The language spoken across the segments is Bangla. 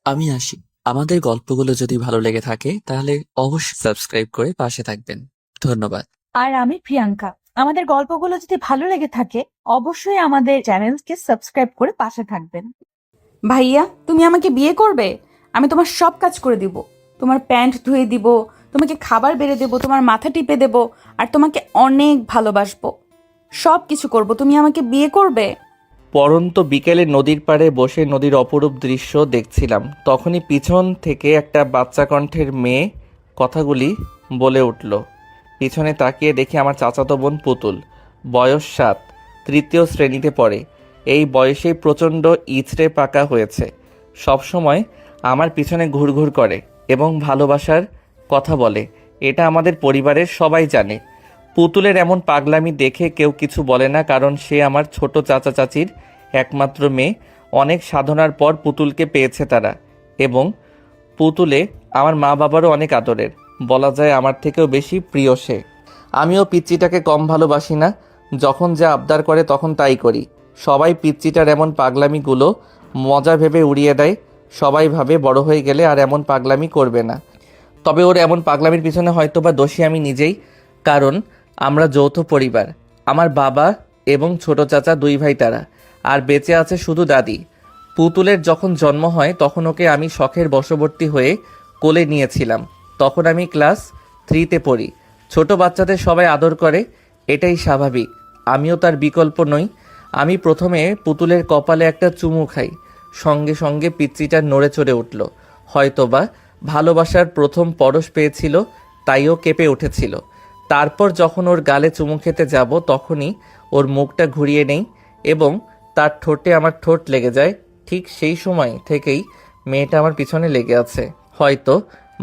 আমি আসি। আমাদের গল্পগুলো যদি ভালো লেগে থাকে তাহলে অবশ্যই সাবস্ক্রাইব করে পাশে থাকবেন। ধন্যবাদ। আর আমি প্রিয়াঙ্কা। আমাদের গল্পগুলো যদি ভালো লেগে থাকে অবশ্যই আমাদের চ্যানেলকে সাবস্ক্রাইব করে পাশে থাকবেন। ভাইয়া, তুমি আমাকে বিয়ে করবে? আমি তোমার সব কাজ করে দিব। তোমার প্যান্ট ধুয়ে দিব, তোমাকে খাবার বেড়ে দেব, তোমার মাথা টিপে দেব, আর তোমাকে অনেক ভালোবাসবো। সব কিছু করব। তুমি আমাকে বিয়ে করবে? পরন্ত বিকেলে নদীর পাড়ে বসে নদীর অপরূপ দৃশ্য দেখছিলাম। তখনই পিছন থেকে একটা বাচ্চা কণ্ঠের মেয়ে কথাগুলি বলে উঠল। পিছনে তাকিয়ে দেখি আমার চাচাতো বোন পুতুল, বয়স 7, তৃতীয় শ্রেণীতে পড়ে। এই বয়সেই প্রচণ্ড ইচড়ে পাকা হয়েছে। সবসময় আমার পিছনে ঘুরঘুর করে এবং ভালোবাসার কথা বলে। এটা আমাদের পরিবারের সবাই জানে। পুতুলের এমন পাগলামি দেখে কেউ কিছু বলে না, কারণ সে আমার ছোট চাচা চাচির একমাত্র মেয়ে। অনেক সাধনার পর পুতুলকে পেয়েছে তারা, এবং পুতুলে আমার মা বাবারও অনেক আদরের। বলা যায় আমার থেকেও বেশি প্রিয় সে। আমিও পিচ্চিটাকে কম ভালোবাসি না। যখন যা আবদার করে তখন তাই করি। সবাই পিচ্চিটার এমন পাগলামিগুলো মজা ভেবে উড়িয়ে দেয়। সবাই ভাবে বড় হয়ে গেলে আর এমন পাগলামি করবে না। তবে ওর এমন পাগলামির পিছনে হয়তোবা দোষী আমি নিজেই, কারণ আমরা যৌথ পরিবার। আমার বাবা এবং ছোট চাচা 2 ভাই তারা, আর বেঁচে আছে শুধু দাদি। পুতুলের যখন জন্ম হয় তখন ওকে আমি শখের বশবর্তী হয়ে কোলে নিয়েছিলাম। তখন আমি ক্লাস 3তে পড়ি। ছোট বাচ্চাদের সবাই আদর করে, এটাই স্বাভাবিক। আমিও তার বিকল্প নই। আমি প্রথমে পুতুলের কপালে একটা চুমু খাই, সঙ্গে সঙ্গে পিচ্চিটা নড়ে চড়ে উঠল। হয়তোবা ভালোবাসার প্রথম পরশ পেয়েছিল, তাইও কেঁপে উঠেছিল। তারপর যখন ওর গালে চুমু খেতে যাব তখনই ওর মুখটা ঘুরিয়ে নেই এবং তার ঠোঁটে আমার ঠোঁট লেগে যায়। ঠিক সেই সময় থেকেই মেয়েটা আমার পিছনে লেগে আছে। হয়তো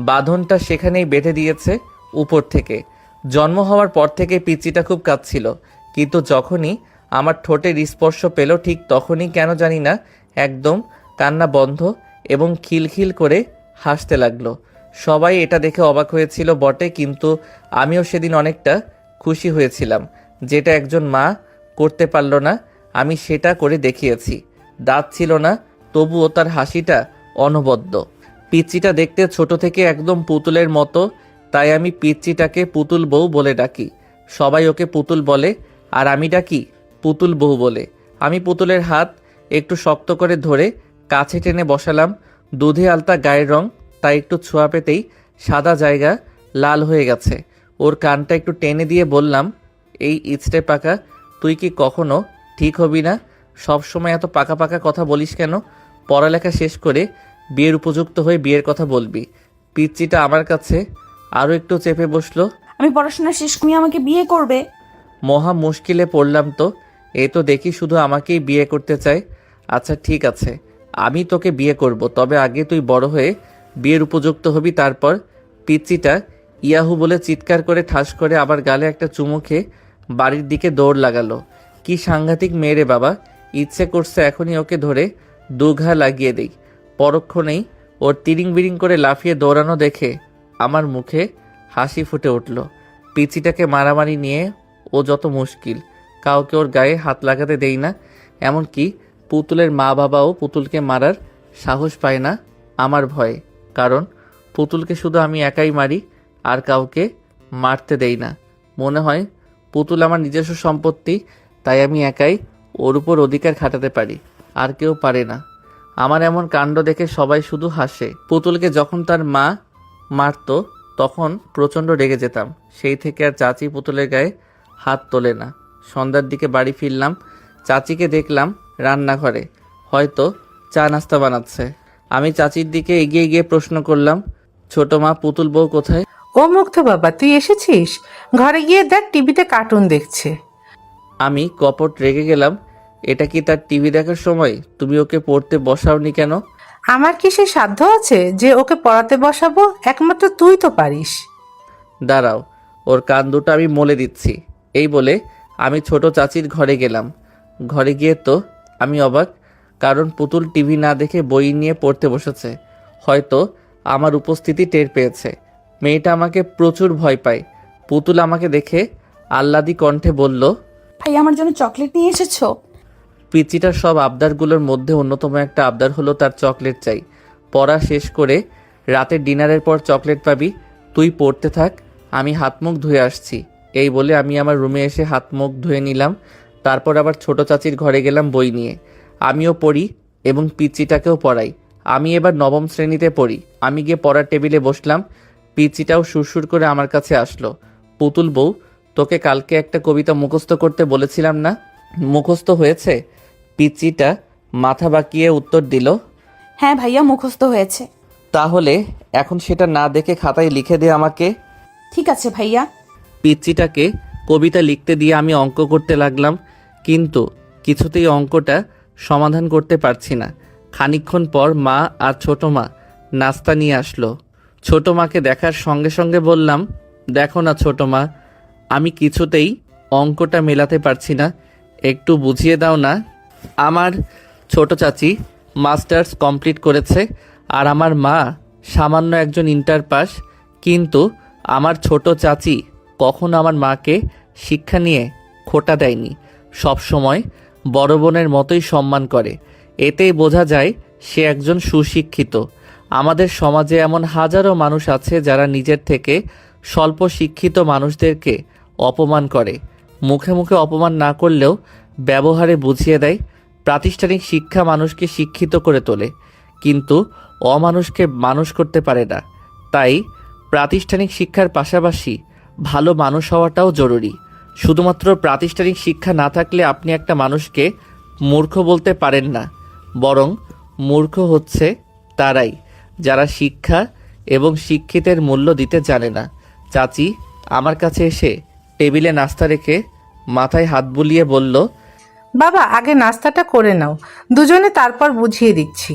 বাঁধনটা সেখানেই বেঁধে দিয়েছে উপর থেকে। জন্ম হওয়ার পর থেকে পিচ্চিটা খুব কাঁদছিল, কিন্তু যখনই আমার ঠোঁটের স্পর্শ পেল ঠিক তখনই কেন জানি না একদম কান্না বন্ধ এবং খিলখিল করে হাসতে লাগলো। সবাই এটা দেখে অবাক হয়েছিল বটে, কিন্তু আমিও সেদিন অনেকটা খুশি হয়েছিলাম। যেটা একজন মা করতে পারল না, আমি সেটা করে দেখিয়েছি। দাঁত ছিল না, তবুও তার হাসিটা অনবদ্য। পিচ্চিটা দেখতে ছোট থেকে একদম পুতুলের মতো, তাই আমি পিচ্চিটাকে পুতুল বউ বলে ডাকি। সবাই ওকে পুতুল বলে, আর আমি ডাকি পুতুল বউ বলে। আমি পুতুলের হাত একটু শক্ত করে ধরে কাছে টেনে বসালাম। দুধে আলতা গায়ের রং, তাই একটু ছোঁয়া পেতেই সাদা জায়গা লাল হয়ে গেছে। ওর কানটা একটু টেনে দিয়ে বললাম, এই ইচড়ে পাকা, তুই কি কখনো ঠিক হবি না? সবসময় এত পাকা পাকা কথা বলিস কেন? পড়ালেখা শেষ করে বিয়ের উপযুক্ত হয়ে বিয়ের কথা বলবি। পিচ্চিটা আমার কাছে আরও একটু চেপে বসলো। আমি পড়াশোনা শেষ, তুমি আমাকে বিয়ে করবে? মহা মুশকিলে পড়লাম তো। এই তো দেখি শুধু আমাকেই বিয়ে করতে চায়। আচ্ছা ঠিক আছে, আমি তোকে বিয়ে করব, তবে আগে তুই বড় হয়ে বিয়ের উপযুক্ত হবি, তারপর। পিচ্চিটা ইয়াহু বলে চিৎকার করে ঠাস করে আবার গালে একটা চুমু খেয়ে বাড়ির দিকে দৌড় লাগালো। কি সাংঘাতিক মেয়ে বাবা! ইচ্ছে করছে এখনই ওকে ধরে 2 ঘা লাগিয়ে দেই। পরক্ষণেই ওর তিরিং বিরিং করে লাফিয়ে দৌড়ানো দেখে আমার মুখে হাসি ফুটে উঠল। পিচ্চিটাকে মারামারি নিয়ে ও যত মুশকিল, কাউকে ওর গায়ে হাত লাগাতে দেই না। এমনকি পুতুলের মা বাবাও পুতুলকে মারার সাহস পায় না আমার ভয়ে, কারণ পুতুলকে শুধু আমি একাই মারি, আর কাউকে মারতে দেই না। মনে হয় পুতুল আমার নিজস্ব সম্পত্তি, তাই আমি একাই ওর উপর অধিকার খাটাতে পারি, আর কেউ পারে না। আমার এমন কাণ্ড দেখে সবাই শুধু হাসে। পুতুলকে যখন তার মা মারতো তখন প্রচণ্ড রেগে যেতাম। সেই থেকে আর চাচি পুতুলের গায়ে হাত তোলে না। সন্ধ্যার দিকে বাড়ি ফিরলাম, চাচিকে দেখলাম রান্নাঘরে, হয়তো চা নাস্তা বানাচ্ছে। আমি চাচির দিকে এগিয়ে গিয়ে প্রশ্ন করলাম, ছোট মা, পুতুল বউ কোথায়? ও মুগ্ধ বাবা, তুই এসেছিস? ঘরে গিয়ে দেখ, টিভিতে কার্টুন দেখছে। আমি কপট রেগে গেলাম। এটা কি তার টিভি দেখার সময়? তুমি ওকে পড়তে বসাওনি কেন? আমার কি সে সাধ্য আছে যে ওকে পড়াতে বসাবো? একমাত্র তুই তো পারিস। দাঁড়াও, ওর কান দুটো আমি মলে দিচ্ছি। এই বলে আমি ছোট চাচির ঘরে গেলাম। ঘরে গিয়ে তো আমি অবাক, কারণ পুতুল টিভি না দেখে বই নিয়ে পড়তে বসেছে। হয়তো আমার উপস্থিতি টের পেয়েছে। মেয়েটা আমাকে প্রচুর ভয় পায়। পুতুল আমাকে দেখে আহ্লাদি কণ্ঠে বলল, ভাই, আমার জন্য চকলেট নিয়ে এসেছো? পিচিটার সব আবদারগুলোর মধ্যে অন্যতম একটা আবদার হলো তার চকলেট চাই। পড়া শেষ করে রাতের ডিনারের পর চকলেট পাবি। তুই পড়তে থাক, আমি হাত মুখ ধুয়ে আসছি। এই বলে আমি আমার রুমে এসে হাত মুখ ধুয়ে নিলাম। তারপর আবার ছোট চাচির ঘরে গেলাম বই নিয়ে। আমিও পড়ি এবং পিচ্চিটাকেও পড়াই। আমি এবার নবম শ্রেণীতে পড়ি। আমি গিয়ে পড়ার টেবিলে বসলাম। পিচ্চিটাও সুরসুর করে আমার কাছে আসলো। পুতুল বউ, তোকে কালকে একটা কবিতা মুখস্থ করতে বলেছিলাম না, মুখস্থ হয়েছে? পিচ্চিটা মাথা বাঁকিয়ে উত্তর দিল, হ্যাঁ ভাইয়া, মুখস্থ হয়েছে। তাহলে এখন সেটা না দেখে খাতায় লিখে দে আমাকে। ঠিক আছে ভাইয়া। পিচ্চিটাকে কবিতা লিখতে দিয়ে আমি অঙ্ক করতে লাগলাম, কিন্তু কিছুতেই অঙ্কটা সমাধান করতে পারছি না। খানিকক্ষণ পর মা আর ছোট মা নাস্তা নিয়ে আসলো। ছোট মাকে দেখার সঙ্গে সঙ্গে বললাম, দেখো না ছোট মা, আমি কিছুতেই অঙ্কটা মেলাতে পারছি না, একটু বুঝিয়ে দাও না। আমার ছোট চাচি মাস্টার্স কমপ্লিট করেছে আর আমার মা সামান্য একজন ইন্টার পাস, কিন্তু আমার ছোট চাচি কখনো আমার মাকে শিক্ষা নিয়ে খোটা দেয়নি, সব সময় বড় বোনের মতোই সম্মান করে। এতেই বোঝা যায় সে একজন সুশিক্ষিত। আমাদের সমাজে এমন হাজারো মানুষ আছে যারা নিজের থেকে স্বল্প শিক্ষিত মানুষদেরকে অপমান করে। মুখে মুখে অপমান না করলেও ব্যবহারে বুঝিয়ে দেয়। প্রাতিষ্ঠানিক শিক্ষা মানুষকে শিক্ষিত করে তোলে, কিন্তু অমানুষকে মানুষ করতে পারে না। তাই প্রাতিষ্ঠানিক শিক্ষার পাশাপাশি ভালো মানুষ হওয়াটাও জরুরি। শুধুমাত্র প্রাতিষ্ঠানিক শিক্ষা না থাকলে আপনি একটা মানুষকে মূর্খ বলতে পারেন না, বরং মূর্খ হচ্ছে তারাই যারা শিক্ষা এবং শিক্ষিতের মূল্য দিতে জানে না। চাচি আমার কাছে এসে টেবিলে নাস্তা রেখে মাথায় হাত বুলিয়ে বলল, বাবা আগে নাস্তাটা করে নাও, দুজনে তারপর বুঝিয়ে দিচ্ছি।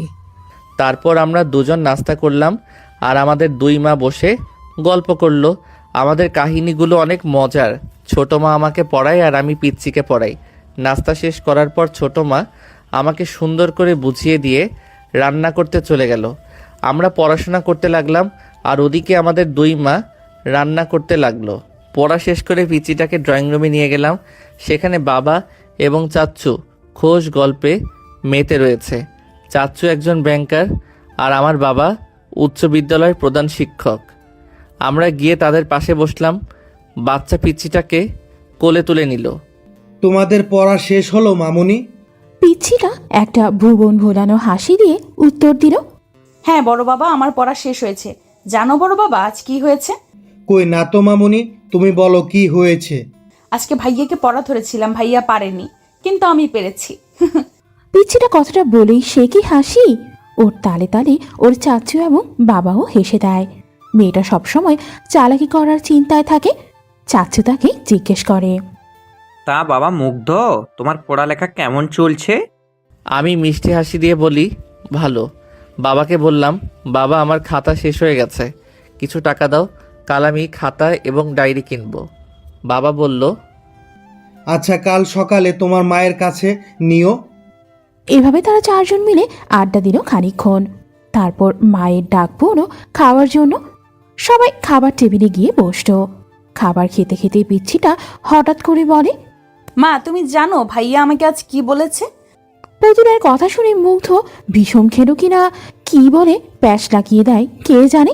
তারপর আমরা দুজন নাস্তা করলাম আর আমাদের দুই মা বসে গল্প করলো। আমাদের কাহিনীগুলো অনেক মজার। ছোট মা আমাকে পড়ায় আর আমি পিচ্চিকে পড়াই। নাস্তা শেষ করার পর ছোট মা আমাকে সুন্দর করে বুঝিয়ে দিয়ে রান্না করতে চলে গেল। আমরা পড়াশোনা করতে লাগলাম আর ওদিকে আমাদের দুই মা রান্না করতে লাগলো। পড়া শেষ করে পিচ্চিটাকে ড্রয়িং রুমে নিয়ে গেলাম। সেখানে বাবা এবং চাচ্চু খোশ গল্পে মেতে রয়েছে। চাচ্চু একজন ব্যাংকার আর আমার বাবা উচ্চ বিদ্যালয়ের প্রধান শিক্ষক। আমরা গিয়ে তাদের পাশে বসলাম। বাচ্চা পিচ্চিটাকে কোলে তুলে নিল। তোমাদের পড়া শেষ হলো মামুনি? পিচ্ছিটা একটা ভুবন ভোলানো হাসি দিয়ে উত্তর দিল, হ্যাঁ বড় বাবা, আমার পড়া শেষ হয়েছে। জানো বড় বাবা আজ কি হয়েছে? কই না তো মামুনি, তুমি বলো কি হয়েছে। আজকে ভাইয়াকে পড়া ধরেছিলাম, ভাইয়া পারেনি, কিন্তু আমি পেরেছি। পিচ্ছিটা কথাটা বলেই সে কি হাসি। ওর তালে তালে ওর চাচু এবং বাবাও হেসে দেয়। মেয়েটা সবসময় চালাকি করার চিন্তায় থাকে। চাচু তাকে জিজ্ঞেস করে, তা বাবা মুগ্ধ, তোমার পড়ালেখা কেমন চলছে? আমি মিষ্টি হাসি দিয়ে বলি, ভালো। বাবাকে বললাম, বাবা আমার খাতা শেষ হয়ে গেছে, কিছু টাকা দাও, কাল আমি খাতা এবং ডায়েরি কিনবো। বাবা বলল, আচ্ছা কাল সকালে তোমার মায়ের কাছে নিও। এভাবে তারা চারজন মিলে আড্ডা দিল খানিকক্ষণ। তারপর মায়ের ডাক পড়ল খাওয়ার জন্য। সবাই খাবার টেবিলে গিয়ে বসল। খাবার খেতে খেতে পিচ্ছিটা হঠাৎ করে বলে, মা তুমি জানো ভাইয়া আমাকে আজ কি বলেছে? পুতুলের কথা শুনে মুগ্ধ বিষম খেলো কিনা কি বলে প্যাচ লাগিয়ে দেয় কে জানে।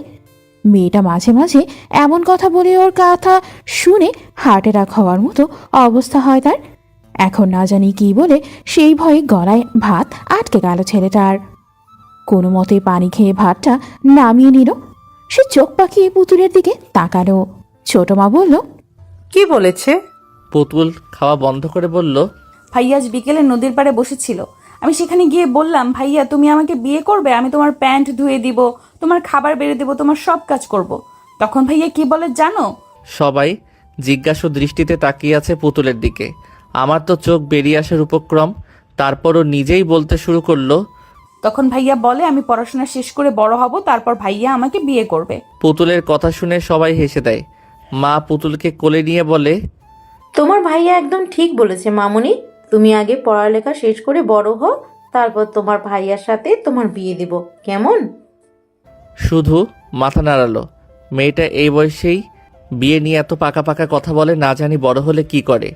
মেয়েটা মাঝে মাঝে এমন কথা বলে ওর কথা শুনে হার্ট অ্যাটাক হওয়ার মতো অবস্থা হয় তার। এখন না জানি কি বলে সেই ভয়ে গলায় ভাত আটকে গেল ছেলেটার। কোনো মতে পানি খেয়ে ভাতটা নামিয়ে নিল। সে চোখ পাকিয়ে পুতুলের দিকে তাকালো। ছোট মা বলল, কি বলেছে? পুতুল খাওয়া বন্ধ করে বলল, ভাইয়া আজ বিকেলে নদীর পাড়ে বসেছিল। আমি সেখানে গিয়ে বললাম, ভাইয়া তুমি আমাকে বিয়ে করবে, আমি তোমার প্যান্ট ধুয়ে দিব, তোমার খাবার বেড়ে দেব, তোমার সব কাজ করব। তখন ভাইয়া কি বলে জানো? সবাই জিজ্ঞাসু দৃষ্টিতে তাকিয়ে আছে পুতুলের দিকে। আমার তো চোখ বেরিয়ে আসার উপক্রম। তারপরও নিজেই বলতে শুরু করলো, তখন ভাইয়া বলে আমি পড়াশোনা শেষ করে বড় হব, তারপর ভাইয়া আমাকে বিয়ে করবে। পুতুলের কথা শুনে সবাই হেসে দেয়। মা পুতুলকে কোলে নিয়ে বলে, তোমার ভাইয়া একদম ঠিক বলেছে মামুনি, তুমি আগে পড়ালেখা শেষ করে বড় হও, তারপর তোমার ভাইয়ার সাথে তোমার বিয়ে দেব, কেমন? শুধু মাথা নাড়ালো। মেয়েটা এই বয়সেই বিয়ে নিয়ে এত পাকা পাকা কথা বলে, না জানি বড় হলে কি করে।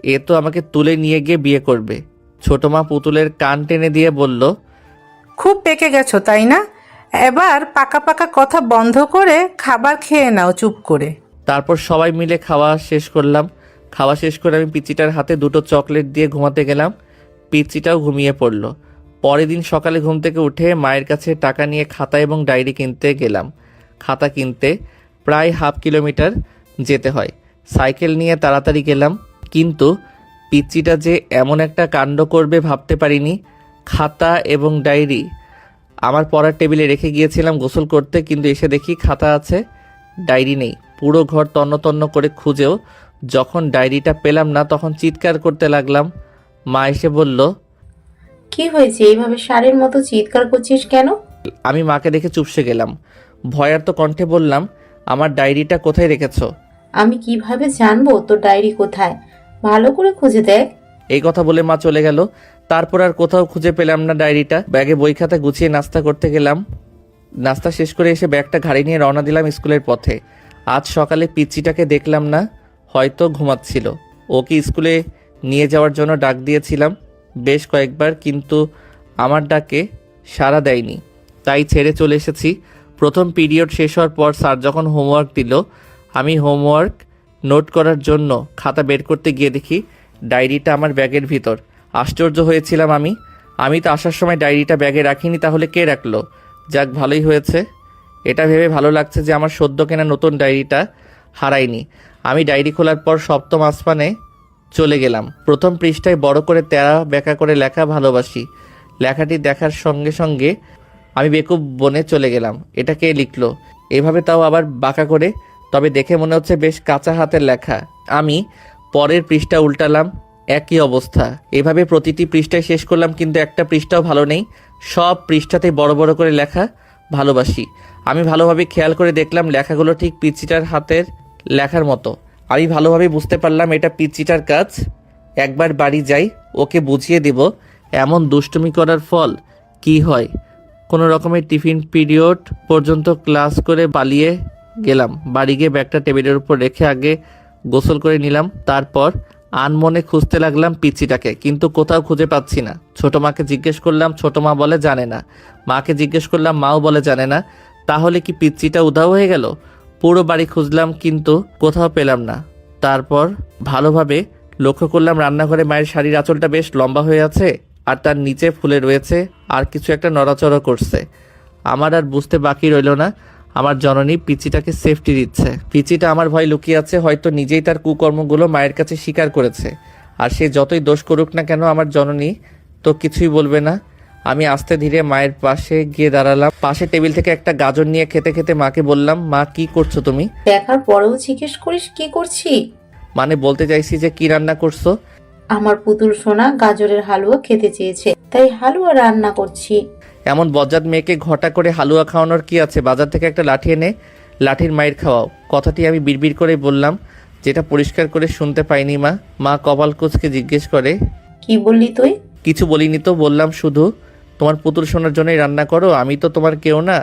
এ তো আমাকে তুলে নিয়ে গিয়ে বিয়ে করবে। ছোট মা পুতুলের কান টেনে দিয়ে বলল, খুব পেকে গেছো তাই না? এবার পাকা পাকা কথা বন্ধ করে খাবার খেয়ে নাও চুপ করে। তারপর সবাই মিলে খাওয়া শেষ করলাম। খাওয়া শেষ করে আমি পিচ্চিটার হাতে 2টো চকলেট দিয়ে ঘুমাতে গেলাম। পিচ্চিটাও ঘুমিয়ে পড়ল। পরের দিন সকালে ঘুম থেকে উঠে মায়ের কাছে টাকা নিয়ে খাতা এবং ডায়েরি কিনতে গেলাম। খাতা কিনতে প্রায় 1/2 কিলোমিটার যেতে হয়। সাইকেল নিয়ে তাড়াতাড়ি গেলাম, কিন্তু পিচ্চিটা যে এমন একটা কাণ্ড করবে ভাবতে পারিনি। খাতা এবং ডায়েরি আমার পড়ার টেবিলে রেখে গিয়েছিলাম গোসল করতে, কিন্তু এসে দেখি খাতা আছে, ডায়েরি নেই। পুরো ঘর তন্ন তন্ন করে খুঁজেও যখন ডায়েরিটা পেলাম না, তখন চিৎকার করতে লাগলাম। মা এসে বলল, কি হয়েছে, এইভাবে ষাঁড়ের মতো চিৎকার করছিস কেন? আমি মাকে দেখে চুপসে গেলাম। ভয়ার্ত কণ্ঠে বললাম, আমার ডায়েরিটা কোথায় রেখেছো? আমি কিভাবে জানবো তোর ডায়েরি কোথায়? ভালো করে খুঁজে দেখ। এই কথা বলে মা চলে গেল। তারপর আর কোথাও খুঁজে পেলাম না ডায়েরিটা। ব্যাগে বই খাতা গুছিয়ে নাস্তা করতে গেলাম। নাস্তা শেষ করে এসে ব্যাগটা ঘাড়ি নিয়ে রওনা দিলাম স্কুলের পথে। আজ সকালে পিচ্চিটাকে দেখলাম না, হয়তো ঘুমাচ্ছিল। ওকে স্কুলে নিয়ে যাওয়ার জন্য ডাক দিয়েছিলাম বেশ কয়েকবার, কিন্তু আমার ডাকে সাড়া দেয়নি, তাই ছেড়ে চলে এসেছি। প্রথম পিরিয়ড শেষ হওয়ার পর স্যার যখন হোমওয়ার্ক দিল, আমি হোমওয়ার্ক নোট করার জন্য খাতা বের করতে গিয়ে দেখি ডায়েরিটা আমার ব্যাগের ভিতর। আশ্চর্য হয়েছিলাম আমি তো আসার সময় ডায়েরিটা ব্যাগে রাখিনি, তাহলে কে রাখলো? যাক, ভালোই হয়েছে। এটা ভেবে ভালো লাগছে যে আমার সদ্য কেনা নতুন ডায়েরিটা হারাইনি। আমি ডায়েরি খোলার পর 7ম আসমানে চলে গেলাম। প্রথম পৃষ্ঠায় বড় করে তেরা বেঁকা করে লেখা ভালোবাসি। লেখাটি দেখার সঙ্গে সঙ্গে আমি বেকুব বনে চলে গেলাম। এটা কে লিখলো এভাবে, তাও আবার বাঁকা করে? তবে দেখে মনে হচ্ছে বেশ কাঁচা হাতের লেখা। আমি পরের পৃষ্ঠা উল্টালাম, একই অবস্থা। এভাবে প্রতিটি পৃষ্ঠায় শেষ করলাম, কিন্তু একটা পৃষ্ঠাও ভালো নেই। সব পৃষ্ঠাতে বড় বড় করে লেখা ভালোবাসি। আমি ভালোভাবে খেয়াল করে দেখলাম লেখাগুলো ঠিক পিচ্চিটার হাতের লেখার মতো। আমি ভালোভাবে বুঝতে পারলাম এটা পিচ্চিটার কাজ। একবার বাড়ি যাই, ওকে বুঝিয়ে দেব এমন দুষ্টুমি করার ফল কি হয়। কোনো রকমের টিফিন পিরিয়ড পর্যন্ত ক্লাস করে পালিয়ে গেলাম। বাড়ি গিয়ে ব্যাগটা টেবিলের উপর রেখে আগে গোসল করে নিলাম। তারপর আনমনে খুঁজতে লাগলাম পিচ্চিটাকে, কিন্তু কোথাও খুঁজে পাচ্ছি না। ছোট মাকে জিজ্ঞেস করলাম, ছোট মা বলে জানে না। মাকে জিজ্ঞেস করলাম, মাও বলে জানে না। তাহলে কি পিচ্চিটা উধাও হয়ে গেল? পুরো বাড়ি খুঁজলাম, কিন্তু কোথাও পেলাম না। তারপর ভালোভাবে লক্ষ্য করলাম রান্নাঘরে মায়ের শাড়ির আঁচলটা বেশ লম্বা হয়ে আছে, আর তার নিচে ফুলে রয়েছে, আর কিছু একটা নড়াচড়া করছে। আমার আর বুঝতে বাকি রইল না, আমার জননী পিচ্চিটাকে সেফটি দিচ্ছে। পিচ্চিটা আমার ভয় লুকিয়ে আছে, হয়তো নিজেই তার কুকর্মগুলো মায়ের কাছে স্বীকার করেছে। আর সে যতই দোষ করুক না কেন, আমার জননী তো কিছুই বলবে না। আমি আস্তে ধীরে মায়ের পাশে গিয়ে দাঁড়ালাম। পাশে টেবিল থেকে একটা গাজর নিয়ে খেতে খেতে মাকে বললাম, মা কি করছো তুমি? দেখার পরেও জিজ্ঞেস করিস কি করছি? মানে বলতে চাইছি যে কি রান্না করছো। আমার পুতুল সোনা গাজরের হালুয়া খেতে চেয়েছে, তাই হালুয়া রান্না করছি। এমন বজ্জাত মেয়েকে ঘটা করে হালুয়া খাওয়ানোর কি আছে? বাজার থেকে একটা লাঠি এনে লাঠির মায়ের খাওয়াও। কথাটি আমি বিড়বিড় করে বললাম, যেটা পরিষ্কার করে শুনতে পাইনি মা। মা কপাল কুঁচকে জিজ্ঞেস করে, কি বললি তুই? কিছু বলিনি তো, বললাম শুধু তোমার পুতুল সোনার জন্যই রান্না করো, আমি তো তোমার কেউ না,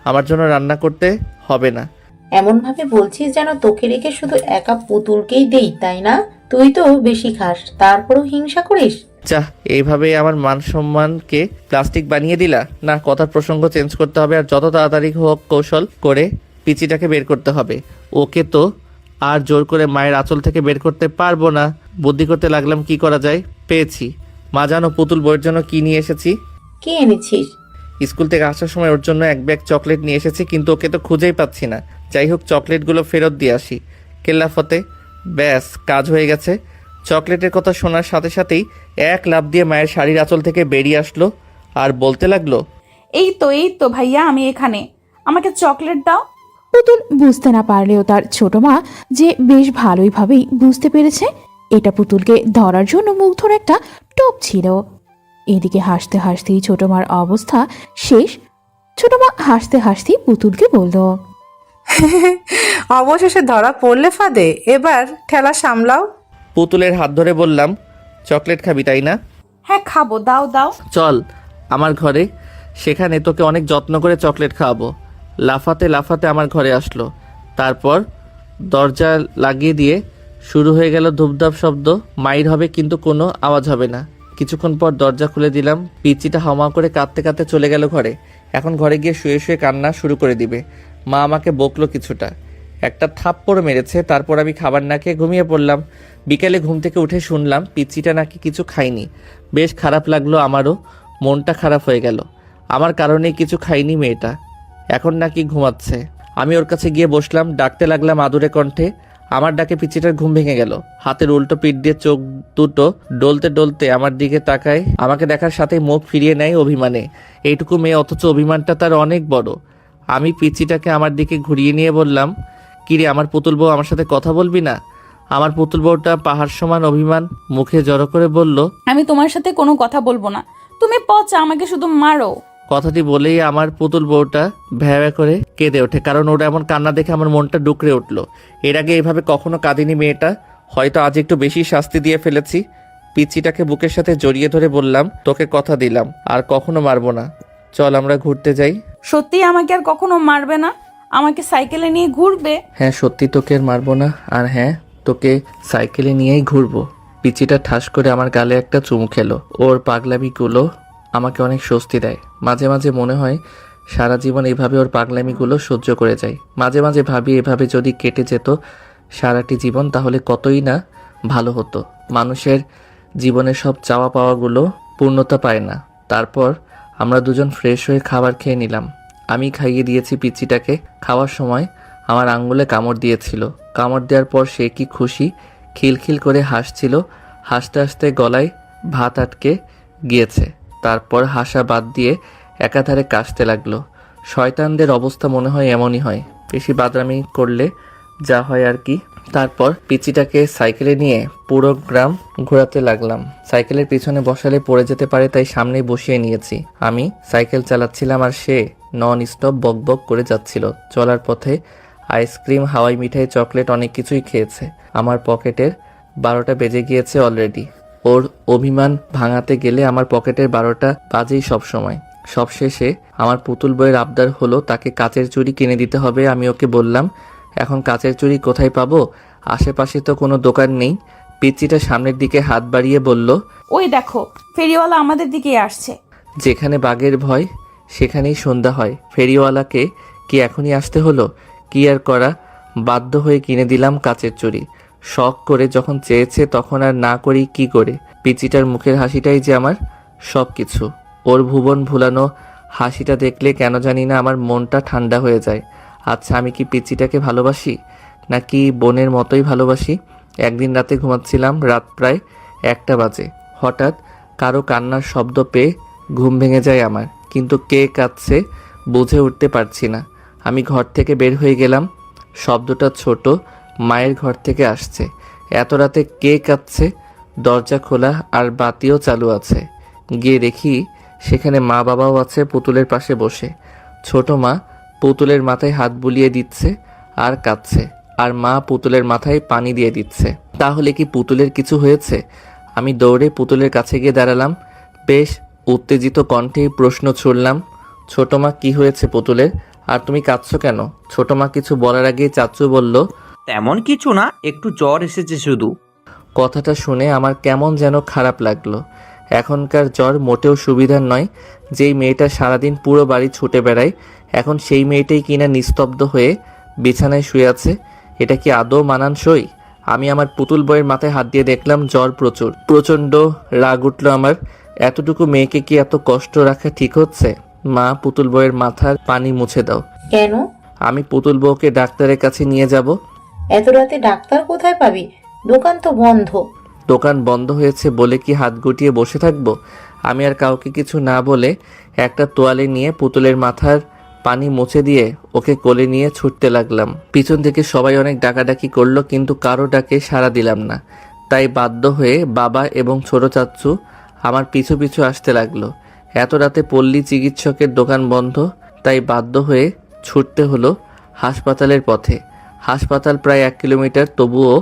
আমার জন্য রান্না করতে হবে না। এমন ভাবে বলছিস যেন তোকে রেখে শুধু একা পুতুলকেই দেই, তাই না? তুই তো বেশি খাস, তারপরেও হিংসা করিস। চাহ, এইভাবে আমার মান সম্মানকে প্লাস্টিক বানিয়ে দিলা? না, কথার প্রসঙ্গ চেঞ্জ করতে হবে, আর যত তাড়াতাড়ি হোক কৌশল করে পিচিটাকে বের করতে হবে। ওকে তো আর জোর করে মায়ের আঁচল থেকে বের করতে পারবো না। বুদ্ধি করতে লাগলাম কি করা যায়। পেয়েছি। মা জানো পুতুল বইয়ের জন্য কি নিয়ে এসেছি? কি এনেছিস? স্কুল থেকে আসার সময় ওর জন্য এক ব্যাগ চকলেট নিয়ে এসেছি, কিন্তু ওকে তো খুঁজেই পাচ্ছি না। যাই হোক, চকলেটগুলো ফেরত দিয়ে আসি। কেল্লাফতে ব্যাস, কাজ হয়ে গেছে। চকলেটের কথা শোনার সাথে সাথেই এক লাফ দিয়ে মায়ের শাড়ির আঁচল থেকে বেরিয়ে আসলো আর বলতে লাগলো, এই তো ভাইয়া, আমি এখানে, আমাকে চকলেট দাও। পুতুল বুঝতে না পারলেও তার ছোট মা যে বেশ ভালোইভাবেই বুঝতে পেরেছে এটা পুতুলকে ধরার জন্য মুগ্ধর একটা টোপ ছিল। এদিকে হাসতে হাসতেই ছোট মার অবস্থা শেষ। ছোট মা হাসতে হাসতেই পুতুলকে বলল, অবশেষে ধরা পড়লে ফাঁদে, এবার ঠেলা সামলাও। পুতুলের হাত ধরে বললাম, চকলেট খাবি তাই না? হ্যাঁ খাবো, দাও দাও। চল আমার ঘরে, সেখানে তোকে অনেক যত্ন করে চকলেট খাওয়াবো। লাফাতে লাফাতে আমার ঘরে আসলো। তারপর দরজা লাগিয়ে দিয়ে শুরু হয়ে গেল ধূপধাপ শব্দ। মাইর হবে কিন্তু কোনো আওয়াজ হবে না। কিছুক্ষণ পর দরজা খুলে দিলাম। পিচিটা হাওয়া করে কাঁদতে কাঁদতে চলে গেল ঘরে। এখন ঘরে গিয়ে শুয়ে শুয়ে কান্না শুরু করে দিবে। মা আমাকে বকলো কিছুটা, একটা থাপ্পড় মেরেছে। তারপর আমি খাবার না খেয়ে ঘুমিয়ে পড়লাম। বিকেলে ঘুম থেকে উঠে শুনলাম পিচ্চিটা নাকি কিছু খায়নি। বেশ খারাপ লাগলো, আমারও মনটা খারাপ হয়ে গেল। আমার কারণেই কিছু খায়নি মেয়েটা, এখন নাকি ঘুমাচ্ছে। আমি ওর কাছে গিয়ে বসলাম, ডাকতে লাগলাম আদুরে কণ্ঠে। আমার ডাকে পিচ্চিটার ঘুম ভেঙে গেল। হাতের উল্টো পিঠ দিয়ে চোখ দুটো ডলতে ডলতে আমার দিকে তাকায়। আমাকে দেখার সাথে মুখ ফিরিয়ে নেয় অভিমানে। এইটুকু মেয়ে, অথচ অভিমানটা তার অনেক বড়। আমি পিচ্চিটাকে আমার দিকে ঘুরিয়ে নিয়ে বললাম, কিরে আমার পুতুল বউ, আমার সাথে কথা বলবি না? আমার পুতুল বউটা পাহাড় সমান অভিমান মুখে জড়ো করে বলল, আমি তোমার সাথে কোনো কথা বলবো না। তুমি পচা, আমাকে শুধু মারো। কথাটি বলেই আমার পুতুল বউটা ভ্যাভ্যা করে কেঁদে ওঠে, কারণ ওরা এমন কান্না দেখে আমার মনটা ডুকরে উঠল। এর আগে এভাবে কখনো কাঁদিনি মেয়েটা, হয়তো আজ একটু বেশি শাস্তি দিয়ে ফেলেছি। পিচ্চিটাকে বুকের সাথে জড়িয়ে ধরে বললাম, তোকে কথা দিলাম আর কখনো মারবো না, চল আমরা ঘুরতে যাই। সত্যি আমাকে আর কখনো মারবে না? আমাকে সাইকেলে নিয়ে ঘুরবে? হ্যাঁ সত্যি, তোকে আর মারবো না, আর হ্যাঁ তোকে সাইকেলে নিয়েই ঘুরবো। পিচিটা ঠাস করে আমার গালে একটা চুমু খেলো। ওর পাগলামিগুলো আমাকে অনেক স্বস্তি দেয়। মাঝে মাঝে মনে হয় সারা জীবন এভাবে ওর পাগলামিগুলো সহ্য করে যাই। মাঝে মাঝে ভাবি এভাবে যদি কেটে যেত সারাটি জীবন, তাহলে কতই না ভালো হতো। মানুষের জীবনের সব চাওয়া পাওয়াগুলো পূর্ণতা পায় না। তারপর আমরা দুজন ফ্রেশ হয়ে খাবার খেয়ে নিলাম। আমি খাইয়ে দিয়েছি পিচ্চিটাকে। খাওয়ার সময় আমার আঙ্গুলে কামড় দিয়েছিল। কামড় দেওয়ার পর সে কি খুশি, খিলখিল করে হাসছিল। হাসতে হাসতে গলায় ভাত আটকে গিয়েছে। তারপর হাসা বাদ দিয়ে একাধারে কাশতে লাগলো। শয়তানদের অবস্থা মনে হয় এমনই হয়, বেশি বাদরামি করলে যা হয় আর কি। তারপর পিচিটাকে সাইকেলে নিয়ে পুরো গ্রাম ঘোরাতে লাগলাম। সাইকেলের পিছনে বসালে পড়ে যেতে পারে, তাই সামনেই বসিয়ে নিয়েছি। আমি সাইকেল চালাচ্ছিলাম আর সে নন স্টপ বক বক করে যাচ্ছিল। চলার পথে আইসক্রিম, হাওয়াই মিঠাই, চকলেট অনেক কিছুই খেয়েছে। আমার পকেটের 12টা বেজে গিয়েছে অলরেডি। ওর অভিমান ভাঙাতে গেলে আমার পকেটের 12টা বাজেই সবসময়। সবশেষে আমার পুতুল বইয়ের আবদার হলো তাকে কাচের চুড়ি কিনে দিতে হবে। আমি ওকে বললাম, এখন কাচের চুড়ি কোথায় পাবো? আশেপাশে তো কোনো দোকান নেই। পিচ্চিটা সামনের দিকে হাত বাড়িয়ে বলল, ওই দেখো, ফেরিওয়ালা আমাদের দিকে আসছে। যেখানে বাঘের ভয় সেখানেই সন্ধ্যা হয়। ফেরিওয়ালাকে কি এখনই আসতে হলো? কি আর করা, বাধ্য হয়ে কিনে দিলাম কাচের চুড়ি। শখ করে যখন চেয়েছে তখন আর না করি কি করে? পিচিটার মুখের হাসিটাই যে আমার সব কিছু। ওর ভুবন ভুলানো হাসিটা দেখলে কেন জানি না আমার মনটা ঠান্ডা হয়ে যায়। আচ্ছা, আমি কি পিচিটাকে ভালোবাসি নাকি বোনের মতোই ভালোবাসি? একদিন রাতে ঘুমাচ্ছিলাম, রাত প্রায় 1টা বাজে। হঠাৎ কারো কান্নার শব্দ পেয়ে ঘুম ভেঙে যায় আমার, কিন্তু কে কাঁদছে বুঝে উঠতে পারছি না। আমি ঘর থেকে বের হয়ে গেলাম। শব্দটা ছোট, মায়ের ঘর থেকে আসছে। এত রাতে কে কাঁদছে? দরজা খোলা আর বাতিও চালু আছে। গিয়ে দেখি সেখানে মা বাবাও আছে পুতুলের পাশে বসে। ছোট মা পুতুলের মাথায় হাত বুলিয়ে দিচ্ছে আর কাঁদছে, আর মা পুতুলের মাথায় পানি দিয়ে দিচ্ছে। তাহলে কি পুতুলের কিছু হয়েছে? আমি দৌড়ে পুতুলের কাছে গিয়ে দাঁড়ালাম। বেশ উত্তেজিত কণ্ঠে প্রশ্ন ছুড়লাম, ছোট মা কি হয়েছে পুতুলের, আর তুমি কাঁদছো কেন? ছোট মা কিছু বলার আগেই চাচু বলল, তেমন কিছু না, একটু জ্বর এসেছে শুধু। কথাটা শুনে আমার কেমন যেন খারাপ লাগলো। এখনকার জ্বর মোটেও সুবিধার নয়। যেই মেয়েটা সারাদিন পুরো বাড়ি ছুটে বেড়ায়, এখন সেই মেয়েটাই কিনা নিস্তব্ধ হয়ে বিছানায় শুয়ে আছে। এটা কি আদৌ মানানসই? আমি আমার পুতুল বইয়ের মাথায় হাত দিয়ে দেখলাম জ্বর প্রচুর। প্রচণ্ড রাগ উঠল আমার। এতটুকু মেয়েকে কি এত কষ্ট রাখা ঠিক হচ্ছে? মা, পুতুল বইয়ের মাথার পানি মুছে দাও। কেন? আমি পুতুল বউকে ডাক্তারের কাছে নিয়ে যাব। এত রাতে ডাক্তার কোথায় পাবি? দোকান তো বন্ধ। দোকান বন্ধ হয়েছে বলে কি হাত গুটিয়ে বসে থাকবো? আমি আর কাউকে কিছু না বলে একটা তোয়ালে নিয়ে পুতুলের মাথার পানি মুছে দিয়ে ওকে কোলে নিয়ে ছুটতে লাগলাম। পিছন থেকে সবাই অনেক ডাকাডাকি করলো, কিন্তু কারো ডাকে সাড়া দিলাম না। তাই বাধ্য হয়ে বাবা এবং ছোট চাচ্চু আমার পিছু পিছু আসতে লাগলো। এত রাতে পল্লী চিকিৎসকের দোকান বন্ধ, তাই বাধ্য হয়ে ছুটতে হলো হাসপাতালের পথে। হাসপাতাল প্রায় 1 কিলোমিটার, তবুও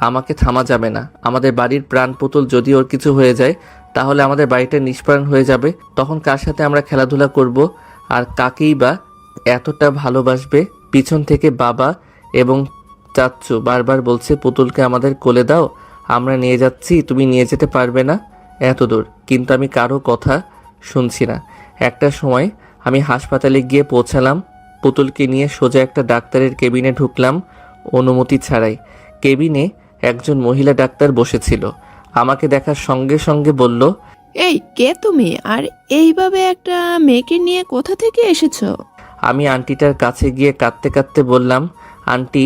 আমাকে থামা যাবে না। আমাদের বাড়ির প্রাণ পুতুল, যদি ওর কিছু হয়ে যায় তাহলে আমাদের বাড়িটা নিষ্প্রাণ হয়ে যাবে। তখন কার সাথে আমরা খেলাধুলা করব, আর কাকেই বা এতটা ভালোবাসবে? পিছন থেকে বাবা এবং চাচ্চু বারবার বলছে, পুতুলকে আমাদের কোলে দাও, আমরা নিয়ে যাচ্ছি, তুমি নিয়ে যেতে পারবে না এত দূর। কিন্তু আমি কারো কথা শুনছি না। একটা সময় আমি হাসপাতালে গিয়ে পৌঁছালাম। পুতুলকে নিয়ে সোজা একটা ডাক্তারের কেবিনে ঢুকলাম অনুমতি ছাড়াই। কেবিনে একজন মহিলা ডাক্তার বসেছিল। আমাকে দেখার সঙ্গে সঙ্গে বলল, এই কে তুমি, আর এইভাবে একটা মেয়েকে নিয়ে কোথা থেকে এসেছো? আমি আন্টিটার কাছে গিয়ে কাঁদতে কাঁদতে বললাম, আন্টি,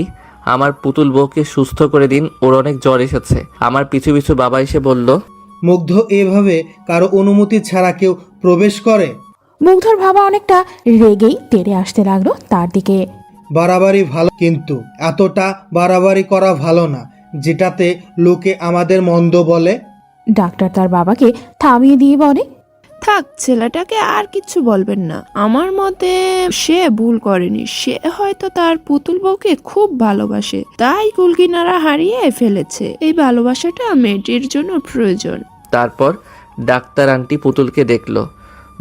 আমার পুতুল বউকে সুস্থ করে দিন, ওর অনেক জ্বর এসেছে। আমার পিছু পিছু বাবা এসে বলল, মুগ্ধ এভাবে কারো অনুমতি ছাড়া কেউ প্রবেশ করে? মুগ্ধর বাবা অনেকটা রেগেই তেড়ে আসতে লাগলো তার দিকে। বাড়াবাড়ি ভালো, কিন্তু এতটা বাড়াবাড়ি করা ভালো না যেটাতে লোকে আমাদের মন্দ বলে। ডাক্তার তার বাবাকে থামিয়ে দিয়ে বলে, থাক, ছেলেটাকে আর কিছু বলবেন না। আমার মতে সে ভুল করেনি, সে হয়তো তার পুতুল বউকে খুব ভালোবাসে, তাই কুলকিনারা হারিয়ে ফেলেছে। এই ভালোবাসাটা মেয়েটির জন্য প্রয়োজন। তারপর ডাক্তার আন্টি পুতুলকে দেখলো,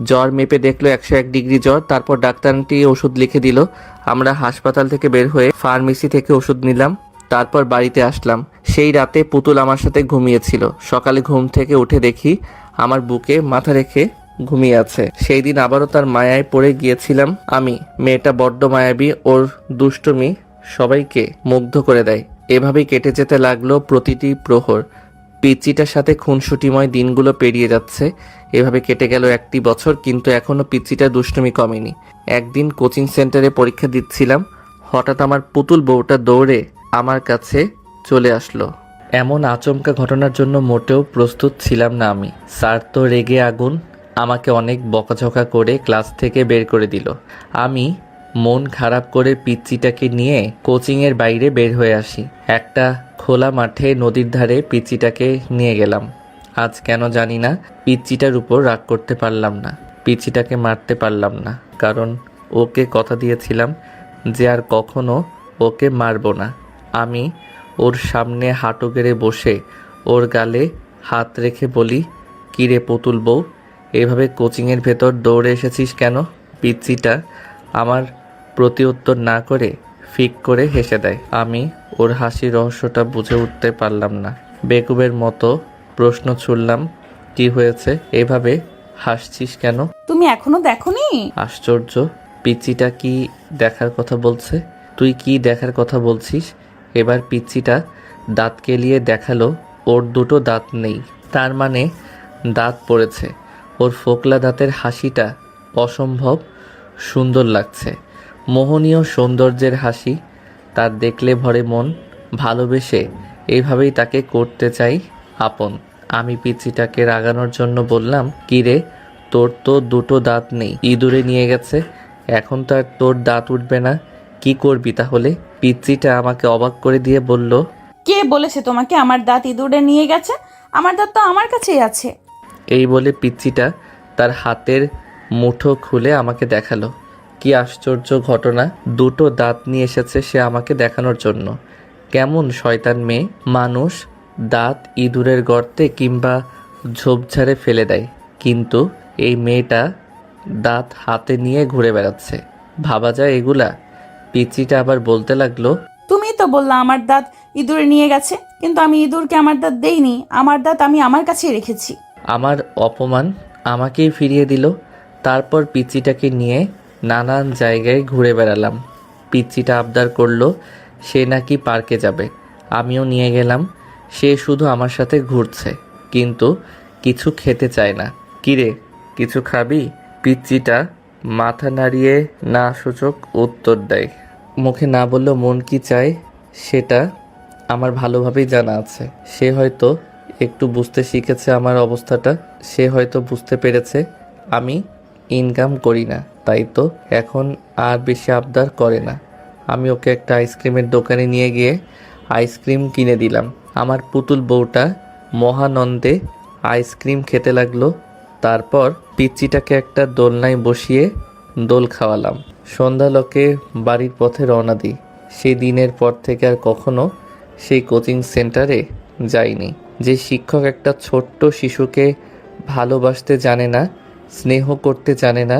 জ্বর মেপে দেখলো 101 ডিগ্রি জ্বর। তারপর ডাক্তার আন্টি ওষুধ লিখে দিল। আমরা হাসপাতাল থেকে বের হয়ে ফার্মেসি থেকে ওষুধ নিলাম। তারপর বাড়িতে আসলাম। সেই রাতে পুতুল আমার সাথে ঘুমিয়েছিল। সকালে ঘুম থেকে উঠে দেখি আমার বুকে মাথা রেখে ঘুমিয়ে আছে। সেই দিন আবারও তার মায়ায় পড়ে গিয়েছিলাম আমি। মেয়েটা বড্ড মায়াবী, ওর দুষ্টুমি সবাইকে মুগ্ধ করে দেয়। এভাবেই কেটে যেতে লাগলো প্রতিটি প্রহর। পিচ্চিটার সাথে খুনসুটিময় দিনগুলো পেরিয়ে যাচ্ছে। এভাবে কেটে গেল 1টি বছর, কিন্তু এখনও পিচ্চিটার দুষ্টুমি কমেনি। একদিন কোচিং সেন্টারে পরীক্ষা দিচ্ছিলাম, হঠাৎ আমার পুতুল বউটা দৌড়ে আমার কাছে চলে আসলো। এমন আচমকা ঘটনার জন্য মোটেও প্রস্তুত ছিলাম না আমি। স্যার তো রেগে আগুন, আমাকে অনেক বকাঝকা করে ক্লাস থেকে বের করে দিল। আমি মন খারাপ করে পিচ্চিটাকে নিয়ে কোচিংয়ের বাইরে বের হয়ে আসি। একটা খোলা মাঠে নদীর ধারে পিচ্চিটাকে নিয়ে গেলাম। আজ কেন জানি না পিচ্চিটার উপর রাগ করতে পারলাম না, পিচ্চিটাকে মারতে পারলাম না, কারণ ওকে কথা দিয়েছিলাম যে আর কখনো ওকে মারবো না। আমি ওর সামনে হাঁটু গেড়ে বসে ওর গালে হাত রেখে বলি, কিরে পুতুল বউ, এভাবে কোচিংয়ের ভেতর দৌড়ে এসেছিস কেন? পিচ্চিটা আমার প্রতি উত্তর না করে ফিক করে হেসে দেয়। আমি ওর হাসির রহস্যটা বুঝে উঠতে পারলাম না। বেকুবের মতো প্রশ্ন ছুড়লাম, কি হয়েছে, এভাবে হাসছিস কেন? তুমি এখনো দেখোনি? আশ্চর্য, পিচ্চিটা কি দেখার কথা বলছে? তুই কি দেখার কথা বলছিস? এবার পিচ্চিটা দাঁত কেলিয়ে দেখালো ওর দুটো দাঁত নেই, তার মানে দাঁত পড়েছে। ওর ফোকলা দাঁতের হাসিটা অসম্ভব সুন্দর লাগছে, মোহনীয় সৌন্দর্যের হাসি। তার দেখলে ভরে মন, ভালোবেসে এইভাবেই তাকে করতে চাই আপন। আমি পিচ্চিটাকে রাগানোর জন্য বললাম, কিরে, তোর তো দুটো দাঁত নেই, ইঁদুরে নিয়ে গেছে, এখন তো আর তোর দাঁত উঠবে না, কি করবি তাহলে? পিচ্চিটা আমাকে অবাক করে দিয়ে বলল, কে বলেছে তোমাকে আমার দাঁত ইঁদুরে নিয়ে গেছে? আমার দাঁত তো আমার কাছেই আছে। এই বলে পিচ্চিটা তার হাতের মুঠো খুলে আমাকে দেখালো। কি আশ্চর্য ঘটনা, দুটো দাঁত নিয়ে এসেছে সে আমাকে দেখানোর জন্য। কেমন শয়তান মেয়ে! মানুষ দাঁত ইঁদুরের গর্তে কিংবা ঝোপঝাড়ে ফেলে দেয়, কিন্তু এই মেয়েটা দাঁত হাতে নিয়ে ঘুরে বেড়াচ্ছে। ভাবা যায় এগুলা? পিচ্চিটা আবার বলতে লাগলো, তুমি তো বললা আমার দাঁত ইঁদুরে নিয়ে গেছে, কিন্তু আমি ইঁদুরকে আমার দাঁত দেইনি, আমার দাঁত আমি আমার কাছেই রেখেছি। আমার অপমান আমাকেই ফিরিয়ে দিল। তারপর পিচ্চিটাকে নিয়ে নানান জায়গায় ঘুরে বেড়ালাম। পিচ্চিটা আবদার করলো সে নাকি পার্কে যাবে, আমিও নিয়ে গেলাম। সে শুধু আমার সাথে ঘুরছে, কিন্তু কিছু খেতে চায় না। কিরে, কিছু খাবি? পিচ্চিটা মাথা নাড়িয়ে না সূচক উত্তর দেয়। মুখে না বললেও মন কি চায় সেটা আমার ভালোভাবেই জানা আছে। সে হয়তো একটু বুঝতে শিখেছে আমার অবস্থাটা। সে হয়তো বুঝতে পেরেছে আমি ইনকাম করি না, তাই তো এখন আর বেশি আবদার করে না। আমি ওকে একটা আইসক্রিমের দোকানে নিয়ে গিয়ে আইসক্রিম কিনে দিলাম। আমার পুতুল বউটা মহানন্দে আইসক্রিম খেতে লাগলো। তারপর পিচ্চিটাকে একটা দোলনায় বসিয়ে দোল খাওয়ালাম। সন্ধ্যালোকে বাড়ির পথে রওনা দিই। সেই দিনের পর থেকে আর কখনো সেই কোচিং সেন্টারে যাইনি। যে শিক্ষক একটা ছোট্ট শিশুকে ভালোবাসতে জানে না, স্নেহ করতে জানে না,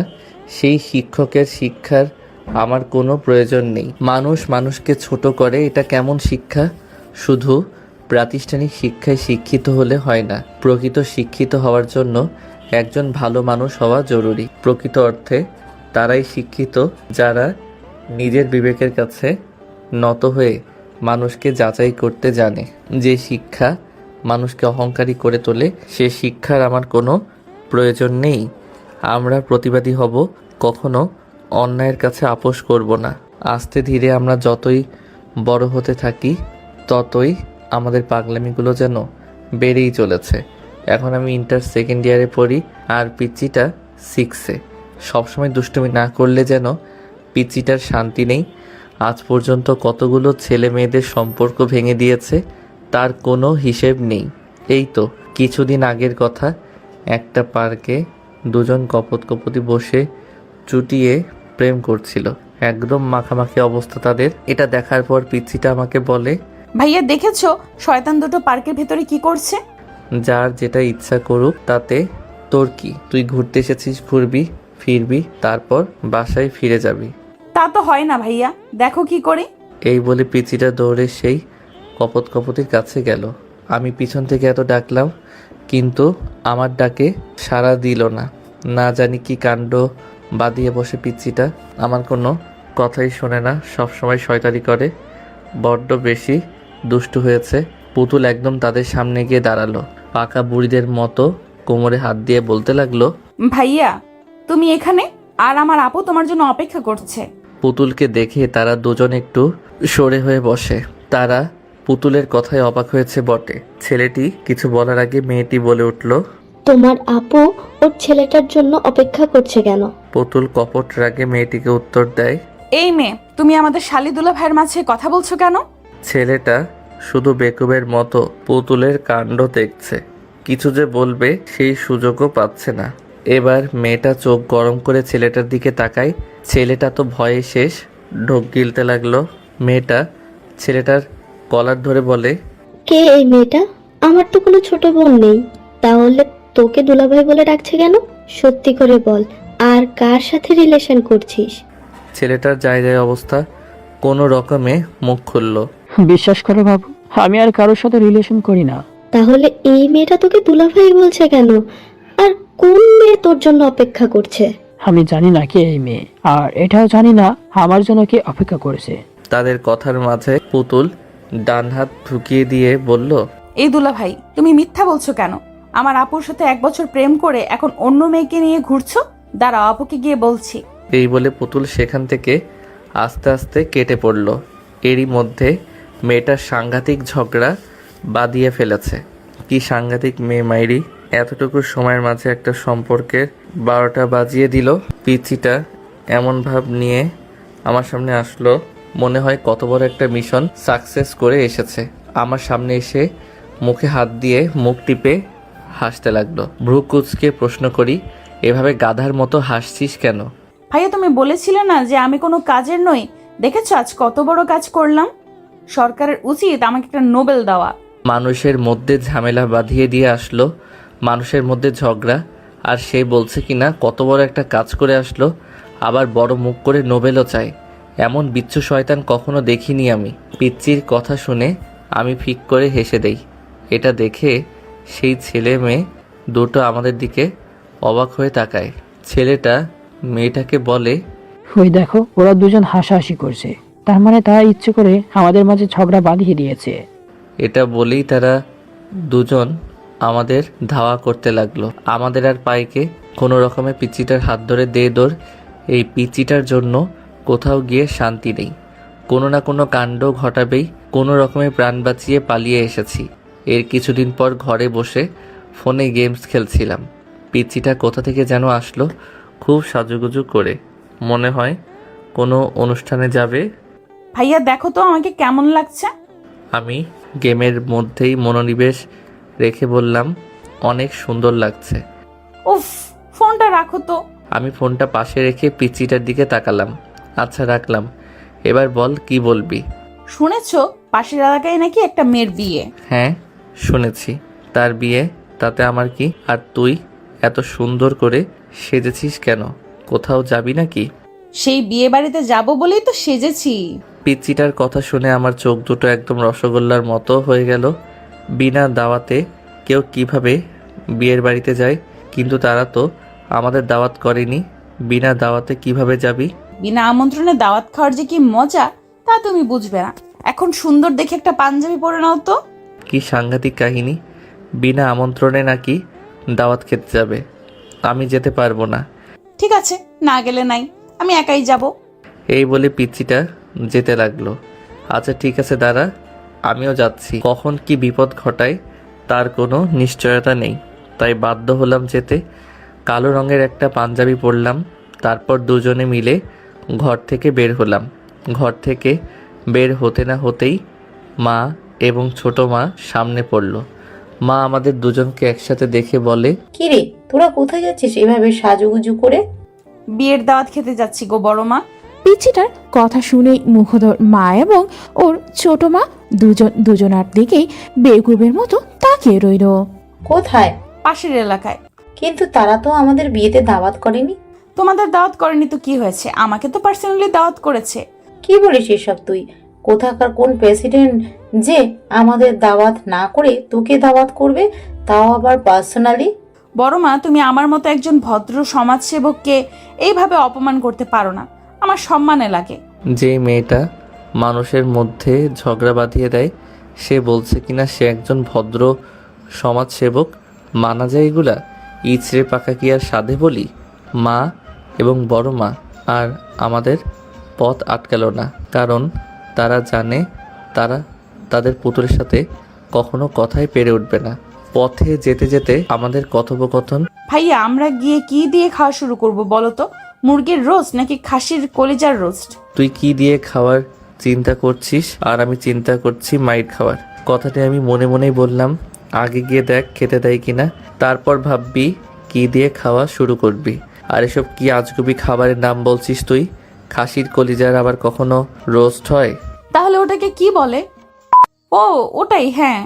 সেই শিক্ষকের শিক্ষার আমার কোনো প্রয়োজন নেই। মানুষ মানুষকে ছোট করে, এটা কেমন শিক্ষা? শুধু প্রাতিষ্ঠানিক শিক্ষায় শিক্ষিত হলে হয় না, প্রকৃত শিক্ষিত হওয়ার জন্য একজন ভালো মানুষ হওয়া জরুরি। প্রকৃত অর্থে তারাই শিক্ষিত যারা নিজের বিবেকের কাছে নত হয়ে মানুষকে যাচাই করতে জানে। যে শিক্ষা মানুষকে অহংকারী করে তোলে সে শিক্ষার আমার কোনো প্রয়োজন নেই। আমরা প্রতিবাদী হব, কখনো অন্যায়ের কাছে আপোষ করব না। আস্তে ধীরে আমরা যতই বড় হতে থাকি ততই আমাদের পাগলামিগুলো যেন বেড়েই চলেছে। এখন আমি ইন্টার সেকেন্ড ইয়ারে পড়ি আর পিচ্চিটা 6-এ। সবসময় দুষ্টুমি না করলে যেন পিচ্চিটার শান্তি নেই। আজ পর্যন্ত কতগুলো ছেলে মেয়েদের সম্পর্ক ভেঙে দিয়েছে তার কোনো হিসেব নেই। এই তো কিছুদিন আগের কথা, একটা পার্কে দুজন কপতি বসে চুটিয়ে প্রেম করছিল। একদম মাখামাখি অবস্থা তাদের। এটা দেখার পর পিচ্চিটা আমাকে বলে, ভাইয়া দেখেছো শয়তান দুটো পার্কের ভেতরে কি করছে? যার যেটা ইচ্ছা করুক, তাতে তোর কি? তুই ঘুরতে এসেছিস, ঘুরবি ফিরবি, তারপর বাসায় ফিরে যাবি। তা তো হয় না ভাইয়া, দেখো কি করে। এই বলে পিচিটা দৌড়ে সেই কপতির কাছে গেল। আমি পিছন থেকে এত ডাকলাম, কিন্তু আমার ডাকে সাড়া দিল না। না জানি কি কাণ্ড বাঁধিয়ে বসে পিচ্চিটা। আমার কোনো কথাই শোনে না, সবসময় শয়তানি করে, বড্ড বেশি দুষ্টু হয়েছে। পুতুল একদম তাদের সামনে গিয়ে দাঁড়ালো, পাকা বুড়িদের মতো কোমরে হাত দিয়ে বলতে লাগলো, ভাইয়া তুমি এখানে? আর আমার আপু তোমার জন্য অপেক্ষা করছে। পুতুলকে দেখে তারা দুজন একটু সরে হয়ে বসে। তারা পুতুলের কথায় অবাক হয়েছে বটে। ছেলেটি কিছু বলার আগে মেয়েটি বলে উঠল, তোমার আপু ওর ছেলেটার জন্য অপেক্ষা করছে কেন? পুতুল কপট রাগে মেয়েটিকে উত্তর দেয়, এই মেয়ে, তুমি আমাদের শালিদুলা ভাইয়ের মাঝে কথা বলছো কেন? ছেলেটা শুধু বেকুবের মতো পুতুলের কাণ্ড দেখছে, কিছু যে বলবে সেই সুযোগও পাচ্ছে না। এবার মেয়েটা চোখ গরম করে ছেলেটার দিকে তাকায়। ছেলেটা তো ভয়ে শেষ, ঢোক গিলতে লাগলো। মেয়েটা ছেলেটার কলার ধরে বলে, কে এই মেয়েটা? আমার তো কোনো ছোট বোন নেই, তাহলে তোকে দুলাভাই বলে ডাকছে কেন? সত্যি করে বল, আর কার সাথে রিলেশন করছিস? ছেলেটার যায় অবস্থা, কোনো রকমে মুখ খুলল। বিশ্বাস করো বাবু, আমি আর কারোর সাথে রিলেশন করি না। তাহলে এই মেয়েটা তোকে দুলাভাই বলছে কেন? আর কোন মেয়ে তোর জন্য অপেক্ষা করছে? আমি জানি না কে এই মেয়ে, আর এটাও জানি না আমার জন্য কে অপেক্ষা করেছে। তাদের কথার মাঝে পুতুল ডান হাত ঢুকিয়ে দিয়ে বলল, এই দুলা ভাই, তুমি মিথ্যা বলছো কেন? আমার আপুর সাথে 1 বছর প্রেম করে এখন অন্য মেয়েকে নিয়ে ঘুরছো। দাঁড়াও, আপুকে গিয়ে বলছি। এই বলে পুতুল সেখান থেকে আস্তে আস্তে কেটে পড়ল। এরই মধ্যে মেয়েটার সাংঘাতিক ঝগড়া বাঁধিয়ে ফেলেছে। কি সাংঘাতিক মেয়ে মাইরি! এতটুকু সময়ের মাঝে একটা সম্পর্কের 12টা বাজিয়ে দিল। পিচিটা এমন ভাব নিয়ে আমার সামনে আসলো, মনে হয় কত বড় একটা মিশন সাকসেস করে এসেছে। আমার সামনে এসে মুখে হাত দিয়ে মুখ টিপে হাসতে লাগলো। ভ্রু কুঁচকে প্রশ্ন করি, এভাবে গাধার মতো হাসছিস কেন? ভাইয়া তুমি বলেছিলে না যে আমি কোনো কাজের নই? দেখেছো আজ কত বড় কাজ করলাম। সরকারের উচিত আমাকে একটা নোবেল দেওয়া। মানুষের মধ্যে ঝামেলা বাঁধিয়ে দিয়ে আসলো, মানুষের মধ্যে ঝগড়া, আর সে বলছে কিনা কত বড় একটা কাজ করে আসলো, আবার বড় মুখ করে নোবেলও চায়। এমন বিচ্ছু শয়তান কখনো দেখিনি আমি। পিচ্চির কথা শুনে আমি ফিক করে হেসে দেই। এটা দেখে সেই ছেলে মেয়ে দুটো আমাদের দিকে অবাক হয়ে তাকায়। ছেলেটা মেয়েটাকে বলে, ওই দেখো, ওরা দুজন হাসাহাসি করছে, তার মানে তারা ইচ্ছে করে আমাদের মাঝে ঝগড়া বাঁধিয়ে দিয়েছে। এটা বলেই তারা দুজন আমাদের ধাওয়া করতে লাগলো। আমাদের আর পাইকে কোনো রকমে পিচ্চিটার হাত ধরে দে দৌড়। এই পিচ্চিটার জন্য কোথাও গিয়ে শান্তি নেই, কোনো না কোনো কাণ্ড ঘটাবেই। কোনো রকমে প্রাণ বাঁচিয়ে পালিয়ে এসেছি। এর কিছুদিন পর ঘরে বসে ফোনে গেমস খেলছিলাম। পিচ্চিটা কোথা থেকে যেন আসলো, খুব সাজুগুজু করে, মনে হয় কোনো অনুষ্ঠানে যাবে। ভাইয়া দেখো তো আমাকে কেমন লাগছে। আমি গেমের মধ্যেই মনোনিবেশ রেখে বললাম, অনেক সুন্দর লাগছে। উফ, ফোনটা রাখো তো। আমি ফোনটা পাশে রেখে পিচ্চিটার দিকে তাকালাম। আচ্ছা রাখলাম, এবার বল কি বলবি? শুনেছো পাশের এলাকায় নাকি একটা মেয়ের বিয়ে? হ্যাঁ শুনেছি, তার বিয়ে, তাতে আমার কি? আর তুই এত সুন্দর করে সেজেছিস কেন? কোথাও যাবি নাকি? সেই বিয়ে বাড়িতে যাবো বলেই তো সেজেছি। পিচ্চিটার কথা শুনে আমার চোখ দুটো একদম রসগোল্লার মতো হয়ে গেল। বিনা দাওয়াতে কেউ কিভাবে বিয়ের বাড়িতে যায়? কিন্তু তারা তো আমাদের দাওয়াত করেনি। বিনা দাওয়াতে কিভাবে যাবি? বিনা আমন্ত্রণে দাওয়াত খাওয়ার যে কি মজা তা তুমি বুঝবে না। এখন সুন্দর দেখে একটা পাঞ্জাবি পরে নাও তো। কি সাংঘাতিক কাহিনী! বিনা আমন্ত্রণে নাকি দাওয়াত খেতে যাবে? আমি যেতে পারবো না। ঠিক আছে, না গেলে নাই, আমি একাই যাব। এই বলে পিচ্চিটা যেতে লাগলো। আচ্ছা ঠিক আছে দাঁড়া, আমিও যাচ্ছি। কখন কি বিপদ ঘটায় তার কোনো নিশ্চয়তা নেই, তাই বাধ্য হলাম যেতে। কালো রঙের একটা পাঞ্জাবি পরলাম, তারপর দুজনে মিলে ঘর থেকে বের হলাম। ঘর থেকে বের হতে না হতেই মা এবং ছোট মা সামনে পড়ল। মা আমাদের দুজনকে একসাথে দেখে বলে, কিরে তোরা কোথায় যাচ্ছিস এভাবে সাজুগুজু করে? বিয়ের দাওয়াত খেতে যাচ্ছি গো বড় মা। পিচ্চিটার কথা শুনেই মুখোদর মা এবং ওর ছোট মা দুজনার দিকেই বেকুবের মতো তাকিয়ে রইল। কোথায়? পাশের এলাকায়। কিন্তু তারা তো আমাদের বিয়েতে দাওয়াত করেনি। তোমাদের দাওয়াত করেনি তো কি হয়েছে, আমাকে তো পার্সোনালি দাওয়াত করেছে। কি বলিস এসব তুই? কোথাকার কোন প্রেসিডেন্ট যে আমাদের দাওয়াত না করে তোকে দাওয়াত করবে, তাও আবার পার্সোনালি? বড় মা, তুমি আমার মতো একজন ভদ্র সমাজসেবককে এইভাবে অপমান করতে পারো না, আমার সম্মানে লাগে। যে মেয়েটা মানুষের মধ্যে ঝগড়া বাঁধিয়ে দেয় সে বলছে কিনা সে একজন ভদ্র সমাজসেবক? মানা যায় এগুলা? ইচড়ে পাকা কি আর সাধে বলি? মা এবং বড় মা আর আমাদের পথ আটকালো না, কারণ তারা জানে তারা তাদের পুতুলের সাথে কখনো কথাই পেরে উঠবে না। পথে যেতে যেতে আমাদের কথোপকথন। ভাইয়া, আমরা গিয়ে কি দিয়ে খাওয়া শুরু করব বলো তো? মুরগির রোস্ট নাকি খাসির কলিজার রোস্ট? তুই কি দিয়ে খাওয়ার চিন্তা করছিস আর আমি চিন্তা করছি মাইর খাওয়ার। কথাটি আমি মনে মনেই বললাম। আগে গিয়ে দেখ খেতে দেয় কিনা, তারপর ভাববি কি দিয়ে খাওয়া শুরু করবি। আর এসব কি আজগুবি খাবারের নাম বলছিস তুই? খাসির কলিজার আবার কখনো রোস্ট হয়? তাহলে ওটাকে কি বলে? ও ওটাই, হ্যাঁ।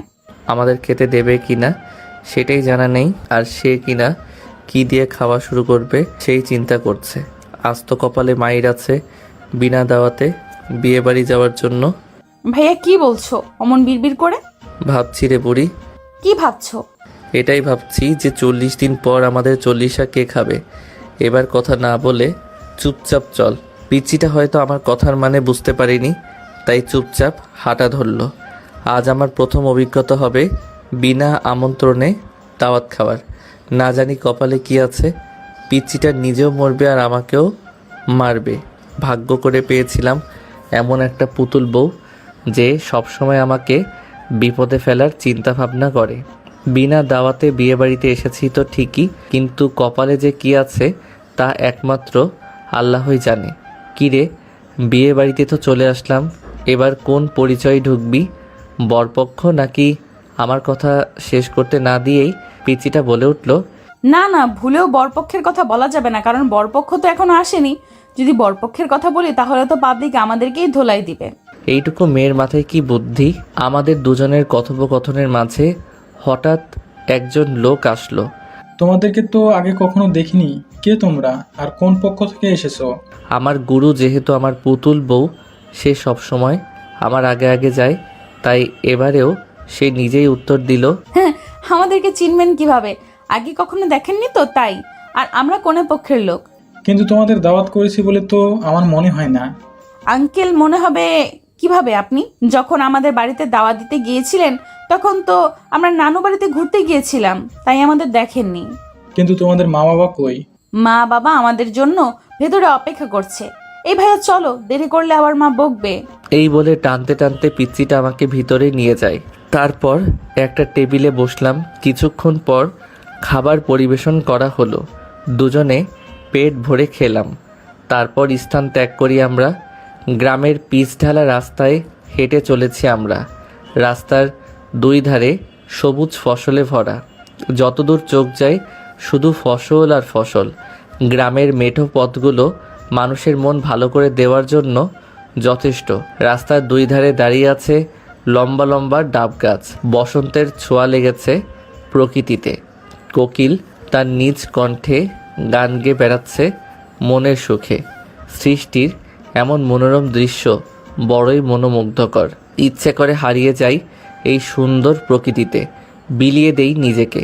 আমাদের খেতে দেবে কিনা সেটাই জানা নেই, আর সে কিনা কি দিয়ে খাওয়া শুরু করবে সেই চিন্তা করছে। আজ তো কপালে মাইর আছে বিনা দাওয়াতে বিয়ে বাড়ি যাওয়ার জন্য। ভাইয়া কি বলছো অমন বিড়বিড় করে? ভাবছি রে বুড়ি। কি ভাবছো? এটাই ভাবছি যে 40 দিন পর আমাদের 40 কে খাবে। এবার কথা না বলে চুপচাপ চল। পিচ্চিটা হয়তো আমার কথার মানে বুঝতে পারিনি, তাই চুপচাপ হাঁটা ধরল। আজ আমার প্রথম অভিজ্ঞতা হবে বিনা আমন্ত্রণে দাওয়াত খাওয়ার। না জানি কপালে কি আছে, পিচ্চিটা নিজেও মরবে আর আমাকেও মারবে। ভাগ্য করে পেয়েছিলাম এমন একটা পুতুল বউ যে সবসময় আমাকে বিপদে ফেলার চিন্তা ভাবনা করে। বিনা দাওয়াতে বিয়ে বাড়িতে এসেছি তো ঠিকই, কিন্তু কপালে যে কি আছে তা একমাত্র আল্লাহই জানে। কিরে, বিয়ে বাড়িতে তো চলে আসলাম, এবার কোন পরিচয় ঢুকবি? বরপক্ষ নাকি? আমার কথা শেষ করতে না দিয়েই পিচিটা বলে উঠল, না না, ভুলেও বরপক্ষের কথা বলা যাবে না, কারণ বরপক্ষ তো এখনো আসেনি। যদি বরপক্ষের কথা বলি তাহলে তো পাবলিক আমাদেরকেই ধোলাই দিবে। এইটুকু মেয়ের মাথায় কি বুদ্ধি! আমাদের দুজনের কথোপকথনের মাঝে হঠাৎ একজন লোক আসলো। তোমাদেরকে তো আগে কখনো দেখিনি, কে তোমরা আর কোন পক্ষ থেকে এসেছো? আমার গুরু যেহেতু আমার পুতুল বউ, সে সব সময় আমার আগে আগে যায়, তাই এবারেও সে নিজেই উত্তর দিল, হ্যাঁ, আমাদেরকে চিনবেন কিভাবে? আগে কখনো দেখেননি তো, তাই। আর আমরা কোনে পক্ষের লোক। কিন্তু তোমাদের দাওয়াত করেছি বলে তো আমার মনে হয় না। আঙ্কেল, মনে হবে কিভাবে? আপনি যখন আমাদের বাড়িতে দাওয়াত দিতে গিয়েছিলেন তখন তো আমরা নানু বাড়িতে ঘুরতে গিয়েছিলাম, তাই আমাদের দেখেননি। কিন্তু তোমাদের মা বাবা কই? মা বাবা আমাদের জন্য ভেতরে অপেক্ষা করছে। এই ভাইয়া চলো, দেরি করলে আবার মা বকবে। এই বলে টানতে টানতে পিচ্চিটা আমাকে ভিতরে নিয়ে যায়। তারপর একটা টেবিলে বসলাম। কিছুক্ষণ পর খাবার পরিবেশন করা হলো। দুজনে পেট ভরে খেলাম। তারপর স্থান ত্যাগ করি আমরা। গ্রামের পিচ ঢালা রাস্তায় হেঁটে চলেছি আমরা। রাস্তার দুই ধারে সবুজ ফসলে ভরা, যতদূর চোখ যায় শুধু ফসল আর ফসল। গ্রামের মেঠো পথগুলো মানুষের মন ভালো করে দেওয়ার জন্য যথেষ্ট। রাস্তার দুই ধারে দাঁড়িয়ে আছে লম্বা লম্বা ডাব গাছ। বসন্তের ছোঁয়া লেগেছে প্রকৃতিতে। কোকিল তার নিজ কণ্ঠে গান গেয়ে বেড়াচ্ছে মনের সুখে। সৃষ্টির এমন মনোরম দৃশ্য বড়ই মনোমুগ্ধকর। ইচ্ছে করে হারিয়ে যাই এই সুন্দর প্রকৃতিতে, বিলিয়ে দেই নিজেকে।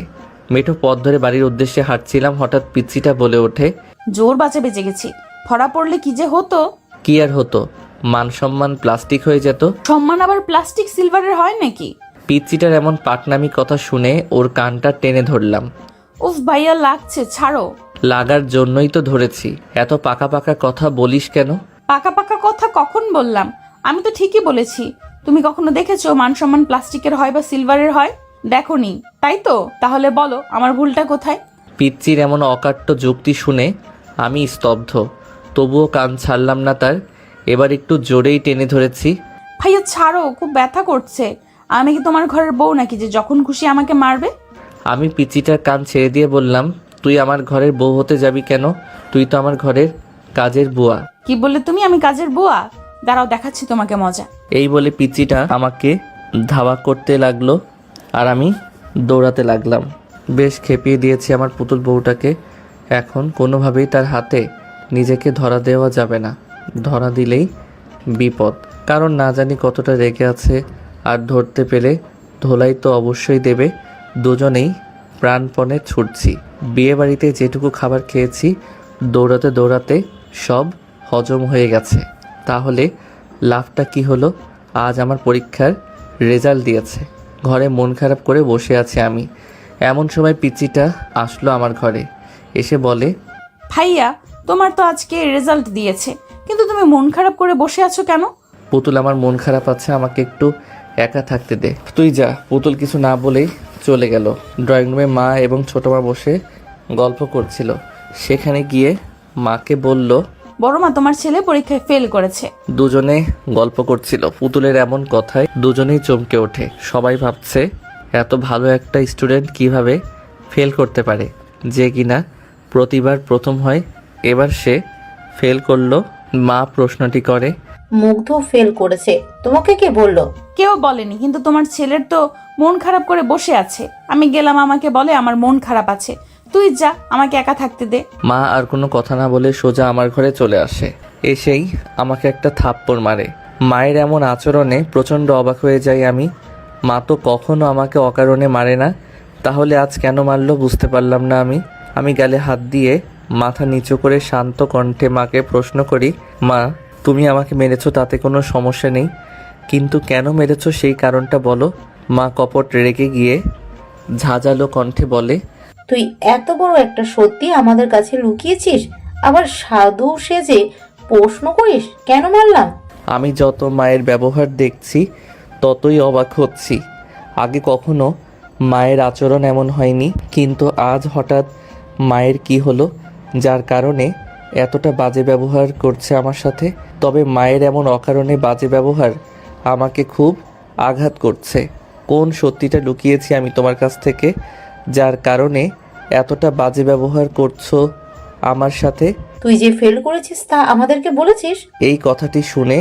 মেঠো পথ ধরে বাড়ির উদ্দেশ্যে হাঁটছিলাম, হঠাৎ পিচ্চিটা বলে ওঠে, জোর বাঁচা বেঁচে গেছি। ধরা পড়লে কি যে হতো। কি আর হতো, মান সম্মান প্লাস্টিক হয়ে যেত। সম্মান আবার প্লাস্টিক সিলভারের হয় নাকি? পিচ্চিটার এমন পাকনামি কথা শুনে ওর কানটা টেনে ধরলাম। উফ ভাইয়া, লাগছে, ছাড়ো। লাগার জন্যই তো ধরেছি। এত পাকা পাকা কথা বলিস কেন? পাকা পাকা কথা কখন বললাম? আমি তো ঠিকই বলেছি। তুমি কখনো দেখেছো মান সম্মান প্লাস্টিকের হয় বা সিলভারের হয়? দেখোনি, তাই তো? তাহলে বলো আমার ভুলটা কোথায়? পিচ্চির এমন অকাট্য যুক্তি শুনে আমি স্তব্ধ, তবুও কান ছাড়লাম না তার। এবার একটু জোরেই টেনে ধরেছি। ভাইয়া ছাড়ো, খুব ব্যথা করছে। আমি কি তোমার ঘরের বউ নাকি যে যখন খুশি আমাকে মারবে? আমি পিচ্চিটার কান ছেড়ে দিয়ে বললাম, তুই আমার ঘরের বউ হতে যাবি কেন? তুই তো আমার ঘরের কাজের বুয়া। কি বললে তুমি? আমি কাজের বুয়া? দাঁড়াও, দেখাচ্ছি তোমাকে মজা। এই বলে পিচ্চিটা আমাকে ধাওয়া করতে লাগলো আর আমি দৌড়াতে লাগলাম। বেশ খেপিয়ে দিয়েছি আমার পুতুল বউটাকে। এখন কোনোভাবেই তার হাতে নিজেকে ধরা দেওয়া যাবে না। ধরা দিলেই বিপদ, কারণ না জানি কতটা রেগে আছে। আর ধরতে পেলে ধোলাই তো অবশ্যই দেবে। দুজনেই প্রাণপণে ছুটছি। বিয়ে বাড়িতে যেটুকু খাবার খেয়েছি দৌড়াতে দৌড়াতে সব হজম হয়ে গেছে। তাহলে লাভটা কি হলো? আজ আমার পরীক্ষার রেজাল্ট দিয়েছে। ঘরে মন খারাপ করে বসে আছি আমি। এমন সময় পিচ্চিটা আসলো আমার ঘরে, এসে বলে, ভাইয়া তোমার তো আজকে রেজাল্ট দিয়েছে, কিন্তু তুমি মন খারাপ করে বসে আছো কেন? পুতুল, আমার মন খারাপ আছে, আমাকে একটু একা থাকতে দে। তুই যা। পুতুল কিছু না বলেই চলে গেল। ড্রয়িং রুমে মা এবং ছোট মা বসে গল্প করছিল। সেখানে গিয়ে মাকে বলল, বড় মা, তোমার ছেলে পরীক্ষায় ফেল করেছে। দুজনে গল্প করছিল। পুতুলের এমন কথায় দুজনেই চমকে ওঠে। সবাই ভাবছে এত ভালো একটা স্টুডেন্ট কিভাবে ফেল করতে পারে, যে কিনা প্রতিবার প্রথম হয়। এবার সে ফেল করলো। মা প্রশ্নটি করে, মুগ্ধ ফেল করেছে, তোমাকে কে বললো? কেউ বলেনি, কিন্তু তোমার ছেলের তো মন খারাপ করে বসে আছে। আমি গেলাম, আমাকে বলে আমার মন খারাপ আছে। তুই যা, আমাকে একা থাকতে দে। মা আর কোনো কথা না বলে সোজা আমার ঘরে চলে আসে। এসেই আমাকে একটা থাপ্পড় মারে। মায়ের এমন আচরণে প্রচণ্ড অবাক হয়ে যাই আমি। মা তো কখনো আমাকে অকারণে মারে না, তাহলে আজ কেন মারলো বুঝতে পারলাম না আমি গালে হাত দিয়ে মাথা নিচু করে শান্ত কণ্ঠে মাকে প্রশ্ন করি, মা তুমি আমাকে মেরেছো তাতে কোনো সমস্যা নেই, কিন্তু কেন মেরেছো সেই কারণটা বলো। মা কপট রেগে গিয়ে ঝাঁঝালো কণ্ঠে বলে, তুই এত বড় একটা সত্যি আমাদের কাছে লুকিয়েছিস, আবার সাধু সেজে প্রশ্ন করিস কেন মারলাম? আমি যত মায়ের ব্যবহার দেখছি ততই অবাক হচ্ছি। আগে কখনো মায়ের আচরণ এমন হয়নি, কিন্তু আজ হঠাৎ মায়ের কি হলো যার কারণে এতটা বাজে ব্যবহার করছে আমার সাথে? তবে মায়ের এমন অকারণে বাজে ব্যবহার আমাকে খুব আঘাত করছে। কোন সত্যিটা লুকিয়েছি আমি তোমার কাছ থেকে, যার কারণে এতটা বাজে ব্যবহার করছো আমার সাথে? তুই যে ফেল করেছিস তা আমাদেরকে বলেছিস? এই কথাটি শুনে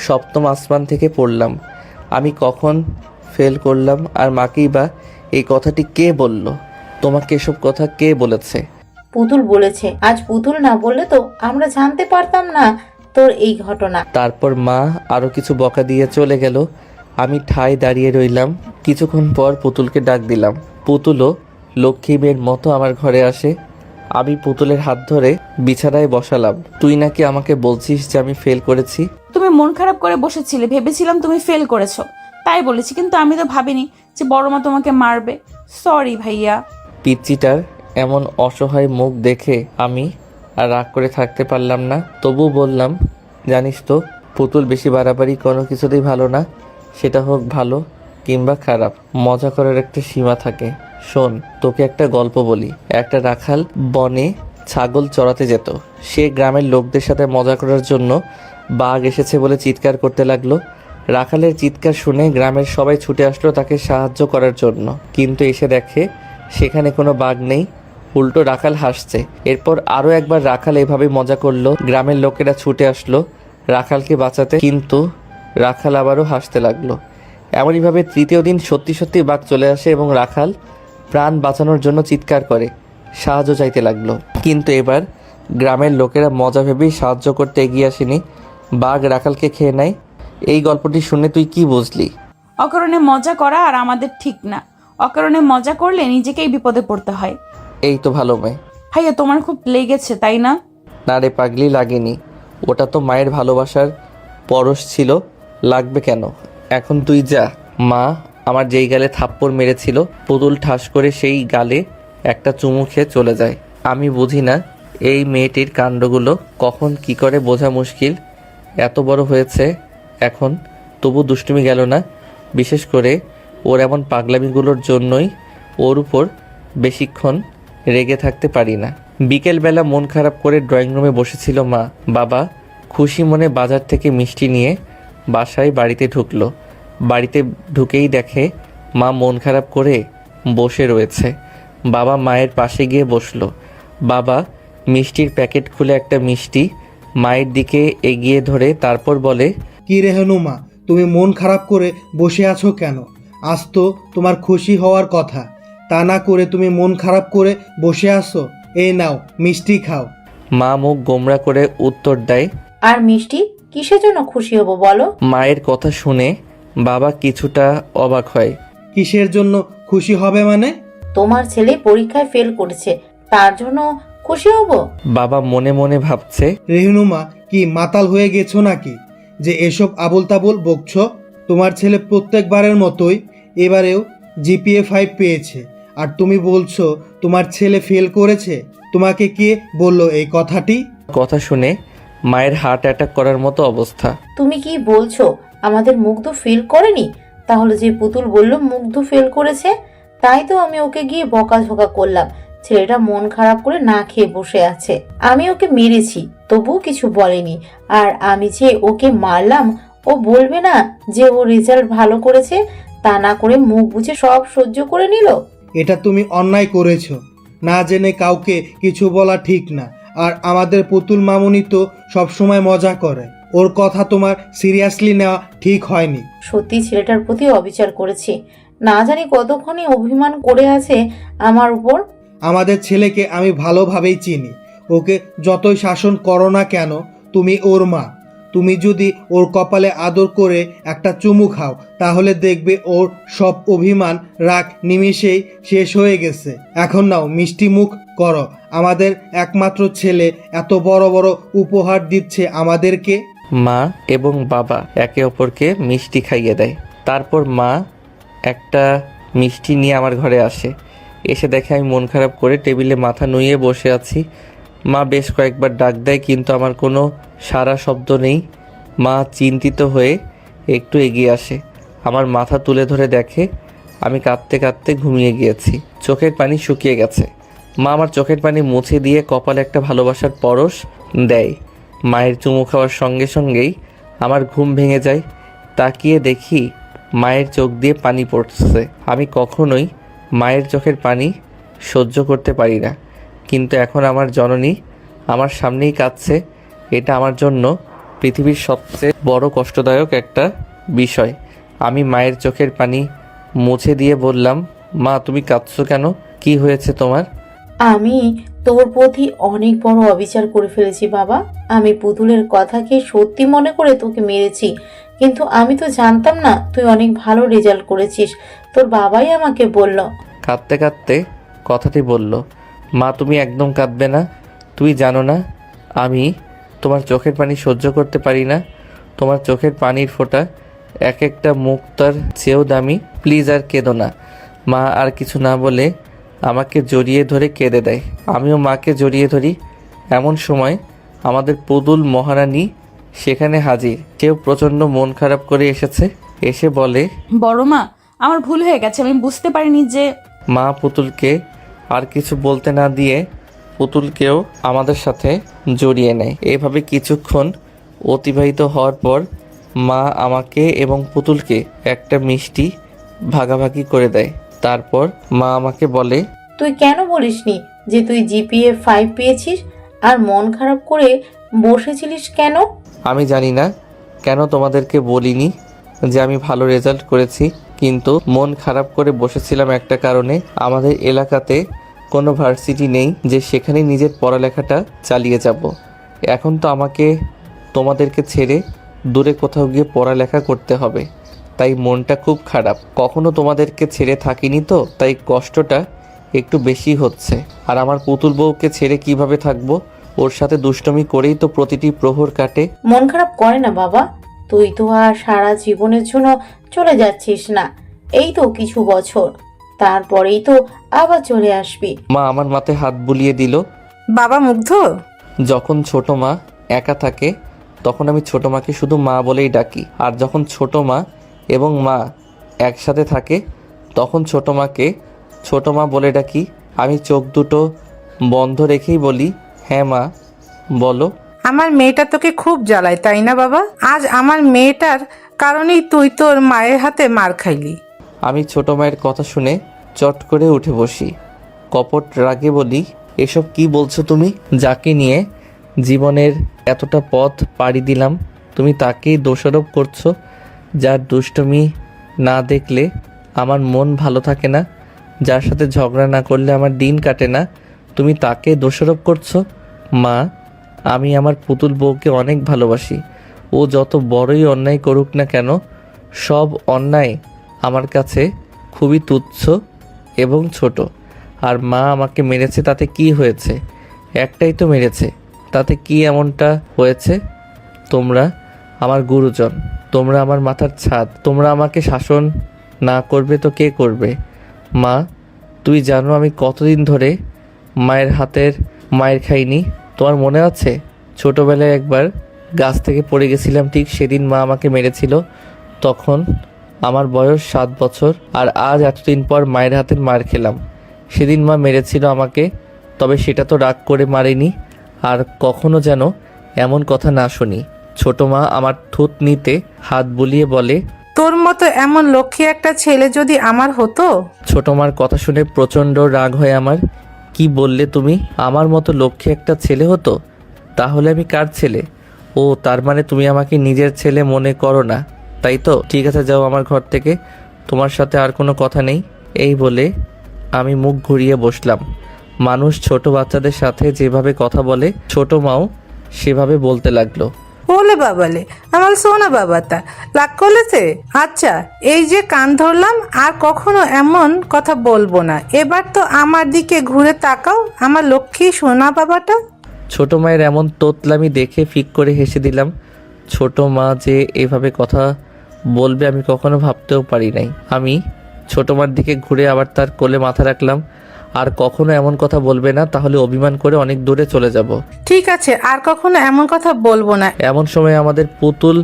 সপ্তম আসমান থেকে পড়লাম। আমি কখন ফেল করলাম? আর মাকেই বা এই কথাটি কে বলল? তোমাকে এসব কথা কে বলেছে? পুতুল বলেছে। আজ পুতুল না বললে তো আমরা জানতে পারতাম না তোর এই ঘটনা। তারপর মা আরো কিছু বকা দিয়ে চলে গেল। আমি ঠায় দাঁড়িয়ে রইলাম। কিছুক্ষণ পর পুতুলকে ডাক দিলাম। পুতুলও লক্ষ্মী মেয়ের মতো আমার ঘরে আসে। আমি পুতুলের হাত ধরে বিছানায় বসালাম। তুই নাকি আমাকে বলছিস যে আমি ফেল করেছি? তুমি মন খারাপ করে বসেছিলে, ভেবেছিলাম তুমি ফেল করেছো, তাই বলেছি, কিন্তু আমি তো ভাবিনি যে বড় মা তোমাকে মারবে। সরি ভাইয়া। পিচ্চিটার এমন অসহায় মুখ দেখে আমি আর রাগ করে থাকতে পারলাম না। তবু বললাম, জানিস তো পুতুল বেশি বাড়াবাড়ি কোনো কিছুতেই ভালো না, সেটা হোক ভালো কিংবা খারাপ। মজা করার একটা সীমা থাকে। শোন, তোকে একটা গল্প বলি। একটা রাখাল বনে ছাগল চড়াতে যেত। সে গ্রামের লোকদের সাথে মজা করার জন্য বাঘ এসেছে বলে চিৎকার করতে লাগলো। রাখালের চিৎকার শুনে গ্রামের সবাই ছুটে আসলো তাকে সাহায্য করার জন্য, কিন্তু এসে দেখে সেখানে কোনো বাঘ নেই, উল্টো রাখাল হাসছে। এরপর আরও একবার রাখাল এভাবে মজা করলো। গ্রামের লোকেরা ছুটে আসলো রাখালকে বাঁচাতে, কিন্তু রাখাল আবারও হাসতে লাগলো। এমনইভাবে তৃতীয় দিন সত্যি সত্যি বাঘ চলে আসে এবং রাখাল প্রাণ বাঁচানোর জন্য চিৎকার করে সাহায্য চাইতে লাগলো। কিন্তু এবার গ্রামের লোকেরা মজা ভেবেই সাহায্য করতে এগিয়ে আসেনি, বাঘ রাখালকে খেয়ে নেয়। এই গল্পটি শুনে তুই কি বুঝলি? অকারণে মজা করা আর আমাদের ঠিক না। অকারণে মজা করলে নিজেকেই বিপদে পড়তে হয়। এই তো ভালো মেয়ে। ভাইয়া তোমার খুব লেগেছে তাই না? না রে পাগলি, লাগেনি। ওটা তো মায়ের ভালোবাসার পরশ ছিল, লাগবে কেন? এখন তুই যা। মা আমার যেই গালে থাপ্পড় মেরেছিল, পুতুল ঠাস করে সেই গালে একটা চুমু খেয়ে চলে যায়। আমি বুঝি না এই মেয়েটির কাণ্ডগুলো কখন কি করে, বোঝা মুশকিল। এত বড় হয়েছে এখন, তবু দুষ্টুমি গেল না। বিশেষ করে ওর এমন পাগলামিগুলোর জন্যই ওর উপর বেশিক্ষণ রেগে থাকতে পারি না। বিকেলবেলা মন খারাপ করে ড্রয়িং রুমে বসেছিল মা। বাবা খুশি মনে বাজার থেকে মিষ্টি নিয়ে বাড়িতে ঢুকলো। বাড়িতে ঢুকেই দেখে মা মন খারাপ করে বসে রয়েছে। বাবা মায়ের পাশে গিয়ে বসলো। বাবা মিষ্টির প্যাকেট খুলে একটা মিষ্টি মায়ের দিকে এগিয়ে ধরে তারপর বলে, কি রে হনুমা, তুমি মন খারাপ করে বসে আছো কেন? আজ তো তোমার খুশি হওয়ার কথা, তা না করে তুমি মন খারাপ করে বসে আছো। এই নাও মিষ্টি খাও। মা মুখ গোমরা করে উত্তর দেয়, আর মিষ্টি কিসের জন্য খুশি হব বলো? মায়ের কথা শুনে বাবা কিছুটা অবাক হয়। কিসের জন্য খুশি হবে মানে? তোমার ছেলে পরীক্ষায় ফেল করেছে, তার জন্য খুশি হব। বাবা মনে মনে ভাবছে, রেহনুমা কি মাতাল হয়ে গেছো নাকি যে এসব আবোল তাবোল বকছো? তোমার ছেলে প্রত্যেকবারের মতোই এবারেও জিপিএ 5 পেয়েছে, আর তুমি বলছো তোমার ছেলে ফেল করেছে। তোমাকে কে বললো এই কথাটি? কথা শুনে মায়ের হার্ট অ্যাটাক করার মতো অবস্থা। তুমি কি বলছো আমাদের মুগ্ধ ফেল করেনি? তাহলে যে পুতুল বলল মুগ্ধ ফেল করেছে, তাই তো আমি ওকে গিয়ে বকাঝকা করলাম। ছেলেটা মন খারাপ করে না খেয়ে বসে আছে, আমি ওকে মেরেছি তবুও কিছু বলেনি। আর আমি যে ওকে মারলাম, ও বলবে না যে ও রেজাল্ট ভালো করেছে? তা না করে মুখ বুজে সব সহ্য করে নিল। এটা তুমি অন্যায় করেছো। না জেনে কাউকে কিছু বলা ঠিক না। আর আমাদের পুতুল মামুনি তো সবসময় মজা করে, ওর কথা তোমার সিরিয়াসলি নেওয়া ঠিক হয়নি। সত্যি ছেলেটার প্রতি অবিচার করেছি, না জানি কতক্ষণই অভিমান করে আছে আমার উপর। আমাদের ছেলেকে আমি ভালোভাবেই চিনি। ওকে যতই শাসন করো না কেন, তুমি ওর মা। তুমি যদি ওর কপালে আদর করে একটা চুমু খাও, তাহলে দেখবে ওর সব অভিমান রাগ নিমিষেই শেষ হয়ে গেছে। এখন নাও মিষ্টি মুখ করো। আমাদের একমাত্র ছেলে এত বড় বড় উপহার দিচ্ছে আমাদেরকে। মা এবং বাবা একে অপরকে মিষ্টি খাইয়ে দেয়। তারপর মা একটা মিষ্টি নিয়ে আমার ঘরে আসে। এসে দেখে আমি মন খারাপ করে টেবিলে মাথা নুইয়ে বসে আছি। মা বেশ কয়েকবার ডাক দেয়, কিন্তু আমার কোনো সাড়া শব্দ নেই। মা চিন্তিত হয়ে একটু এগিয়ে আসে, আমার মাথা তুলে ধরে দেখে আমি কাঁদতে কাঁদতে ঘুমিয়ে গিয়েছি। চোখের পানি শুকিয়ে গেছে। মা আমার চোখের পানি মুছে দিয়ে কপালে একটা ভালোবাসার পরশ দেয়। মায়ের চুমু খাওয়ার সঙ্গে সঙ্গেই আমার ঘুম ভেঙে যায়। তাকিয়ে দেখি মায়ের চোখ দিয়ে পানি পড়ছে। আমি কখনোই মায়ের চোখের পানি সহ্য করতে পারি না, কিন্তু এখন আমার জননী আমার সামনেই কাঁদছে। এটা আমার জন্য পৃথিবীর সবচেয়ে বড় কষ্টদায়ক একটা বিষয়। আমি মায়ের চোখের পানি মুছে দিয়ে বললাম, মা তুমি কাঁদছো কেন? কি হয়েছে তোমার? আমি তোর প্রতি অনেক বড় অবিচার করে ফেলেছি বাবা। আমি পুতুলের কথাকে সত্যি মনে করে তোকে মেরেছি, কিন্তু আমি তো জানতাম না তুই অনেক ভালো রেজাল্ট করেছিস। তোর বাবাই আমাকে বলল। কাঁদতে কাঁদতে কথাটি বলল, মা তুমি একদম কাঁদবে না। তুমি জানো না আমি তোমার চোখের পানি সহ্য করতে পারি না। তোমার চোখের পানির ফোঁটা এক একটা মুক্তার চেয়েও দামি। প্লিজ আর কেঁদো না। মা আর কিছু না বলে আমাকে জড়িয়ে ধরে কেঁদে দেয়। আমিও মাকে জড়িয়ে ধরি। এমন সময় আমাদের পুতুল মহারানী সেখানে হাজির। কেউ প্রচণ্ড মন খারাপ করে এসেছে। এসে বলে, বড় মা, আমার ভুল হয়ে গেছে, আমি বুঝতে পারিনি যে। মা পুতুলকে আর কিছু বলতে না দিয়ে পুতুলকেও আমাদের সাথে জড়িয়ে নেয়। এভাবে কিছুক্ষণ অতিবাহিত হওয়ার পর মা আমাকে এবং পুতুলকে একটা মিষ্টি ভাগাভাগি করে দেয়। তারপর মা আমাকে বলে, তুই কেন বলিসনি যে তুই জিপিএ 5 পেয়েছিস আর মন খারাপ করে বসেছিলিস কেন? আমি জানি না কেন তোমাদেরকে বলিনি যে আমি ভালো রেজাল্ট করেছি, কিন্তু মন খারাপ করে বসেছিলাম একটা কারণে। আমাদের এলাকাতে কোনো ভার্সিটি নেই যে সেখানে নিজের পড়ালেখাটা চালিয়ে যাব। এখন তো আমাকে তোমাদেরকে ছেড়ে দূরে কোথাও গিয়ে পড়ালেখা করতে হবে, তাই মনটা খুব খারাপ। কখনো তোমাদেরকে ছেড়ে থাকিনি তো, তাই কষ্টটা একটু বেশি হচ্ছে। আর আমার পুতুল বউকে ছেড়ে কিভাবে থাকবো? ও ওর সাথে দুষ্টমি করেই তো প্রতিটি প্রহর কাটে। মন খারাপ করে না বাবা, তুই তো আর সারা জীবনের জন্য চলে যাচ্ছিস না, এই তো কিছু বছর, তারপরেই তো আবার চলে আসবি। মা আমার মাথায় হাত বুলিয়ে দিল। বাবা মুগ্ধ, যখন ছোট মা একা থাকে তখন আমি ছোট মাকে শুধু মা বলেই ডাকি, আর যখন ছোট মা এবং মা একসাথে থাকে তখন ছোট মাকে ছোট মা বলে ডাকি। আমি চোখ দুটো বন্ধ রেখেই বলি, হ্যাঁ মা বলো। আমার মেয়েটা তোকে খুব জ্বালায় তাই না বাবা? আজ আমার মেয়েটার কারণেই তুই তোর মায়ের হাতে মার খাইলি। আমি ছোট মায়ের কথা শুনে চট করে উঠে বসি, কপট রাগে বলি, এসব কি বলছো তুমি? যাকে নিয়ে জীবনের এতটা পথ পাড়ি দিলাম তুমি তাকেই দোষারোপ করছো। যার দুষ্টমি না দেখলে আমার মন ভালো থাকে না, যার সাথে ঝগড়া না করলে আমার দিন কাটে না, তুমি তাকে দোষারোপ করছো। মা, আমি আমার পুতুল বউকে অনেক ভালোবাসি। ও যত বড়ই অন্যায় করুক না কেন, সব অন্যায় আমার কাছে খুবই তুচ্ছ এবং ছোট। আর মা আমাকে মেরেছে তাতে কি হয়েছে? একটাই তো মেরেছে, তাতে কি এমনটা হয়েছে? তোমরা আমার গুরুজন, তোমরা আমার মাথার ছাদ, তোমরা আমাকে শাসন না করবে তো কে করবে? মা, তুই জানো আমি কতদিন ধরে মায়ের হাতের মায়ের খাইনি? তোমার মনে আছে ছোটবেলায় একবার গাছ থেকে পড়ে গেছিলাম, ঠিক সেদিন মা আমাকে মেরেছিল। তখন আমার বয়স 7 বছর, আর আজ এতদিন পর মায়ের হাতের মার খেলাম। সেদিন মা মেরেছিল আমাকে, তবে সেটা তো রাগ করে মারেনি। আর কখনো যেন এমন কথা না শুনি। ছোট মা আমার থুতনিতে হাত বুলিয়ে বলে, তোর মতো এমন লক্ষ্মী একটা ছেলে যদি আমার হতো। ছোট মার কথা শুনে প্রচণ্ড রাগ হয় আমার। কি বললে তুমি? আমার মতো লক্ষ্মী একটা ছেলে হতো? তাহলে আমি কার ছেলে? ও, তার মানে তুমি আমাকে নিজের ছেলে মনে করো না, তাই তো? ঠিক আছে, যাও আমার ঘর থেকে, তোমার সাথে আর কোনো কথা নেই। এই বলে আমি মুখ ঘুরিয়ে বসলাম। মানুষ ছোট বাচ্চাদের সাথে যেভাবে কথা বলে ছোট মাও সেভাবে বলতে লাগলো। ওলে বাবালে, আমার সোনা বাবাটা লাগ করেছে। আচ্ছা, এই যে কান ধরলাম, আর কখনো এমন কথা বলবো না। এবার তো আমার দিকে ঘুরে তাকাও, আমার লক্ষ্মী সোনা বাবাটা। ছোট মায়ের এমন তোতলামি দেখে ফিক করে হেসে দিলাম। ছোট মা যে এভাবে কথা বলবে আমি কখনো ভাবতেও পারি নাই। আমি ছোট মার দিকে ঘুরে আবার তার কোলে মাথা রাখলাম। আর কখনো এমন কথা বলবে না, তাহলে অভিমান করে অনেক দূরে চলে যাব। ঠিক আছে, আর কখনো এমন কথা বলবো না। এমন সময় আমাদের পুতুল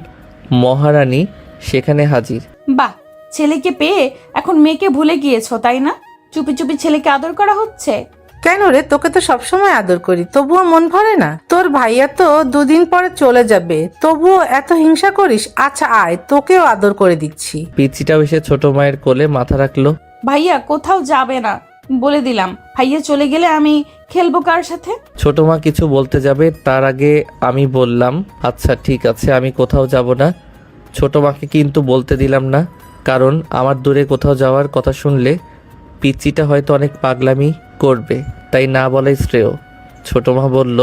মহারানী সেখানে হাজির। বাহ, ছেলেকে পেয়ে এখন মেয়েকে ভুলে গিয়েছো তাই না? চুপি চুপি ছেলেকে আদর করা হচ্ছে। কেন রে, তোকে তো সবসময় আদর করি, তবুও মন ভরে না? তোর ভাইয়া তো 2 দিন পরে চলে যাবে, তবুও এত হিংসা করিস? আচ্ছা আয়, তোকেও আদর করে দিচ্ছি। পিচিটাও এসে ছোট মায়ের কোলে মাথা রাখলো। ভাইয়া কোথাও যাবে না বলে দিলাম। ভাইয়া চলে গেলে আমি খেলবো কার সাথে? ছোট মা কিছু বলতে যাবে, তার আগে আমি বললাম, আচ্ছা ঠিক আছে, আমি কোথাও যাব না। ছোট মাকে কিন্তু বলতে দিলাম না, কারণ আমার দূরে কোথাও যাওয়ার কথা শুনলে পিচিটা হয়তো অনেক পাগলামি করবে, তাই না বলাই শ্রেয়। ছোট মা বলল,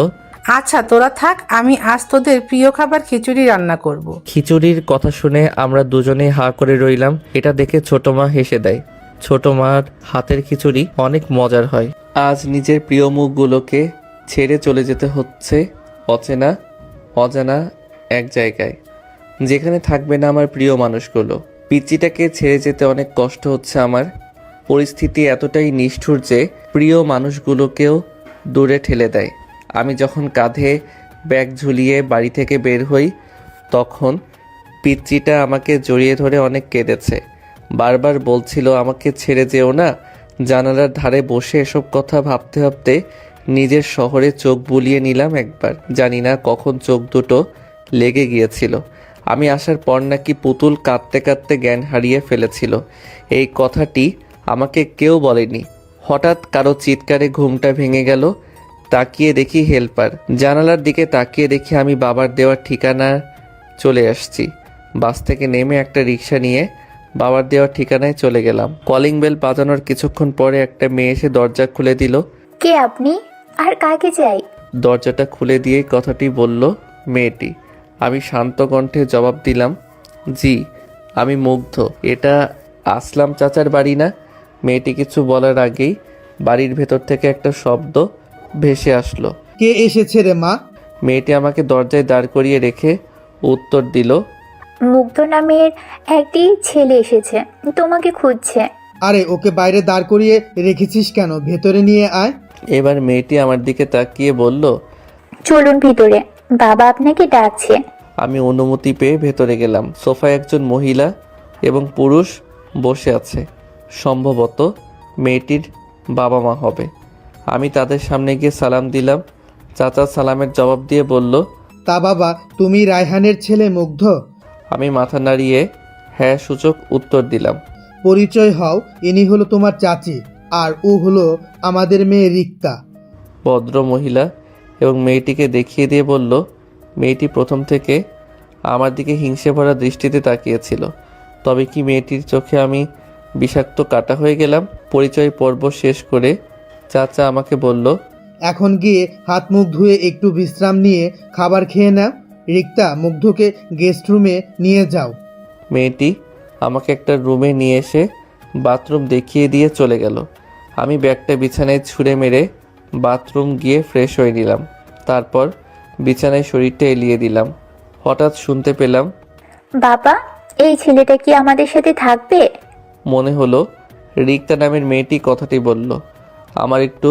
আচ্ছা তোরা থাক, আমি আজ তোদের প্রিয় খাবার খিচুড়ি রান্না করব। খিচুড়ির কথা শুনে আমরা দুজনেই হা করে রইলাম। এটা দেখে ছোট মা হেসে দেয়। ছোট মার হাতের খিচুড়ি অনেক মজার হয়। আজ নিজের প্রিয় মুখগুলোকে ছেড়ে চলে যেতে হচ্ছে অচেনা অজানা এক জায়গায়, যেখানে থাকবে না আমার প্রিয় মানুষগুলো। পিচিটাকে ছেড়ে যেতে অনেক কষ্ট হচ্ছে আমার। পরিস্থিতি এতটাই নিষ্ঠুর যে প্রিয় মানুষগুলোকেও দূরে ঠেলে দেয়। আমি যখন কাঁধে ব্যাগ ঝুলিয়ে বাড়ি থেকে বের হই তখন পিচ্চিটা আমাকে জড়িয়ে ধরে অনেক কেঁদেছে। বারবার বলছিল আমাকে ছেড়ে যেও না। জানালার ধারে বসে এসব কথা ভাবতে ভাবতে নিজের শহরে চোখ বুলিয়ে নিলাম একবার। জানি না কখন চোখ দুটো লেগে গিয়েছিল। আমি আসার পর নাকি পুতুল কাঁদতে কাঁদতে জ্ঞান হারিয়ে ফেলেছিল। এই কথাটি আমাকে কেউ বলেনি। হঠাৎ কারো চিৎকারে ঘুমটা ভেঙে গেল। তাকিয়ে দেখি হেল্পার। জানালার দিকে তাকিয়ে দেখি আমি বাবার দেওয়ার ঠিকানা চলে আসছি। বাস থেকে নেমে একটা রিক্সা নিয়ে বাবার দেওয়ার ঠিকানায় চলে গেলাম। কলিং বেল বাজানোর কিছুক্ষণ পরে একটা মেয়ে এসে দরজা খুলে দিল। কে আপনি, আর কাকে চাই? দরজাটা খুলে দিয়েই কথাটি বলল মেয়েটি। আমি শান্ত কণ্ঠে জবাব দিলাম, জি আমি মুগ্ধ। এটা আসলাম চাচার বাড়ি না? মেয়েটি কিছু বলার আগেই বাড়ির ভেতর থেকে একটা শব্দ ভেসে আসলো। কে এসেছে রে মা? মেয়েটি আমাকে দরজায় দাঁড় করিয়ে রেখে উত্তর দিল, মুগ্ধ নামের একটি ছেলে এসেছে, তোমাকে খুঁজছে। আরে ওকে বাইরে দাঁড় করিয়ে রেখেছিস কেন? ভেতরে নিয়ে আয়। এবার মেয়েটি আমার দিকে তাকিয়ে বলল, চলুন ভিতরে, বাবা আপনাকে ডাকছে। আমি অনুমতি পেয়ে ভেতরে গেলাম। সোফায় একজন মহিলা এবং পুরুষ বসে আছে। সম্ভবত মেয়েটির বাবা মা হবে। আমি তাদের সামনে গিয়ে সালাম দিলাম। চাচা সালামের জবাব দিয়ে বলল, তা বাবা, তুমি রায়হানের ছেলে মুগ্ধ? আমি মাথা নাড়িয়ে হ্যাঁ সূচক উত্তর দিলাম। পরিচয় হও, ইনি হলো তোমার চাচি, আর ও হলো আমাদের মেয়ে রিক্তা। ভদ্র মহিলা এবং মেয়েটিকে দেখিয়ে দিয়ে বলল, মেয়েটি প্রথম থেকে আমার দিকে হিংসে ভরা দৃষ্টিতে তাকিয়েছিল। তবে কি মেয়েটির চোখে আমি বিষাক্ত কাটা হয়ে গেলাম? পরিচয় পর্ব শেষ করে চাচা আমাকে বলল, এখন গিয়ে হাত মুখ ধুয়ে একটু বিশ্রাম নিয়ে খাবার খেয়ে নাও। রিক্তা, মুগ্ধকে গেস্ট রুমে নিয়ে যাও। মেয়েটি আমাকে একটা রুমে নিয়ে এসে বাথরুম দেখিয়ে দিয়ে চলে গেল। আমি ব্যাগটা বিছানায় ছুঁড়ে মেরে বাথরুম গিয়ে ফ্রেশ হয়ে নিলাম। তারপর বিছানায় শরীরটা এলিয়ে দিলাম। হঠাৎ শুনতে পেলাম, বাবা, এই ছেলেটা কি আমাদের সাথে থাকবে? মনে হলো রিক্তা নামের মেয়েটি কথাটি বলল। আমার একটু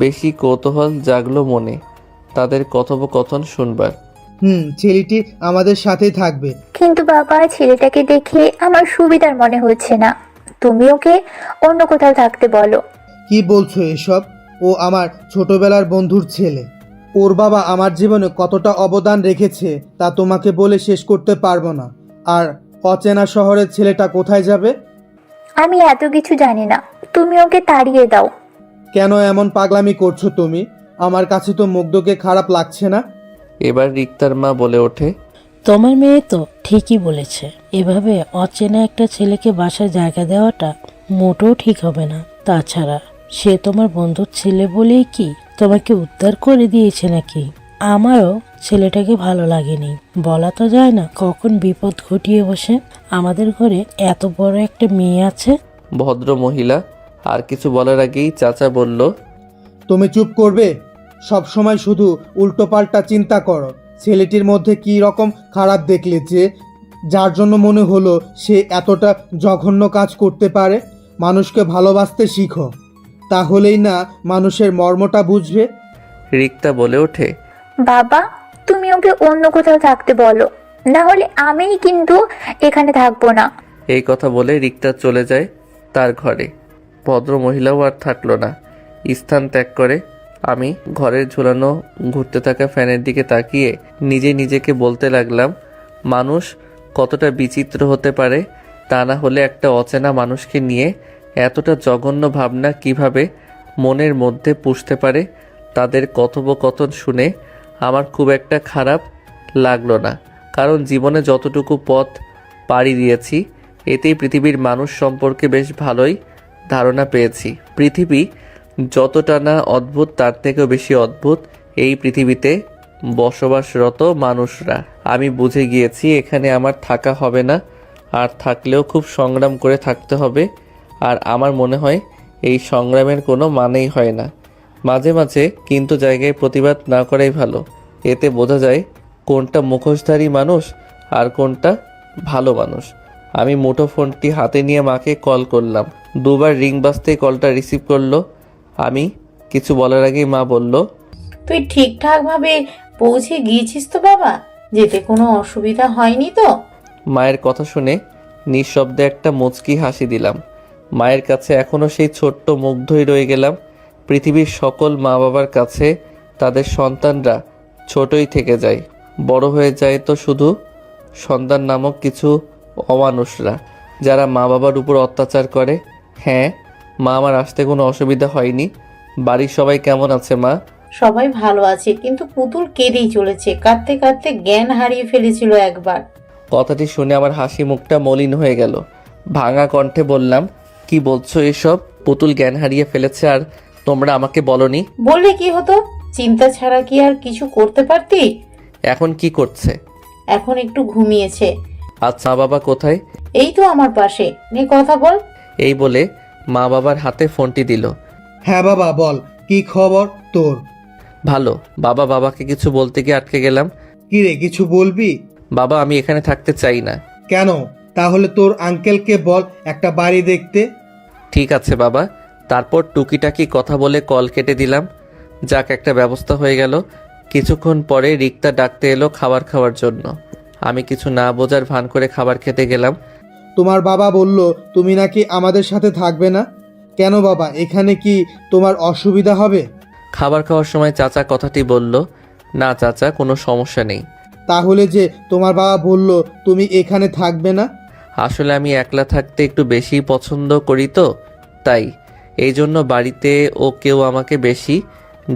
বেশি কৌতূহল জাগলো মনে তাদের কথোপকথন শুনবার। ছেলেটি আমাদের সাথেই থাকবে। কিন্তু বাবা, ছেলেটাকে দেখে আমার সুবিধার মনে হচ্ছে না, তুমি ওকে অন্য কোথাও থাকতে বলো। কি বলছো এসব? ও আমার ছোটবেলার বন্ধুর ছেলে। ওর বাবা আমার জীবনে কতটা অবদান রেখেছে তা তোমাকে বলে শেষ করতে পারবো না। আর অচেনা শহরের ছেলেটা কোথায় যাবে? আমি এত কিছু জানি না, তুমি ওকে তাড়িয়ে দাও। কেন এমন পাগলামি করছো তুমি? আমার কাছে তো মুগ্ধকে খারাপ লাগছে না। এবার রিক্তার মা বলে ওঠে, তোমার মেয়ে তো ঠিকই বলেছে, এভাবে অচেনা একটা ছেলেকে বাসায় জায়গা দেওয়াটা মোটেও ঠিক হবে না। তাছাড়া সে তোমার বন্ধুর ছেলে বলেই কি তোমাকে উদ্ধার করে দিয়েছে নাকি? আমারও ছেলেটাকে ভালো লাগেনি, বলা তো যায় না কখন বিপদ ঘটিয়ে বসে। আমাদের ঘরে এত বড় একটা মেয়ে আছে। ভদ্র মহিলা আর কিছু বলার আগেই চাচা বলল, তুমি চুপ করবে? সব সময় শুধু উল্টোপাল্টা চিন্তা করো। ছেলেটির মধ্যে কি রকম খারাপ দেখলে যে যার জন্য মনে হলো সে এতটা জঘন্য কাজ করতে পারে? মানুষকে ভালোবাসতে শিখো, তাহলেই না মানুষের মর্মটা বুঝবে। রিক্তা বলে ওঠে, বাবা, তুমি ওকে অন্য কোথাও থাকতে বলো, না হলে আমি কিন্তু এখানে থাকবো না। এই কথা বলে রিক্তা চলে যায় তার ঘরে। ভদ্র মহিলাও আর থাকলো না, স্থান ত্যাগ করে। আমি ঘরের ঝুলানো ঘুরতে থাকা ফ্যানের দিকে তাকিয়ে নিজেকে বলতে লাগলাম, মানুষ কতটা বিচিত্র হতে পারে। তা না হলে একটা অচেনা মানুষকে নিয়ে এতটা জঘন্য ভাবনা কিভাবে মনের মধ্যে পুষতে পারে? তাদের কথোপকথন শুনে আমার খুব একটা খারাপ লাগলো না, কারণ জীবনে যতটুকু পথ পাড়ি দিয়েছি এতেই পৃথিবীর মানুষ সম্পর্কে বেশ ভালোই ধারণা পেয়েছি। পৃথিবী যতটা না অদ্ভুত তার থেকেও বেশি অদ্ভুত এই পৃথিবীতে বসবাসরত মানুষরা। আমি বুঝে গিয়েছি এখানে আমার থাকা হবে না, আর থাকলেও খুব সংগ্রাম করে থাকতে হবে। আর আমার মনে হয় এই সংগ্রামের কোনো মানেই হয় না। মাঝে মাঝে কিন্তু জায়গায় প্রতিবাদ না করাই ভালো। এতে বোঝা যায় কোনটা মুখোশধারী মানুষ আর কোনটা ভালো মানুষ। আমি মুঠো ফোনটি হাতে নিয়ে মাকে কল করলাম। দুবার রিং বাজতেই কলটা রিসিভ করলো। আমি কিছু বলার আগেই মা বলল, তুই ঠিকঠাক ভাবে পৌঁছে গিয়েছিস তো বাবা? যেতে কোনো অসুবিধা হয়নি তো? মায়ের কথা শুনে নিঃশব্দে একটা মুচকি হাসি দিলাম। মায়ের কাছে এখনো সেই ছোট্ট মুগ্ধই রয়ে গেলাম। পৃথিবীর সকল মা বাবার কাছে তাদের সন্তানরা ছোটই থেকে যায়, বড় হয়ে যায় তো শুধু সন্তান নামক কিছু অমানুষরা, যারা মা বাবার উপর অত্যাচার করে। হ্যাঁ, মা আমার আসতে কোনো অসুবিধা হয়নি। বাড়ির সবাই কেমন আছে মা? সবাই ভালো আছে, কিন্তু পুতুল কেঁদেই চলেছে, কাঁদতে কাঁদতে জ্ঞান হারিয়ে ফেলেছিল একবার। কথাটি শুনে আমার হাসি মুখটা মলিন হয়ে গেল। ভাঙা কণ্ঠে বললাম, কি বলছো এসব? পুতুল জ্ঞান হারিয়ে ফেলেছে আর তোমরা আমাকে বলনি? বললে কি হতো? চিন্তা ছাড়া কি আর কিছু করতে পারতি? এখন কি করছে? এখন একটু ঘুমিয়েছে। আচ্ছা, বাবা কোথায়? এই তো আমার পাশে, নে কথা বল। এই বলে মা বাবার হাতে ফোনটি দিল। হ্যাঁ বাবা, বল, কি খবর তোর? ভালো। বাবাকে কিছু বলতে গিয়ে আটকে গেলাম। কি রে, কিছু বলবি? বাবা, আমি এখানে থাকতে চাই না। কেন? তাহলে তোর আঙ্কেলকে বল একটা বাড়ি দেখতে। ঠিক আছে বাবা। তারপর টুকিটাকি কথা বলে কল কেটে দিলাম। যাক, একটা ব্যবস্থা হয়ে গেল। কিছুক্ষণ পরে রিক্তা ডাকতে এলো খাবার খাওয়ার জন্য। আমি কিছু না বোঝার ভান করে খাবার খেতে গেলাম। তোমার বাবা বলল তুমি নাকি আমাদের সাথে থাকবে না। কেন বাবা, এখানে কি তোমার অসুবিধা হবে? খাবার খাওয়ার সময় চাচা কথাটি বলল। না চাচা, কোনো সমস্যা নেই। তাহলে যে তোমার বাবা বলল তুমি এখানে থাকবে না? আসলে আমি একলা থাকতে একটু বেশি পছন্দ করি তো, তাই এই জন্য বাড়িতে ও কেউ আমাকে বেশি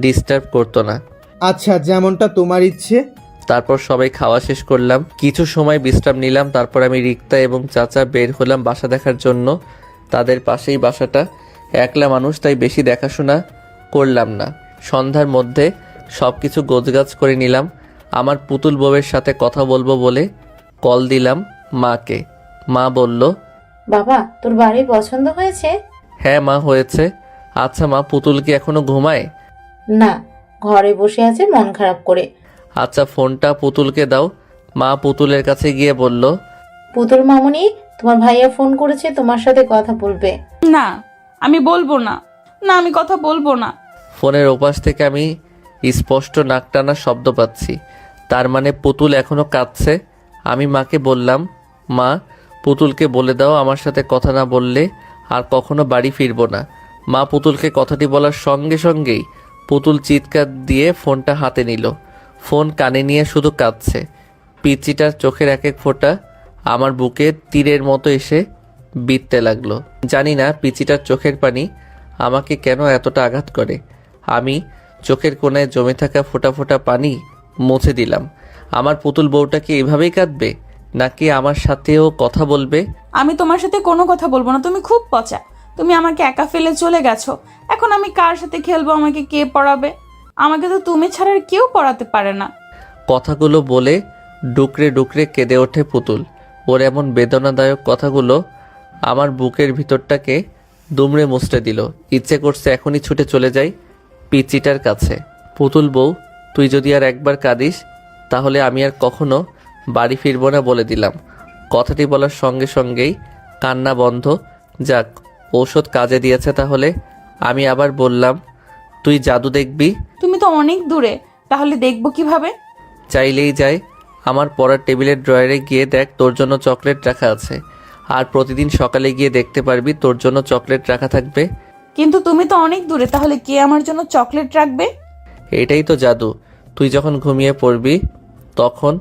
ডিস্টার্ব করতো না। আচ্ছা, যেমনটা তোমার ইচ্ছে। তারপর সবাই খাওয়া শেষ করলাম, কিছু সময় বিশ্রাম নিলাম। তারপর আমি রিক্তা এবং চাচা বের হলাম বাসা দেখার জন্য। তাদের পাশেই বাসাটা, একলা মানুষ, তাই বেশি দেখাশোনা করলাম না। সন্ধ্যার মধ্যে সব কিছু গোছগাছ করে নিলাম। আমার পুতুল বউয়ের সাথে কথা বলবো বলে কল দিলাম মাকে। মা বলল, বাবা, তোর বাড়ি পছন্দ হয়েছে? হ্যাঁ মা, হয়েছে। আচ্ছা মা, পুতুল কি এখনো ঘুমায়? না, ঘরে বসে আছে মন খারাপ করে। আচ্ছা, ফোনটা পুতুলকে দাও। মা পুতুলের কাছে গিয়ে বলল, পুতুল মামুনি, তোমার ভাইয়া ফোন করেছে, তোমার সাথে কথা বলবে। না, আমি বলবো না। না, আমি কথা বলবো না। ফোনের ওপাশ থেকে আমি স্পষ্ট নাকটানা শব্দ পাচ্ছি। তার মানে পুতুল এখনো কাঁদছে। আমি মাকে বললাম, মা পুতুলকে বলে দাও আমার সাথে কথা না বললে আর কখনো বাড়ি ফিরবো না। মা পুতুলকে কথাটি বলার সঙ্গে সঙ্গেই পুতুল চিৎকার দিয়ে ফোনটা হাতে নিল। ফোন কানে নিয়ে শুধু কাঁদছে। পিচিটার চোখের এক এক ফোঁটা আমার বুকে তীরের মতো এসে বিঁধতে লাগলো। জানি না পিচিটার চোখের পানি আমাকে কেন এতটা আঘাত করে। আমি চোখের কোণায় জমে থাকা ফোঁটা ফোঁটা পানি মুছে দিলাম। আমার পুতুল বউটা কি এভাবেই কাঁদবে, নাকি আমার সাথেও কথা বলবে? আমি তোমার সাথে কোনো কথা বলবো না। তুমি খুব পচা। তুমি আমাকে একা ফেলে চলে গেছো। এখন আমি কার সাথে খেলবো? আমাকে কে পড়াবে? আমাকে তো তুমি ছাড়া আর কেউ পড়াতে পারে না। কথাগুলো বলে ডুকরে ডুকরে কেঁদে ওঠে পুতুল। ওর এমন বেদনাদায়ক কথাগুলো আমার বুকের ভিতরটাকে দুমড়ে মুচড়ে দিল। ইচ্ছে করছে এখনই ছুটে চলে যাই পিচিটার কাছে। পুতুল বউ, তুই যদি আর একবার কাঁদিস তাহলে আমি আর কখনো বাড়ি ফিরবো না বলে দিলাম। কথাটি বলার সঙ্গে সঙ্গেই কান্না বন্ধ। যাক, ঔষধ কাজে দিয়েছে। তাহলে আমি আবার বললাম, তুই জাদু দেখবি? তুমি তো অনেক দূরে, তাহলে দেখবো কিভাবে? চাইলেই যাই। আমার পড়ার টেবিলের ড্রয়ারে গিয়ে দেখ, তোর জন্য চকলেট রাখা আছে। আর প্রতিদিন সকালে গিয়ে দেখতে পারবি তোর জন্য চকলেট রাখা থাকবে। কিন্তু তুমি তো অনেক দূরে, তাহলে কে আমার জন্য চকলেট রাখবে? এটাই তো জাদু। তুই যখন ঘুমিয়ে পড়বি তখন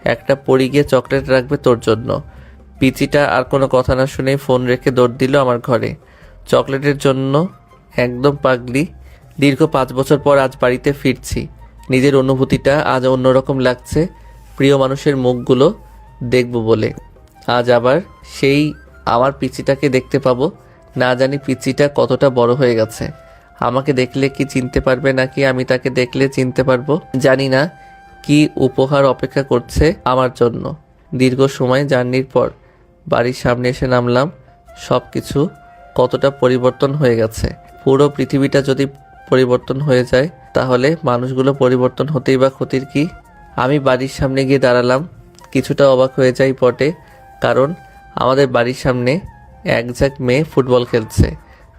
একটা পরি গিয়ে চকলেট রাখবে তোর জন্য। পিচিটা আর কোনো কথা না শুনে ফোন রেখে দৌড় দিল আমার ঘরে। চকলেটের জন্য একদম পাগলি। দীর্ঘ 5 বছর পর আজ বাড়িতে ফিরছি। নিজের অনুভূতিটা আজ অন্যরকম লাগছে। প্রিয় মানুষের মুখগুলো দেখব বলে। আজ আবার সেই আমার পিচিটাকে দেখতে পাবো। না জানি পিচিটা কতটা বড় হয়ে গেছে। আমাকে দেখলে কি চিনতে পারবে, নাকি আমি তাকে দেখলে চিনতে পারবো? জানি না কি উপহার অপেক্ষা করছে আমার জন্য। দীর্ঘ সময় জার্নির পর বাড়ির সামনে এসে নামলাম। সব কিছু কতটা পরিবর্তন হয়ে গেছে। পুরো পৃথিবীটা যদি পরিবর্তন হয়ে যায় তাহলে মানুষগুলো পরিবর্তন হতেই বা ক্ষতির কি? আমি বাড়ির সামনে গিয়ে দাঁড়ালাম। কিছুটা অবাক হয়ে যাই বটে, কারণ আমাদের বাড়ির সামনে এক ঝাঁক মেয়ে ফুটবল খেলছে।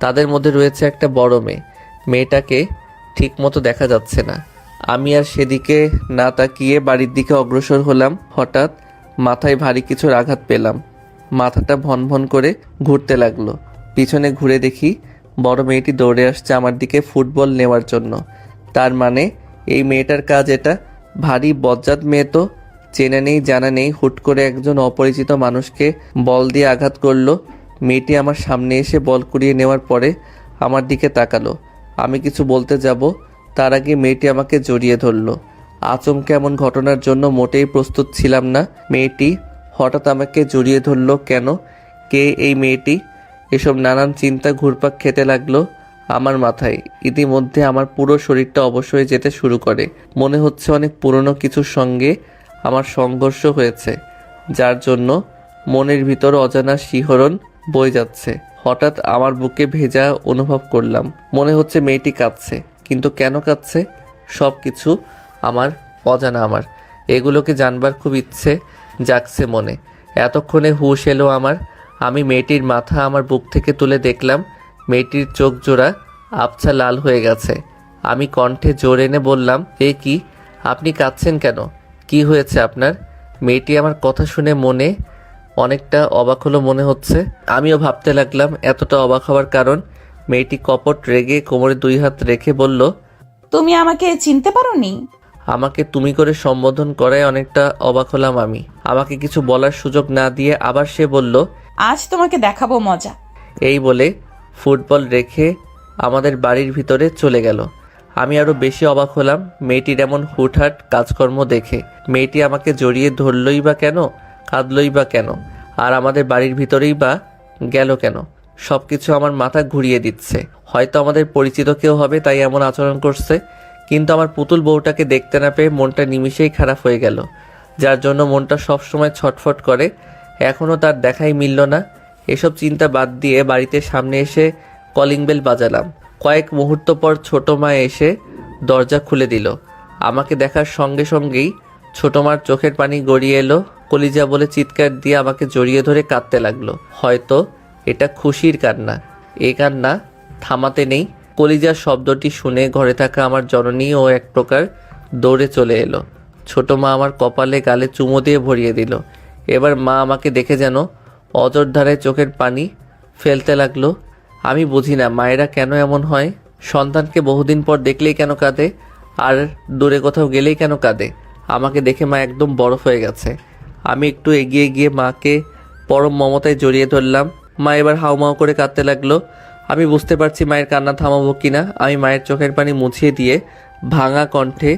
তাদের মধ্যে রয়েছে একটা বড় মেয়ে। মেয়েটাকে ঠিক মতো দেখা যাচ্ছে না। আমি আর সেদিকে না তাকিয়ে বাড়ির দিকে অগ্রসর হলাম। হঠাৎ মাথায় ভারী কিছুর আঘাত পেলাম। মাথাটা ভন ভন করে ঘুরতে লাগলো। পিছনে ঘুরে দেখি বড় মেয়েটি দৌড়ে আসছে আমার দিকে ফুটবল নেওয়ার জন্য। তার মানে এই মেয়েটার কাজ এটা। ভারী বজ্জাত মেয়ে তো, চেনা নেই জানা নেই, হুট করে একজন অপরিচিত মানুষকে বল দিয়ে আঘাত করলো। মেয়েটি আমার সামনে এসে বল কুড়িয়ে নেওয়ার পরে আমার দিকে তাকালো। আমি কিছু বলতে যাব তার আগে মেয়েটি আমাকে জড়িয়ে ধরলো। আচমকা এমন ঘটনার জন্য মোটেই প্রস্তুত ছিলাম না। মেয়েটি হঠাৎ আমাকে জড়িয়ে ধরলো কেন? কে এই মেয়েটি? এসব নানান চিন্তা ঘুরপাক খেতে লাগলো আমার মাথায়। ইতিমধ্যে আমার পুরো শরীরটা অবশ হয়ে যেতে শুরু করে। মনে হচ্ছে অনেক পুরনো কিছুর সঙ্গে আমার সংঘর্ষ হয়েছে, যার জন্য মনের ভিতর অজানা শিহরণ বয়ে যাচ্ছে। হঠাৎ আমার বুকে ভেজা অনুভব করলাম। মনে হচ্ছে মেয়েটি কাঁদছে, কিন্তু কেন কাঁদছে? সব কিছু আমার অজানা। আমার এগুলোকে জানবার খুব ইচ্ছে জাগছে মনে। এতক্ষণে হুঁশ এলো আমার। আমি মেয়েটির মাথা আমার বুক থেকে তুলে দেখলাম মেয়েটির চোখ জোড়া আবছা লাল হয়ে গেছে। আমি কণ্ঠে জোর এনে বললাম, এ কি, আপনি কাঁদছেন কেন? কি হয়েছে আপনার? মেয়েটি আমার কথা শুনে মনে অনেকটা অবাক হলো মনে হচ্ছে। আমিও ভাবতে লাগলাম এতটা অবাক হওয়ার কারণ। মেয়েটি কপট রেগে কোমরে 2 হাত রেখে বলল, তুমি আমাকে চিনতে পারোনি? আমাকে তুমি করে সম্বোধন করায় অনেকটা অবাক হলাম আমি। আমাকে কিছু বলার সুযোগ না দিয়ে আবার সে বলল, আজ তোমাকে দেখাবো মজা। এই বলে ফুটবল রেখে আমাদের বাড়ির ভিতরে চলে গেল। আমি আরো বেশি অবাক হলাম মেয়েটির এমন হুটহাট কাজকর্ম দেখে। মেয়েটি আমাকে জড়িয়ে ধরলই বা কেন, কাঁদলই বা কেন, আর আমাদের বাড়ির ভিতরেই বা গেল কেন? সবকিছু আমার মাথা ঘুরিয়ে দিচ্ছে। হয়তো আমাদের পরিচিত কেউ হবে তাই এমন আচরণ করছে, কিন্তু আমার পুতুল বউটাকে দেখতে না পেয়ে মনটা নিমিষেই খারাপ হয়ে গেল, যার জন্য মনটা সবসময় ছটফট করে। এখনও তার দেখাই মিলল না। এসব চিন্তা বাদ দিয়ে বাড়িতে সামনে এসে কলিং বেল বাজালাম। কয়েক মুহূর্ত পর ছোট মা এসে দরজা খুলে দিল। আমাকে দেখার সঙ্গে সঙ্গেই ছোট মার চোখের পানি গড়িয়ে এলো। কলিজা বলে চিৎকার দিয়ে আমাকে জড়িয়ে ধরে কাঁদতে লাগলো। হয়তো এটা খুশির কান্না। এই কান্না থামাতে নেই। কলিজার শব্দটি শুনে ঘরে থাকা আমার জননীও এক প্রকার দৌড়ে চলে এলো। ছোট মা আমার কপালে গালে চুমো দিয়ে ভরিয়ে দিল। এবার মা আমাকে দেখে যেন অজর ধারায় চোখের পানি ফেলতে লাগলো। আমি বুঝি না মায়েরা কেন এমন হয়। সন্তানকে বহুদিন পর দেখলেই কেন কাঁদে, আর দূরে কোথাও গেলেই কেন কাঁদে। আমাকে দেখে মা একদম বরফ হয়ে গেছে। আমি একটু এগিয়ে গিয়ে মাকে পরম মমতায় জড়িয়ে ধরলাম। মা এবার হাউমাউ করে কাঁদতে লাগলো। আমি বুঝতে পারছি মায়ের কান্না থামাবো কিনা। আমি মায়ের চোখের পানি মুছিয়ে দিয়ে ভাঙা কণ্ঠে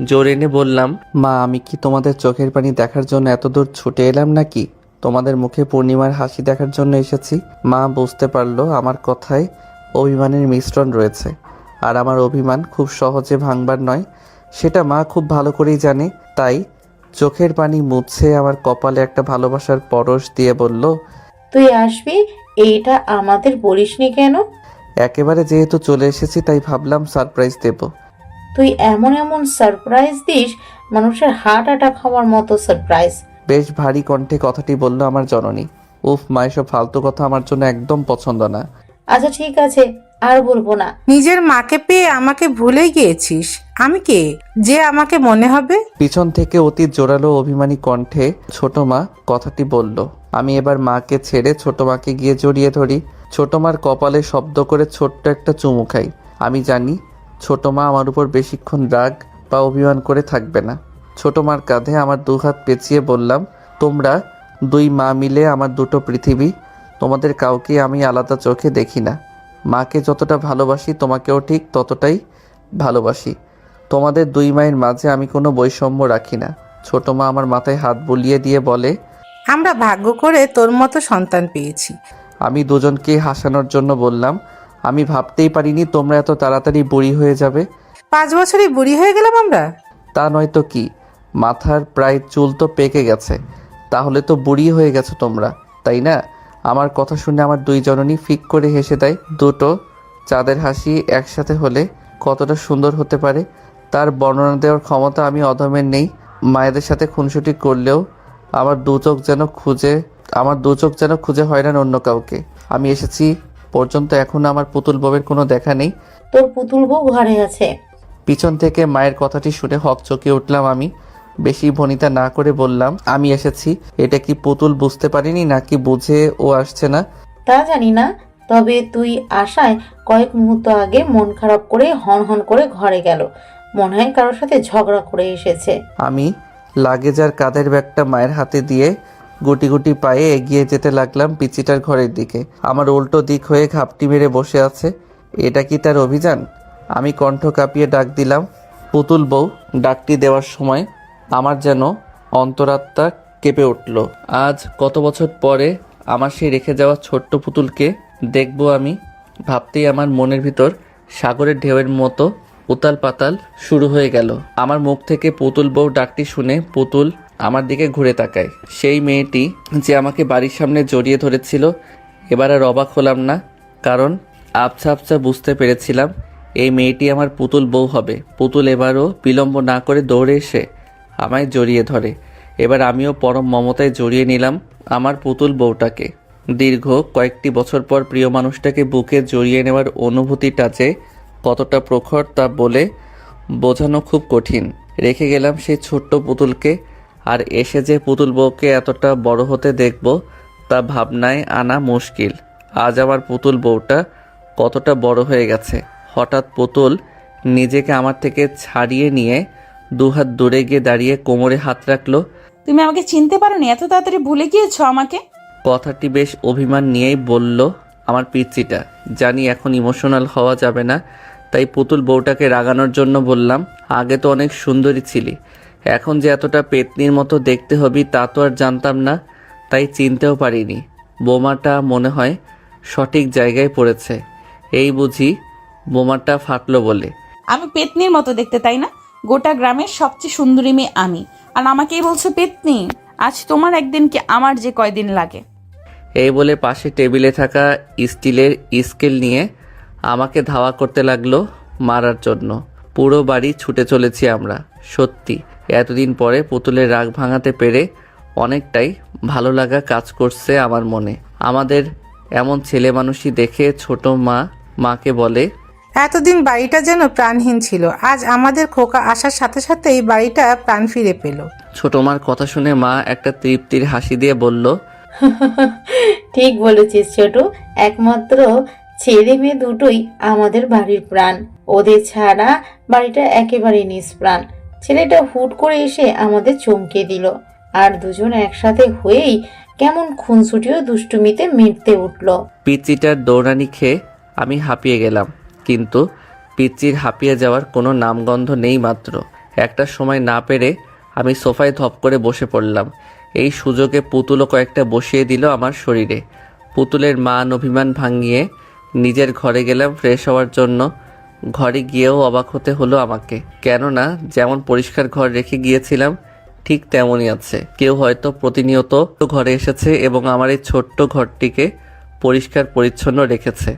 জোর এনে বললাম, মা, আমি কি তোমাদের চোখের পানি দেখার জন্য এত দূর ছুটে এলাম নাকি? তোমাদের মুখে পূর্ণিমার হাসি দেখার জন্য এসেছি। মা বুঝতে পারলো আমার কথায় অভিমানের মিশ্রণ রয়েছে, আর আমার অভিমান খুব সহজে ভাঙবার নয়, সেটা মা খুব ভালো করেই জানে। তাই চোখের পানি মুছে আমার কপালে একটা ভালোবাসার পরশ দিয়ে বলল, তুই আসবি এইটা আমাদের বলিসনি কেন? একেবারে যেহেতু চলে এসেছি তাই ভাবলাম সারপ্রাইজ দেব। তুই এমন এমন সারপ্রাইজ দিস, মানুষের হার্ট অ্যাটাক হওয়ার মতো সারপ্রাইজ। বেশ ভারী কণ্ঠে কথাটি বলল আমার জননী। উফ মা, এসব ফালতু কথা আমার জন্য একদম পছন্দ না। আচ্ছা ঠিক আছে, আর বলবো না। নিজের মাকে পেয়ে আমাকে ভুলে গিয়েছিস। আমি কে যে আমাকে মনে হবে? পিছন থেকে অতি জোরালো অভিমানী কণ্ঠে ছোট মা কথাটি বলল। আমি এবার মাকে ছেড়ে ছোট মাকে গিয়ে জড়িয়ে ধরি। ছোট মার কপালে শব্দ করে ছোট্ট একটা চুমু খাই। আমি জানি ছোট মা আমার উপর বেশিক্ষণ রাগ বা অভিমান করে থাকবে না। ছোট মার কাঁধে আমার 2 হাত পেঁচিয়ে বললাম, তোমরা 2 মা মিলে আমার দুটো পৃথিবী। তোমাদের কাউকে আমি আলাদা চোখে দেখি না। মাকে যতটা ভালোবাসি তোমাকেও ঠিক ততটাই ভালোবাসি। তোমাদের 2 মায়ের মাঝে আমি কোনো বৈষম্য রাখি না। ছোট মা আমার মাথায় হাত বুলিয়ে দিয়ে বলে, আমরা ভাগ্য করে তোর মতো সন্তান পেয়েছি। আমি দুজনকে হাসানোর জন্য বললাম, আমি ভাবতেই পারিনি তোমরা এত তাড়াতাড়ি বুড়ি হয়ে যাবে। 5 বছরই বুড়ি হয়ে গেলাম আমরা? তা নয় তো কি, মাথার প্রায় চুল তো পেকে গেছে। তাহলে তো বুড়ি হয়ে গেছো তোমরা, তাই না? আমার কথা শুনে আমার 2 জননী ফিক করে হেসে দেয়। দুটো চাঁদের হাসি একসাথে হলে কতটা সুন্দর হতে পারে তার বর্ণনা দেওয়ার ক্ষমতা আমি অধমের নেই। মায়েদের সাথে খুনসুটি করলেও আমার 2 চোখ যেন খুঁজে হয় না অন্য কাউকে। আমি এসেছি পর্যন্ত এখন আমার পুতুল বউয়ের কোনো দেখা নেই। তোর পুতুল বউ ঘরে আছে। পিছন থেকে মায়ের কথাটি শুনে হকচকিয়ে উঠলাম আমি। বেশি ভনিতা না করে বললাম, আমি এসেছি। এটা কি পুতুল বুঝতে পারিনি নাকি বুঝে ও আসছে না তা জানি না, তবে তুই আসায় কয়েক মুহূর্ত আগে মন খারাপ করে হন হন করে ঘরে গেল। মনে হয় কারোর সাথে ঝগড়া করে এসেছে। আমি লাগেজ আর কাঁধের ব্যাগটা মায়ের হাতে দিয়ে গুটি গুটি পায়ে এগিয়ে যেতে লাগলাম পিচিটার ঘরের দিকে। আমার উল্টো দিক হয়ে ঘাপটি মেরে বসে আছে। এটা কি তার অভিযান? আমি কণ্ঠ কাঁপিয়ে ডাক দিলাম, পুতুল বউ। ডাকটি দেওয়ার সময় আমার যেন অন্তরাত্মা কেঁপে উঠল। আজ কত বছর পরে আমার সেই রেখে যাওয়া ছোট্ট পুতুলকে দেখবো আমি। ভাবতেই আমার মনের ভিতর সাগরের ঢেউয়ের মতো উতাল পাতাল শুরু হয়ে গেল। আমার মুখ থেকে পুতুল বউ ডাকটি শুনে পুতুল আমার দিকে ঘুরে তাকায়। সেই মেয়েটি যে আমাকে বাড়ির সামনে জড়িয়ে ধরেছিল। এবার আর অবাক হলাম না, কারণ আবছা আবছা বুঝতে পেরেছিলাম এই মেয়েটি আমার পুতুল বউ হবে। পুতুল এবারও বিলম্ব না করে দৌড়ে এসে আমায় জড়িয়ে ধরে। এবার আমিও পরম মমতায় জড়িয়ে নিলাম আমার পুতুল বউটাকে। দীর্ঘ কয়েকটি বছর পর প্রিয় মানুষটাকে বুকে জড়িয়ে নেওয়ার অনুভূতিটা যে কতটা প্রখর তা বলে বোঝানো খুব কঠিন। রেখে গেলাম সেই ছোট্ট পুতুলকে, আর এসে যে পুতুল বউকে এতটা বড় হতে দেখব তা ভাবনায় আনা মুশকিল। আজ আমার পুতুল বউটা কতটা বড় হয়ে গেছে। হঠাৎ পুতুল নিজেকে আমার থেকে ছাড়িয়ে নিয়ে দুহাত দূরে গিয়ে দাঁড়িয়ে কোমরে হাত রাখলো। তুমি আমাকে চিনতে পারোনি? এত তাড়াতাড়ি ভুলে গিয়েছো আমাকে? কথাটি বেশ অভিমান নিয়েই বলল আমার পিচ্চিটা। জানি এখন ইমোশনাল হওয়া যাবে না, তাই পুতুল বউটাকে রাগানোর জন্য বললাম, আগে তো অনেক সুন্দরী ছিলি, এখন যে এতটা পেতনির মতো দেখতে হবি তা তো আর জানতাম না, তাই চিনতেও পারিনি। বোমাটা মনে হয় সঠিক জায়গায় পড়েছে। এই বুঝি বোমাটা ফাটলো বলে। আমি পেতনির মতো দেখতে, তাই না? গোটা গ্রামের সবচেয়ে সুন্দরী মেয়ে আমি, আর আমাকেই বলছো পেতনি? আজ তোমার একদিন কি আমার যে কয়দিন লাগে। এই বলে পাশে টেবিলে থাকা স্টিলের স্কেল নিয়ে আমাকে ধাওয়া করতে লাগলো মারার জন্য। পুরো বাড়ি ছুটে চলেছি আমরা। সত্যি এতদিন পরে পুতুলের রাগ ভাঙাতে পেরে অনেকটাই ভালো লাগা কাজ করছে আমার মনে। আমাদের এমন ছেলে মানুষই দেখে ছোট মাকে বলে, এতদিন বাড়িটা যেন প্রাণহীন ছিল, আজ আমাদের খোকা আসার সাথে সাথে এই বাড়িটা প্রাণ ফিরে পেল। ছোট মার কথা শুনে মা একটা তৃপ্তির হাসি দিয়ে বলল, ঠিক বলেছিস ছোট, একমাত্র ছেলে মেয়ে দুটোই আমাদের বাড়ির প্রাণ। ওদের ছাড়া বাড়িটা একেবারে নিষ্প্রাণ। ছেলেটা হুট করে এসে আমাদের চমকে দিল, আর দুজন একসাথে হয়েই কেমন খুনসুটিও দুষ্টুমিতে মেতে উঠল। পিচ্চিটার দৌড়ানি খেয়ে আমি হাঁপিয়ে গেলাম, কিন্তু পিচ্চির হাঁপিয়ে যাওয়ার কোনো নামগন্ধ নেই মাত্র। একটা সময় না পেরে আমি সোফায় ধপ করে বসে পড়লাম। এই সুযোগে পুতুলও কয়েকটা বসিয়ে দিল আমার শরীরে। পুতুলের মান অভিমান ভাঙিয়ে নিজের ঘরে গেলাম ফ্রেশ হওয়ার জন্য। ঘরে গিয়েও অবাক হতে হলো আমাকে, কেননা যেমন পরিষ্কার ঘর রেখে গিয়েছিলাম ঠিক তেমনই আছে। কেউ হয়তো প্রতিনিয়ত ঘরে এসেছে এবং আমার এই ছোট্ট ঘরটিকে পরিষ্কার পরিচ্ছন্ন রেখেছে।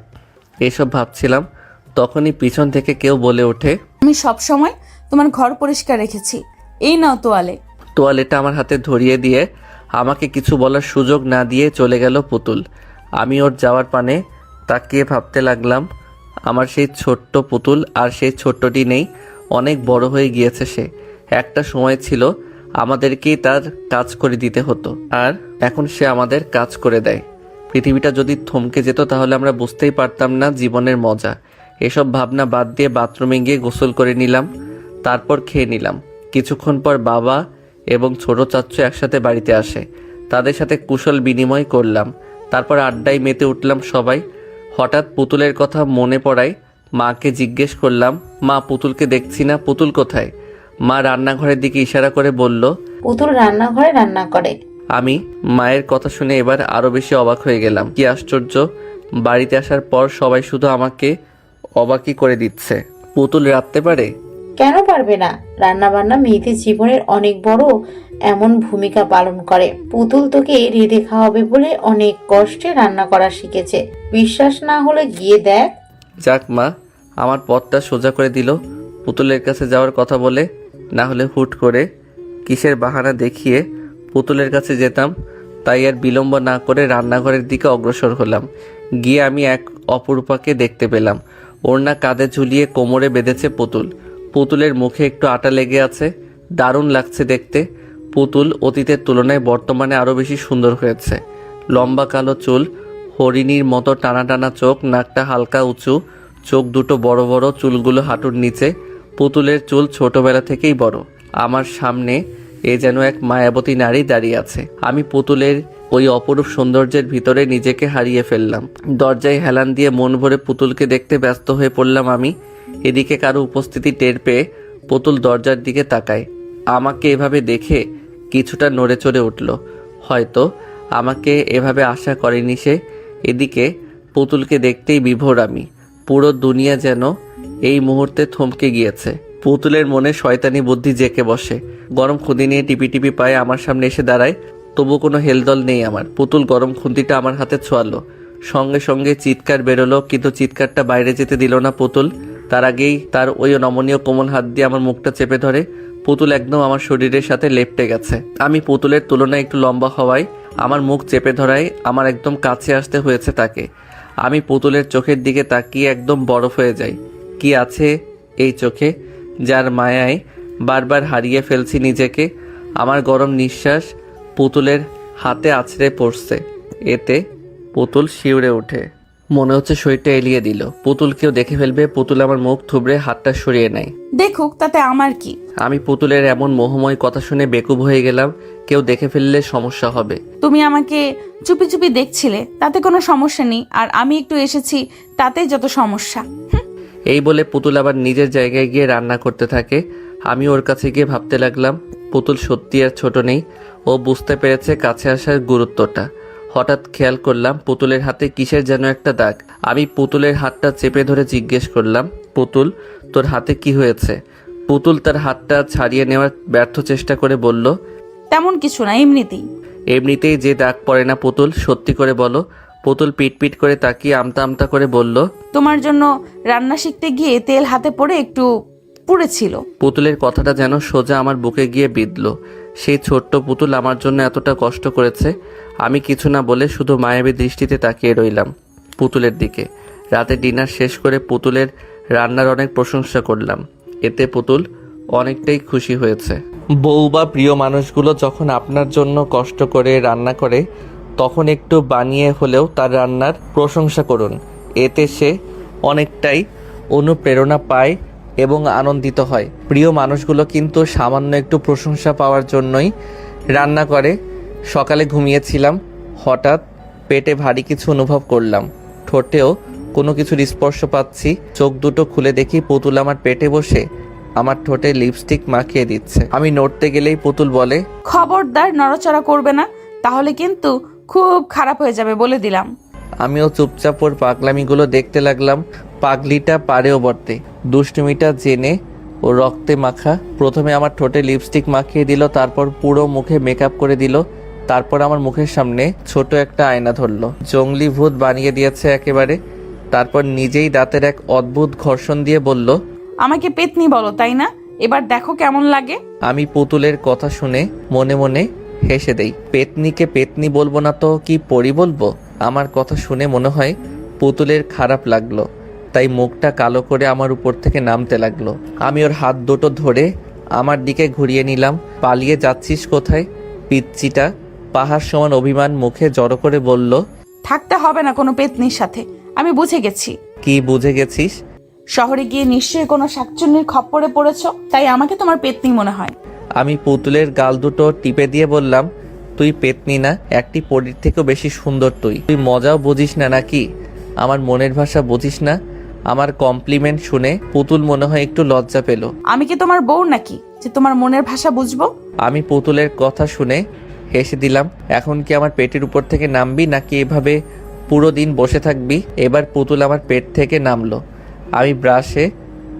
এসব ভাবছিলাম, তখনই পিছন থেকে কেউ বলে ওঠে, আমি সব সময় তোমার ঘর পরিষ্কার রেখেছি, এই নাও তোয়ালে। তোয়ালেটা আমার হাতে ধরিয়ে দিয়ে আমাকে কিছু বলার সুযোগ না দিয়ে চলে গেল পুতুল। আমি ওর যাওয়ার পানে তাকিয়ে ভাবতে লাগলাম, আমার সেই ছোট্ট পুতুল আর সেই ছোট্টটি নেই, অনেক বড় হয়ে গিয়েছে সে। একটা সময় ছিল আমাদেরকেই তার কাজ করে দিতে হতো, আর এখন সে আমাদের কাজ করে দেয়। পৃথিবীটা যদি থমকে যেত তাহলে আমরা বুঝতেই পারতাম না জীবনের মজা। এসব ভাবনা বাদ দিয়ে বাথরুমে গিয়ে গোসল করে নিলাম, তারপর খেয়ে নিলাম। কিছুক্ষণ পর বাবা এবং ছোট চাচ্চু একসাথে বাড়িতে আসে। তাদের সাথে কুশল বিনিময় করলাম, তারপর আড্ডায় মেতে উঠলাম সবাই। হঠাৎ পুতুলের কথা মনে পড়ায় মাকে জিজ্ঞেস করলাম, মা পুতুলকে দেখছি না, পুতুল কোথায়? মা রান্নাঘরের দিকে ইশারা করে বলল, পুতুল রান্নাঘরে রান্না করে। আমি মায়ের কথা শুনে এবার আরো বেশি অবাক হয়ে গেলাম। কি আশ্চর্য, বাড়িতে আসার পর সবাই শুধু আমাকে অবাকই করে দিচ্ছে। পুতুল রাঁধতে পারে? কেন পারবে না? রান্না বান্না মেয়েদের জীবনের অনেক বড় এমন ভূমিকা পালন করে। পুতুল তোকে রেঁধে খাওয়াবে বলে অনেক কষ্টে রান্না করা শিখেছে। বিশ্বাস না হলে গিয়ে দেখ। যাক মা আমার পথটা সোজা করে দিল পুতুলের কাছে যাওয়ার কথা বলে। না হলে হুট করে কিসের বাহানা দেখিয়ে পুতুলের কাছে যেতাম। তাই আর বিলম্ব না করে রান্নাঘরের দিকে অগ্রসর হলাম। গিয়ে আমি এক অপরূপাকে দেখতে পেলাম। ওড়না কাঁধে ঝুলিয়ে কোমরে বেঁধেছে পুতুল। পুতুলের মুখে একটু আটা লেগে আছে, দারুণ লাগছে দেখতে। পুতুল অতীতের তুলনায় বর্তমানে আরও বেশি সুন্দর হয়েছে। লম্বা কালো চুল, হরিণীর মতো টানা টানা চোখ, নাকটা হালকা উঁচু, চোখ দুটো বড় বড়, চুলগুলো হাঁটুর নিচে। পুতুলের চুল ছোটবেলা থেকেই বড়। আমার সামনে এ যেন এক মায়াবতী নারী দাঁড়িয়ে আছে। আমি পুতুলের ওই অপরূপ সৌন্দর্যের ভিতরে নিজেকে হারিয়ে ফেললাম। দরজায় হেলান দিয়ে মন ভরে পুতুলকে দেখতে ব্যস্ত হয়ে পড়লাম আমি। এদিকে কারো উপস্থিতি টের পেয়ে পুতুল দরজার দিকে তাকায়। আমাকে এভাবে দেখে কিছুটা নড়ে চড়ে উঠল। হয়তো আমাকে এভাবে আশা করেনি সে। এদিকে পুতুলকে দেখতেই বিভোর আমি। পুরো দুনিয়া যেন এই মুহূর্তে থমকে গিয়েছে। পুতুলের মনে শয়তানি বুদ্ধি জেঁকে বসে। গরম খুঁতি নিয়ে টিপি টিপি পায়ে আমার সামনে এসে দাঁড়ায়। তবু কোনো হেলদল নেই আমার। পুতুল গরম খুন্তিটা আমার হাতে ছোঁয়ালো, সঙ্গে সঙ্গে চিৎকার বেরোলো, কিন্তু চিৎকারটা বাইরে যেতে দিল না পুতুল। তার আগেই তার ওই নমনীয় কোমল হাত দিয়ে আমার মুখটা চেপে ধরে। পুতুল একদম আমার শরীরের সাথে লেপ্টে গেছে। আমি পুতুলের তুলনায় একটু লম্বা হওয়ায় আমার মুখ চেপে ধরায় আমার একদম কাছে আসতে হয়েছে তাকে। আমি পুতুলের চোখের দিকে তাকিয়ে একদম বরফ হয়ে যাই। কি আছে এই চোখে যার মায়ায় বারবার হারিয়ে ফেলছি নিজেকে। আমার গরম নিঃশ্বাস পুতুলের হাতে আছড়ে পড়ছে। এতে পুতুল শিউরে ওঠে, মনে হচ্ছে শরীরটা এলিয়ে দিল। পুতুল কেউ দেখে ফেলবে। পুতুল আমার মুখ থুবড়ে হাতটা সরিয়ে নেয়। দেখুক, তাতে আমার কি। আমি পুতুলের এমন মোহময় কথা শুনে বেকুব হয়ে গেলাম। কেউ দেখে ফেললে সমস্যা হবে। তুমি আমাকে চুপি চুপি দেখছিলে, তাতে কোনো সমস্যা নেই, আর আমি একটু এসেছি তাতে যত সমস্যা। এই বলে পুতুল আবার নিজের জায়গায় গিয়ে রান্না করতে থাকে। আমি ওর কাছে গিয়ে ভাবতে লাগলাম পুতুল সত্যি আর ছোট নেই। ও বুঝতে পেরেছে কাছে আসার গুরুত্বটা। হঠাৎ খেয়াল করলাম পুতুলের হাতে কিসের যেন একটা দাগ। আমি পুতুলের হাতটা চেপে ধরে জিজ্ঞেস করলাম, পুতুল তোর হাতে কি হয়েছে? পুতুল তার হাতটা ছাড়িয়ে নেওয়ার ব্যর্থ চেষ্টা করে বলল, তেমন কিছু না, এমনিতেই। এমনিতেই যে দাগ পড়ে না পুতুল, সত্যি করে বলো। পুতুল পিট করে তাকিয়ে আমতা আমতা করে বলল, তোমার জন্য রান্না শিখতে গিয়ে তেল হাতে পড়ে একটু পুড়েছিল। পুতুলের কথাটা যেন সোজা আমার বুকে গিয়ে বিঁধল। সেই ছোট্ট পুতুল আমার জন্য এতটা কষ্ট করেছে। আমি কিছু না বলে শুধু মায়াবী দৃষ্টিতে তাকিয়ে রইলাম পুতুলের দিকে। রাতে ডিনার শেষ করে পুতুলের রান্নার অনেক প্রশংসা করলাম। এতে পুতুল অনেকটাই খুশি হয়েছে। বউ বা প্রিয় মানুষগুলো যখন আপনার জন্য কষ্ট করে রান্না করে, তখন একটু বানিয়ে হলেও তার রান্নার প্রশংসা করুন। এতে সে অনেকটাই অনুপ্রেরণা পায় এবং আনন্দিত হয়। প্রিয় মানুষগুলো কিন্তু সামান্য একটু প্রশংসা পাওয়ার জন্যই রান্না করে। সকালে ঘুমিয়েছিলাম, হঠাৎ পেটে ভারী কিছু অনুভব করলাম। ঠোঁটেও কোনো কিছুর স্পর্শ পাচ্ছি। চোখ দুটো খুলে দেখি পুতুল আমার পেটে বসে আমার ঠোঁটে লিপস্টিক মাখিয়ে দিচ্ছে। আমি নড়তে গেলেই পুতুল বলে, খবরদার নড়াচড়া করবে না, তাহলে কিন্তু খুব খারাপ হয়ে যাবে বলে দিলাম। আমিও চুপচাপ ওর পাগলামিগুলো দেখতে লাগলাম। পাগলিটা পারেও বটে। দুষ্টুমিটা জেনে ও রক্তে মাখা। প্রথমে আমার ঠোঁটে লিপস্টিক মাখিয়ে দিল, তারপর পুরো মুখে মেকআপ করে দিল, তারপর আমার মুখের সামনে ছোট একটা আয়না ধরলো। জঙ্গলি ভূত বানিয়ে দিয়েছে একেবারে। তারপর নিজেই দাঁতের এক অদ্ভুত ঘর্ষণ দিয়ে বলল, আমাকে পেতনি বলো তাই না? এবার দেখো কেমন লাগে। আমি পুতুলের কথা শুনে মনে মনে হেসে দেই। পেতনিকে পেতনি বলবো না তো কি পরি বলবো? আমার কথা শুনে মনে হয় পুতুলের খারাপ লাগলো, তাই মুখটা কালো করে আমার উপর থেকে নামতে লাগলো। আমি ওর হাত দুটো ধরে আমার দিকে ঘুরিয়ে নিলাম। পালিয়ে যাচ্ছিস কোথায় পিচ্চিটা? পাহাড় সমান অভিমান মুখে জড়ো করে বলল, থাকতে হবে না কোনো পেতনির সাথে, আমি বুঝে গেছি। কি বুঝে গেছিস? শহরে গিয়ে নিশ্চয়ই কোনো শাকচুন্নির খপ্পরে পড়েছো, তাই আমাকে তোমার পেতনি মনে হয়। আমি পুতুলের গাল দুটো টিপে দিয়ে বললাম, তুই পেতনি না, একটি পরীর থেকেও বেশি সুন্দর। তুই মজাও বুঝিস না নাকি? আমার মনের ভাষা বুঝিস না? আমার কমপ্লিমেন্ট শুনে পুতুল মনে হয় একটু লজ্জা পেল। আমি কি তোমার বউ নাকি যে তোমার মনের ভাষা বুঝবো? আমি পুতুলের কথা শুনে হেসে দিলাম। এখন কি আমার পেটের উপর থেকে নামবি নাকি এভাবে পুরো দিন বসে থাকবি? এবার পুতুল আমার পেট থেকে নামলো। আমি ব্রাশে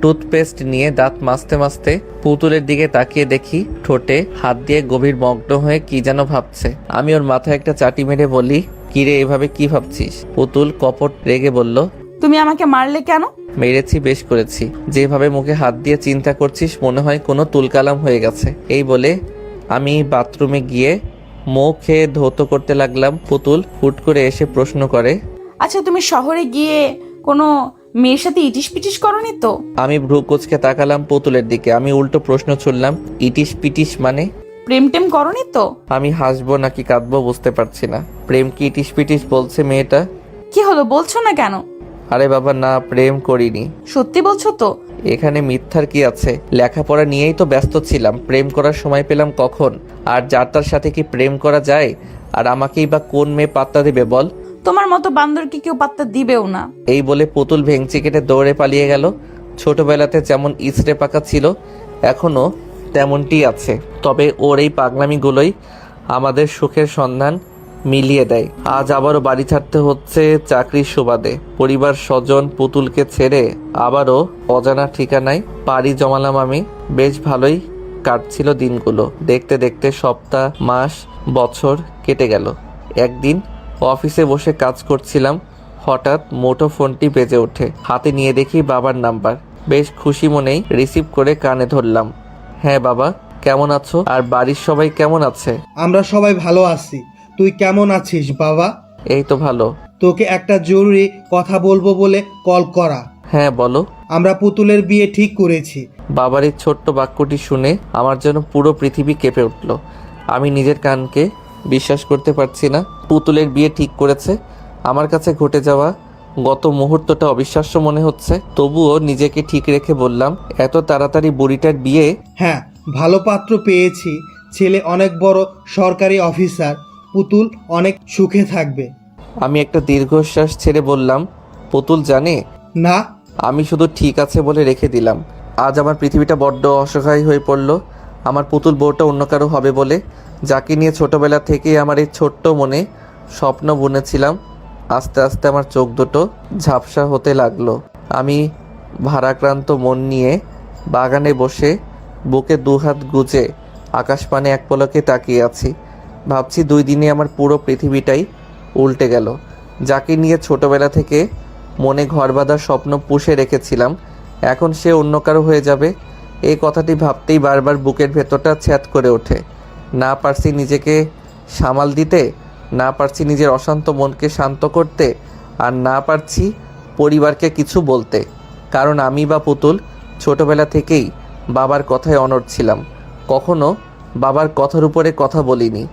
টুথপেস্ট নিয়ে দাঁত মাজতে মাজতে পুতুলের দিকে তাকিয়ে দেখি ঠোঁটে হাত দিয়ে গভীর মগ্ন হয়ে কি যেন ভাবছে। আমি ওর মাথায় একটা চাটি মেরে বলি, কিরে এভাবে কি ভাবছিস? পুতুল কপট রেগে বলল, তুমি আমাকে মারলে কেন? মেরেছি, বেশ করেছি। যেভাবে মুখে হাত দিয়ে চিন্তা করছিস মনে হয় কোনো তুলকালাম হয়ে গেছে। এই বলে আমি বাথরুমে গিয়ে মুখে ধৌত করতে লাগলাম। পুতুল হুট করে এসে প্রশ্ন করে, আচ্ছা তুমি শহরে গিয়ে কোনো মেয়ের সাথে ইটিস পিটিস করনি তো? আমি ভ্রু কুচকে তাকালাম পুতুলের দিকে। আমি উল্টো প্রশ্ন ছুড়লাম, ইটিস পিটিস মানে? প্রেম টেম করনি তো? আমি হাসবো নাকি কাঁদবো বুঝতে পারছি না। প্রেম কি ইটিস পিটিস বলছে মেয়েটা? কি হলো, বলছো না কেন? আরে বাবা না, প্রেম করিনি। সত্যি বলছো তো? এখানে মিথ্যার কি আছে? লেখাপড়া নিয়েই তো ব্যস্ত ছিলাম, প্রেম করার সময় পেলাম কখন? আর যার তার সাথে কি প্রেম করা যায়? আর আমাকেই বা কোন মেয়ে পাত্তা দেবে বল? তোমার মতো বান্দরকে কেউ পাত্তা দিবেও না। এই বলে পুতুল ভেঙচি কেটে দৌড়ে পালিয়ে গেল। ছোটবেলাতে যেমন ইসরে পাকা ছিল এখনো তেমনটি আছে, তবে ওর এই পাগলামিগুলোই আমাদের সুখের সন্ধান মিলিয়ে দেয়। আজ আবারও বাড়ি ছাড়তে হচ্ছে চাকরির সুবাদে। পরিবার স্বজন পুতুলকে ছেড়ে আবারও অজানা ঠিকানায় পাড়ি জমালাম আমি। বেশ ভালোই কাটছিল দিনগুলো। দেখতে দেখতে সপ্তাহ, মাস, বছর কেটে গেল। একদিন অফিসে বসে কাজ করছিলাম, হঠাৎ মুঠো ফোনটি বেজে ওঠে। হাতে নিয়ে দেখি বাবার নাম্বার। বেশ খুশি মনেই রিসিভ করে কানে ধরলাম। হ্যাঁ বাবা, কেমন আছো? আর বাড়ির সবাই কেমন আছে? আমরা সবাই ভালো আছি। তুই কেমন আছিস বাবা? এই তো ভালো। তোকে একটা জরুরি কথা বলবো বলে কল করা। হ্যাঁ বলো। আমরা পুতুলের বিয়ে ঠিক করেছি। বাবার এই ছোট্ট বাক্যটি শুনে আমার যেন পুরো পৃথিবী কেঁপে উঠল। আমি নিজের কানকে বিশ্বাস করতে পারছি না। পুতুলের বিয়ে ঠিক করেছে। আমার কাছে ঘটে যাওয়া গত মুহূর্তটা অবিশ্বাস্য মনে হচ্ছে, তবুও নিজেকে ঠিক রেখে বললাম, এত তাড়াতাড়ি বুড়িটার বিয়ে? হ্যাঁ, ভালো পাত্র পেয়েছি। ছেলে অনেক বড় সরকারি অফিসার। পুতুল অনেক সুখে থাকবে। আমি একটা দীর্ঘশ্বাস ছেড়ে বললাম, পুতুল জানে? না। আমি শুধু ঠিক আছে বলে রেখে দিলাম। আজ আমার পৃথিবীটা বড্ড অসহায় হয়ে পড়ল। আমার পুতুল বউটা অন্য কারো হবে বলে, যাকে নিয়ে ছোটবেলা থেকেই আমার এই ছোট্ট মনে স্বপ্ন বুনেছিলাম, আস্তে আস্তে আমার চোখ দুটো ঝাপসা হতে লাগলো। আমি ভারাক্রান্ত মন নিয়ে বাগানে বসে বুকে দুহাত গুজে আকাশপানে এক পলকে তাকিয়ে আছি। ভাবছি 2 দিনে আমার পুরো পৃথিবীটাই উল্টে গেল। যাকে নিয়ে ছোটবেলা থেকে মনে ঘর বাঁধার স্বপ্ন পুষে রেখেছিলাম, এখন সে অন্য কারো হয়ে যাবে। এই কথাটি ভাবতেই বারবার বুকের ভেতরটা ছ্যাদ করে ওঠে। না পারছি নিজেকে সামাল দিতে, না পারছি নিজের অশান্ত মনকে শান্ত করতে, আর না পারছি পরিবারকে কিছু বলতে। কারণ আমি বা পুতুল ছোটবেলা থেকেই বাবার কথায় অনড় ছিলাম। কখনো বাবার কথার উপরে কথা বলিনি।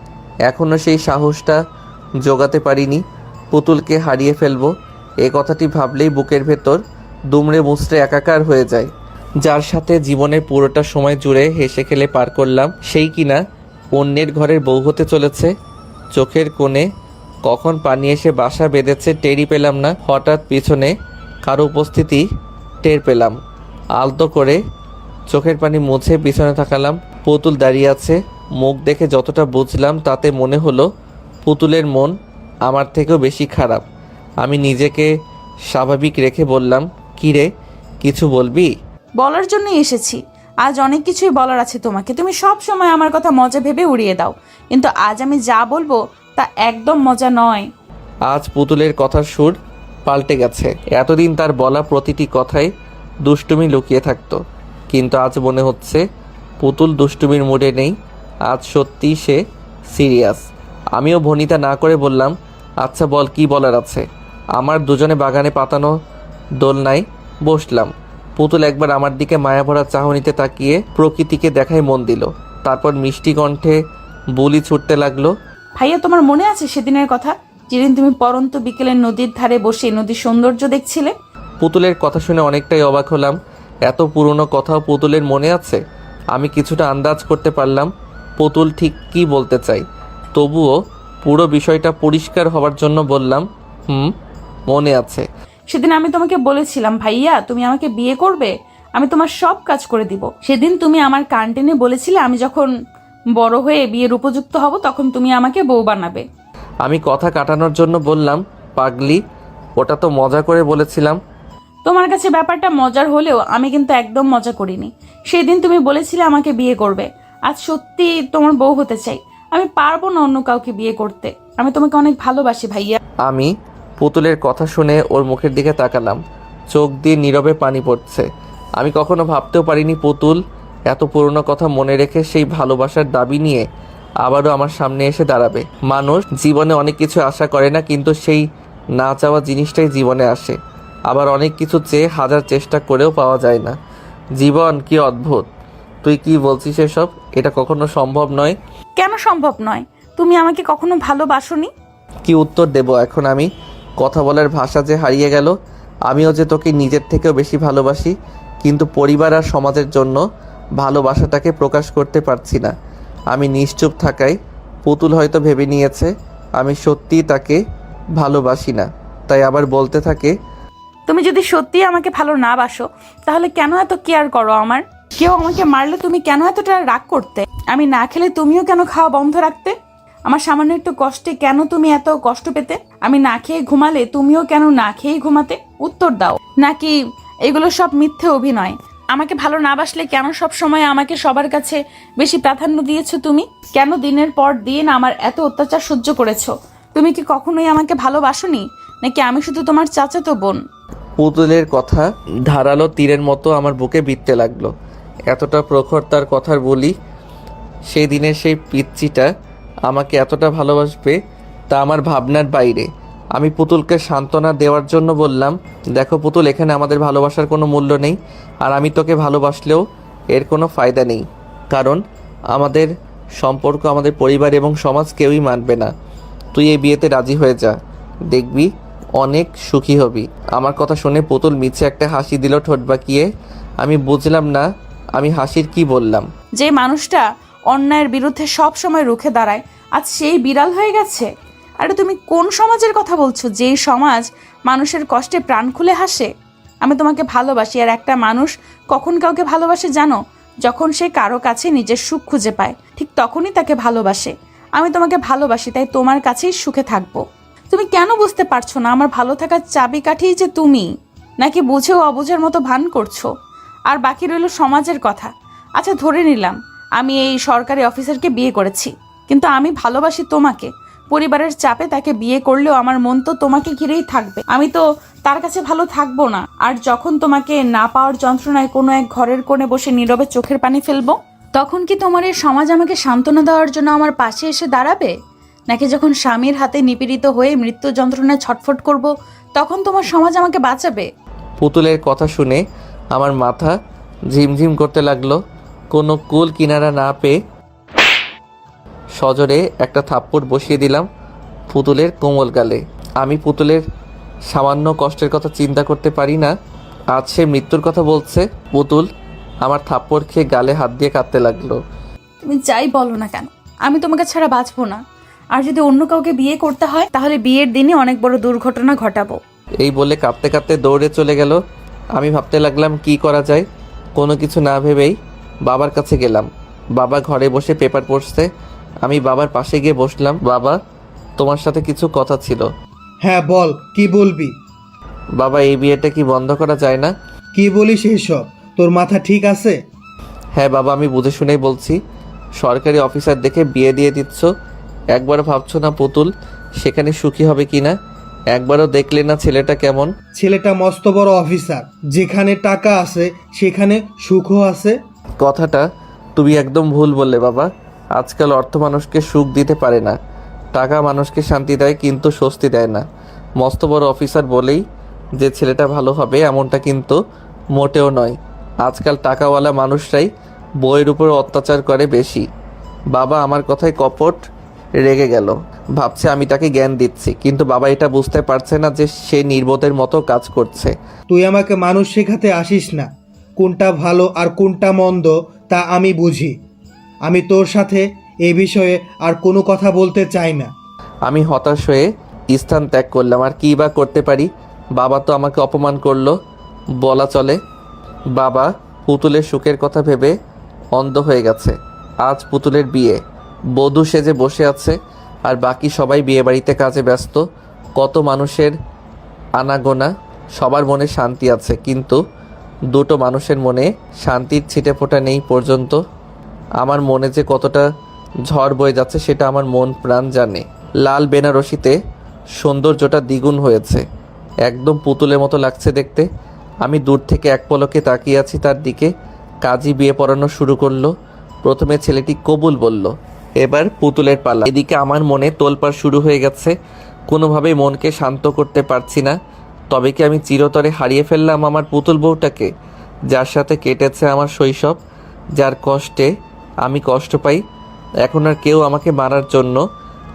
এখনও সেই সাহসটা জোগাতে পারিনি পুতুলকে হারিয়ে ফেলবো। এ কথাটি ভাবলেই বুকের ভেতর দুমড়ে মুচড়ে একাকার হয়ে যায়। যার সাথে জীবনের পুরোটা সময় জুড়ে হেসে খেলে পার করলাম, সেই কিনা অন্যের ঘরের বউ হতে চলেছে। চোখের কোণে কখন পানি এসে বাসা বেঁধেছে টেরই পেলাম না। হঠাৎ পিছনে কারো উপস্থিতি টের পেলাম। আলতো করে চোখের পানি মুছে পিছনে তাকালাম। পুতুল দাঁড়িয়ে আছে। মুখ দেখে যতটা বুঝলাম তাতে মনে হলো পুতুলের মন আমার থেকেও বেশি খারাপ। আমি নিজেকে স্বাভাবিক রেখে বললাম, কী রে, কিছু বলবি? বলার জন্যই এসেছি। আজ অনেক কিছুই বলার আছে তোমাকে। তুমি সব সময় আমার কথা মজা ভেবে উড়িয়ে দাও, কিন্তু আজ আমি যা বলবো তা একদম মজা নয়। আজ পুতুলের কথার সুর পাল্টে গেছে। এতদিন তার বলা প্রতিটি কথায় দুষ্টুমি লুকিয়ে থাকতো, কিন্তু আজ মনে হচ্ছে পুতুল দুষ্টুমির মুডে নেই। আজ সত্যিই সে সিরিয়াস। আমিও ভনিতা না করে বললাম, আচ্ছা বল, কি বলার আছে? আমার দুজনে বাগানে পাতানো দোলনায় বসলাম। পুতুল একবার আমার দিকে মায়াভরা চাহনিতে তাকিয়ে প্রকৃতিকে দেখায় মন দিল। তারপর মিষ্টি কণ্ঠে বুলি ছুটতে লাগলো। ভাইয়া, তোমার মনে আছে সেদিনের কথা, যেদিন তুমি পরন্ত বিকেলের নদীর ধারে বসে নদীর সৌন্দর্য দেখছিলে? পুতুলের কথা শুনে অনেকটাই অবাক হলাম। এত পুরনো কথাও পুতুলের মনে আছে? আমি কিছুটা আন্দাজ করতে পারলাম পুতুল ঠিক কী বলতে চাই। তবুও পুরো বিষয়টা পরিষ্কার হওয়ার জন্য বললাম, মনে আছে। সেদিন আমি তোমাকে বলেছিলাম, ভাইয়া তুমি আমাকে বিয়ে করবে, আমি তোমার সব কাজ করে দিব। সেদিন তুমি আমার কান টেনে বলেছিলে, আমি যখন বড় হয়ে বিয়ের উপযুক্ত হব তখন তুমি আমাকে বউ বানাবে। আমি কথা কাটানোর জন্য বললাম, পাগলি, ওটা তো মজা করে বলেছিলাম। তোমার কাছে ব্যাপারটা মজার হলেও আমি কিন্তু একদম মজা করিনি। সেদিন তুমি বলেছিলে আমাকে বিয়ে করবে। আজ সত্যি তোমার বউ হতে চাই। আমি পারবো না অন্য কাউকে বিয়ে করতে। আমি তোমাকে অনেক ভালোবাসি ভাইয়া। আমি পুতুলের কথা শুনে ওর মুখের দিকে তাকালাম। চোখ দিয়ে নীরবে পানি পড়ছে। আমি কখনো ভাবতেও পারিনি পুতুল এত পুরনো কথা মনে রেখে সেই ভালোবাসার দাবি নিয়ে আবারও আমার সামনে এসে দাঁড়াবে। মানুষ জীবনে অনেক কিছু আশা করে না, কিন্তু সেই না চাওয়া জিনিসটাই জীবনে আসে। আবার অনেক কিছু চেয়ে হাজার চেষ্টা করেও পাওয়া যায় না। জীবন কি অদ্ভুত। তুই কি বলছিস এসব? এটা কখনো সম্ভব নয়। কেন সম্ভব নয়? তুমি আমাকে কখনো ভালোবাসোনি? কি উত্তর দেব এখন আমি? কথা বলার ভাষা যে হারিয়ে গেল। আমিও যে তোকে নিজের থেকেও বেশি ভালোবাসি, কিন্তু পরিবার আর সমাজের জন্য ভালোবাসাটাকে প্রকাশ করতে পারছি না। আমি নিশ্চুপ থাকায় পুতুল হয়তো ভেবে নিয়েছে আমি সত্যিই তাকে ভালোবাসি না, তাই আবার বলতে থাকে, তুমি যদি সত্যি আমাকে ভালো না বাসো তাহলে কেন এত কেয়ার করো আমার? কেউ আমাকে মারলে তুমি কেন এতটা রাগ করতে? আমি না খেলে তুমিও কেন খাওয়া বন্ধ রাখতে? আমার সামান্য একটু কষ্টে কেন তুমি এত কষ্ট পেতে? আমি না খেয়ে ঘুমালে তুমিও কেন না খেয়েই ঘুমাতে? উত্তর দাও। নাকি এগুলো সব মিথ্যে অভিনয়? আমাকে ভালো না বাসলে কেন সব সময় আমাকে সবার কাছে বেশি প্রাধান্য দিয়েছো তুমি? কেন দিনের পর দিন আমার এত অত্যাচার সহ্য করেছো? তুমি কি কখনোই আমাকে ভালোবাসোনি? নাকি আমি শুধু তোমার চাচাতো বোন? পুতুলের কথা ধারালো তীরের মতো আমার বুকে বিঁধতে লাগলো। এতটা প্রখর তার কথার বলি, সেই দিনের সেই পিচ্চিটা আমাকে এতটা ভালোবাসবে তা আমার ভাবনার বাইরে। আমি পুতুলকে সান্ত্বনা দেওয়ার জন্য বললাম, দেখো পুতুল, এখানে আমাদের ভালোবাসার কোনো মূল্য নেই, আর আমি তোকে ভালোবাসলেও এর কোনো ফায়দা নেই, কারণ আমাদের সম্পর্ক আমাদের পরিবার এবং সমাজ কেউই মানবে না। তুই এই বিয়েতে রাজি হয়ে যা, দেখবি অনেক সুখী হবি। আমার কথা শুনে পুতুল মিছে একটা হাসি দিল ঠোঁট বাঁকিয়ে। আমি বুঝলাম না আমি হাসির কি বললাম। যে মানুষটা অন্যায়ের বিরুদ্ধে সব সময় রুখে দাঁড়ায় আজ সেই বিড়াল হয়ে গেছে। আরে তুমি কোন সমাজের কথা বলছো, যেই সমাজ মানুষের কষ্টে প্রাণ খুলে হাসে? আমি তোমাকে ভালোবাসি, আর একটা মানুষ কখন কাউকে ভালোবাসে জানো? যখন সে কারো কাছে নিজের সুখ খুঁজে পায়, ঠিক তখনই তাকে ভালোবাসে। আমি তোমাকে ভালোবাসি, তাই তোমার কাছেই সুখে থাকবো। তুমি কেন বুঝতে পারছো না আমার ভালো থাকার চাবিকাঠিই যে তুমি? নাকি বুঝেও অবুঝের মতো ভান করছো? আর বাকি রইল সমাজের কথা। আচ্ছা, ধরে নিলাম আমি এই সরকারি অফিসারকে বিয়ে করেছি, কিন্তু আমি ভালোবাসি তোমাকে। পরিবারের চাপে তাকে বিয়ে করলেও আমার মন তো তোমাকে ঘিরেই থাকবে। আমি তো তার কাছে ভালো থাকবো না। আর যখন তোমাকে না পাওয়ার যন্ত্রণায় কোনো এক ঘরের কোণে বসে নীরবে চোখের পানি ফেলবো, তখন কি তোমার এই সমাজ আমাকে সান্ত্বনা দেওয়ার জন্য আমার পাশে এসে দাঁড়াবে? নাকি যখন স্বামীর হাতে নিপীড়িত হয়ে মৃত্যু যন্ত্রণায় ছটফট করব, তখন তোমার সমাজ আমাকে বাঁচাবে? পুতুলের কথা শুনে আমার মাথা ঝিমঝিম করতে লাগলো। কোনো কুল কিনারা না পেয়ে সজোরে একটা থাপ্পড় বসিয়ে দিলাম পুতুলের কোমল গালে। আমি পুতুলের সামান্য কষ্টের কথা চিন্তা করতে পারি না, আজ সে মৃত্যুর কথা বলছে। পুতুল আমার থাপ্পড় খেয়ে গালে হাত দিয়ে কাঁদতে লাগলো। তুমি যাই বলো না কেন, আমি তোমাকে ছাড়া বাঁচবো না। আর যদি অন্য কাউকে বিয়ে করতে হয়, তাহলে বিয়ের দিনে অনেক বড় দুর্ঘটনা ঘটাবো। এই বলে কাঁদতে কাঁদতে দৌড়ে চলে গেল। আমি ভাবতে লাগলাম কি করা যায়। কোনো কিছু না ভেবেই বাবার কাছে গেলাম। বাবা ঘরে বসে পেপার পড়ছে। আমি বাবার পাশে গিয়ে বসলাম। বাবা, তোমার সাথে কিছু কথা ছিল। হ্যাঁ বল, কি বলবি? বাবা, এই বিয়েটা কি বন্ধ করা যায় না? কি বলিস এইসব? তোর মাথা ঠিক আছে? হ্যাঁ বাবা, আমি বুঝে শুনেই বলছি। সরকারি অফিসার দেখে বিয়ে দিয়ে দিচ্ছ, একবারও ভাবছো না পুতুল সেখানে সুখী হবে কিনা? একবারও দেখলে না ছেলেটা কেমন? ছেলেটা মস্ত বড় অফিসার, যেখানে টাকা আছে সেখানে সুখও আছে। কথাটা তুমি একদম ভুল বললে বাবা। আজকাল অর্থ মানুষকে সুখ দিতে পারে না, টাকা মানুষকে শান্তি দেয় কিন্তু স্বস্তি দেয় না। মস্ত বড় অফিসার বলেই যে ছেলেটা ভালো হবে এমনটা কিন্তু মোটেও নয়। আজকাল টাকাওয়ালা মানুষরাই বইয়ের উপর অত্যাচার করে বেশি। বাবা আমার কথায় কপট রেগে গেল, ভাবছে আমি তাকে জ্ঞান দিচ্ছি, কিন্তু বাবা এটা বুঝতে পারছে না যে সে নির্বোধের মতো কাজ করছে। তুই আমাকে মানুষ শেখাতে আসিস না। কোনটা ভালো আর কোনটা মন্দ তা আমি বুঝি। আমি তোর সাথে এই বিষয়ে আর কোনো কথা বলতে চাই না। আমি হতাশ হয়ে স্থান ত্যাগ করলাম। আর কী বা করতে পারি? বাবা তো আমাকে অপমান করলো বলা চলে। বাবা পুতুলের সুখের কথা ভেবে অন্ধ হয়ে গেছে। আজ পুতুলের বিয়ে, বধূ সেজে বসে আছে, আর বাকি সবাই বিয়ে বাড়িতে কাজে ব্যস্ত। কত মানুষের আনাগোনা, সবার মনে শান্তি আছে, কিন্তু দুটো মানুষের মনে শান্তির ছিটেফোঁটা নেই পর্যন্ত। আমার মনে যে কতটা ঝড় বয়ে যাচ্ছে সেটা আমার মন প্রাণ জানে। লাল বেনারসিতে সৌন্দর্যটা দ্বিগুণ হয়েছে, একদম পুতুলের মতো লাগছে দেখতে। আমি দূর থেকে এক পলকে তাকিয়ে আছি তার দিকে। কাজী বিয়ে পড়ানো শুরু করলো। প্রথমে ছেলেটি কবুল বলল, এবার পুতুলের পালা। এদিকে আমার মনে তোলপাড় শুরু হয়ে গেছে। কোনোভাবেই মনকে শান্ত করতে পারছি না। তবে কি আমি চিরতরে হারিয়ে ফেললাম আমার পুতুল বউটাকে, যার সাথে কেটেছে আমার শৈশব, যার কষ্টে আমি কষ্ট পাই? এখন আর কেউ আমাকে মারার জন্য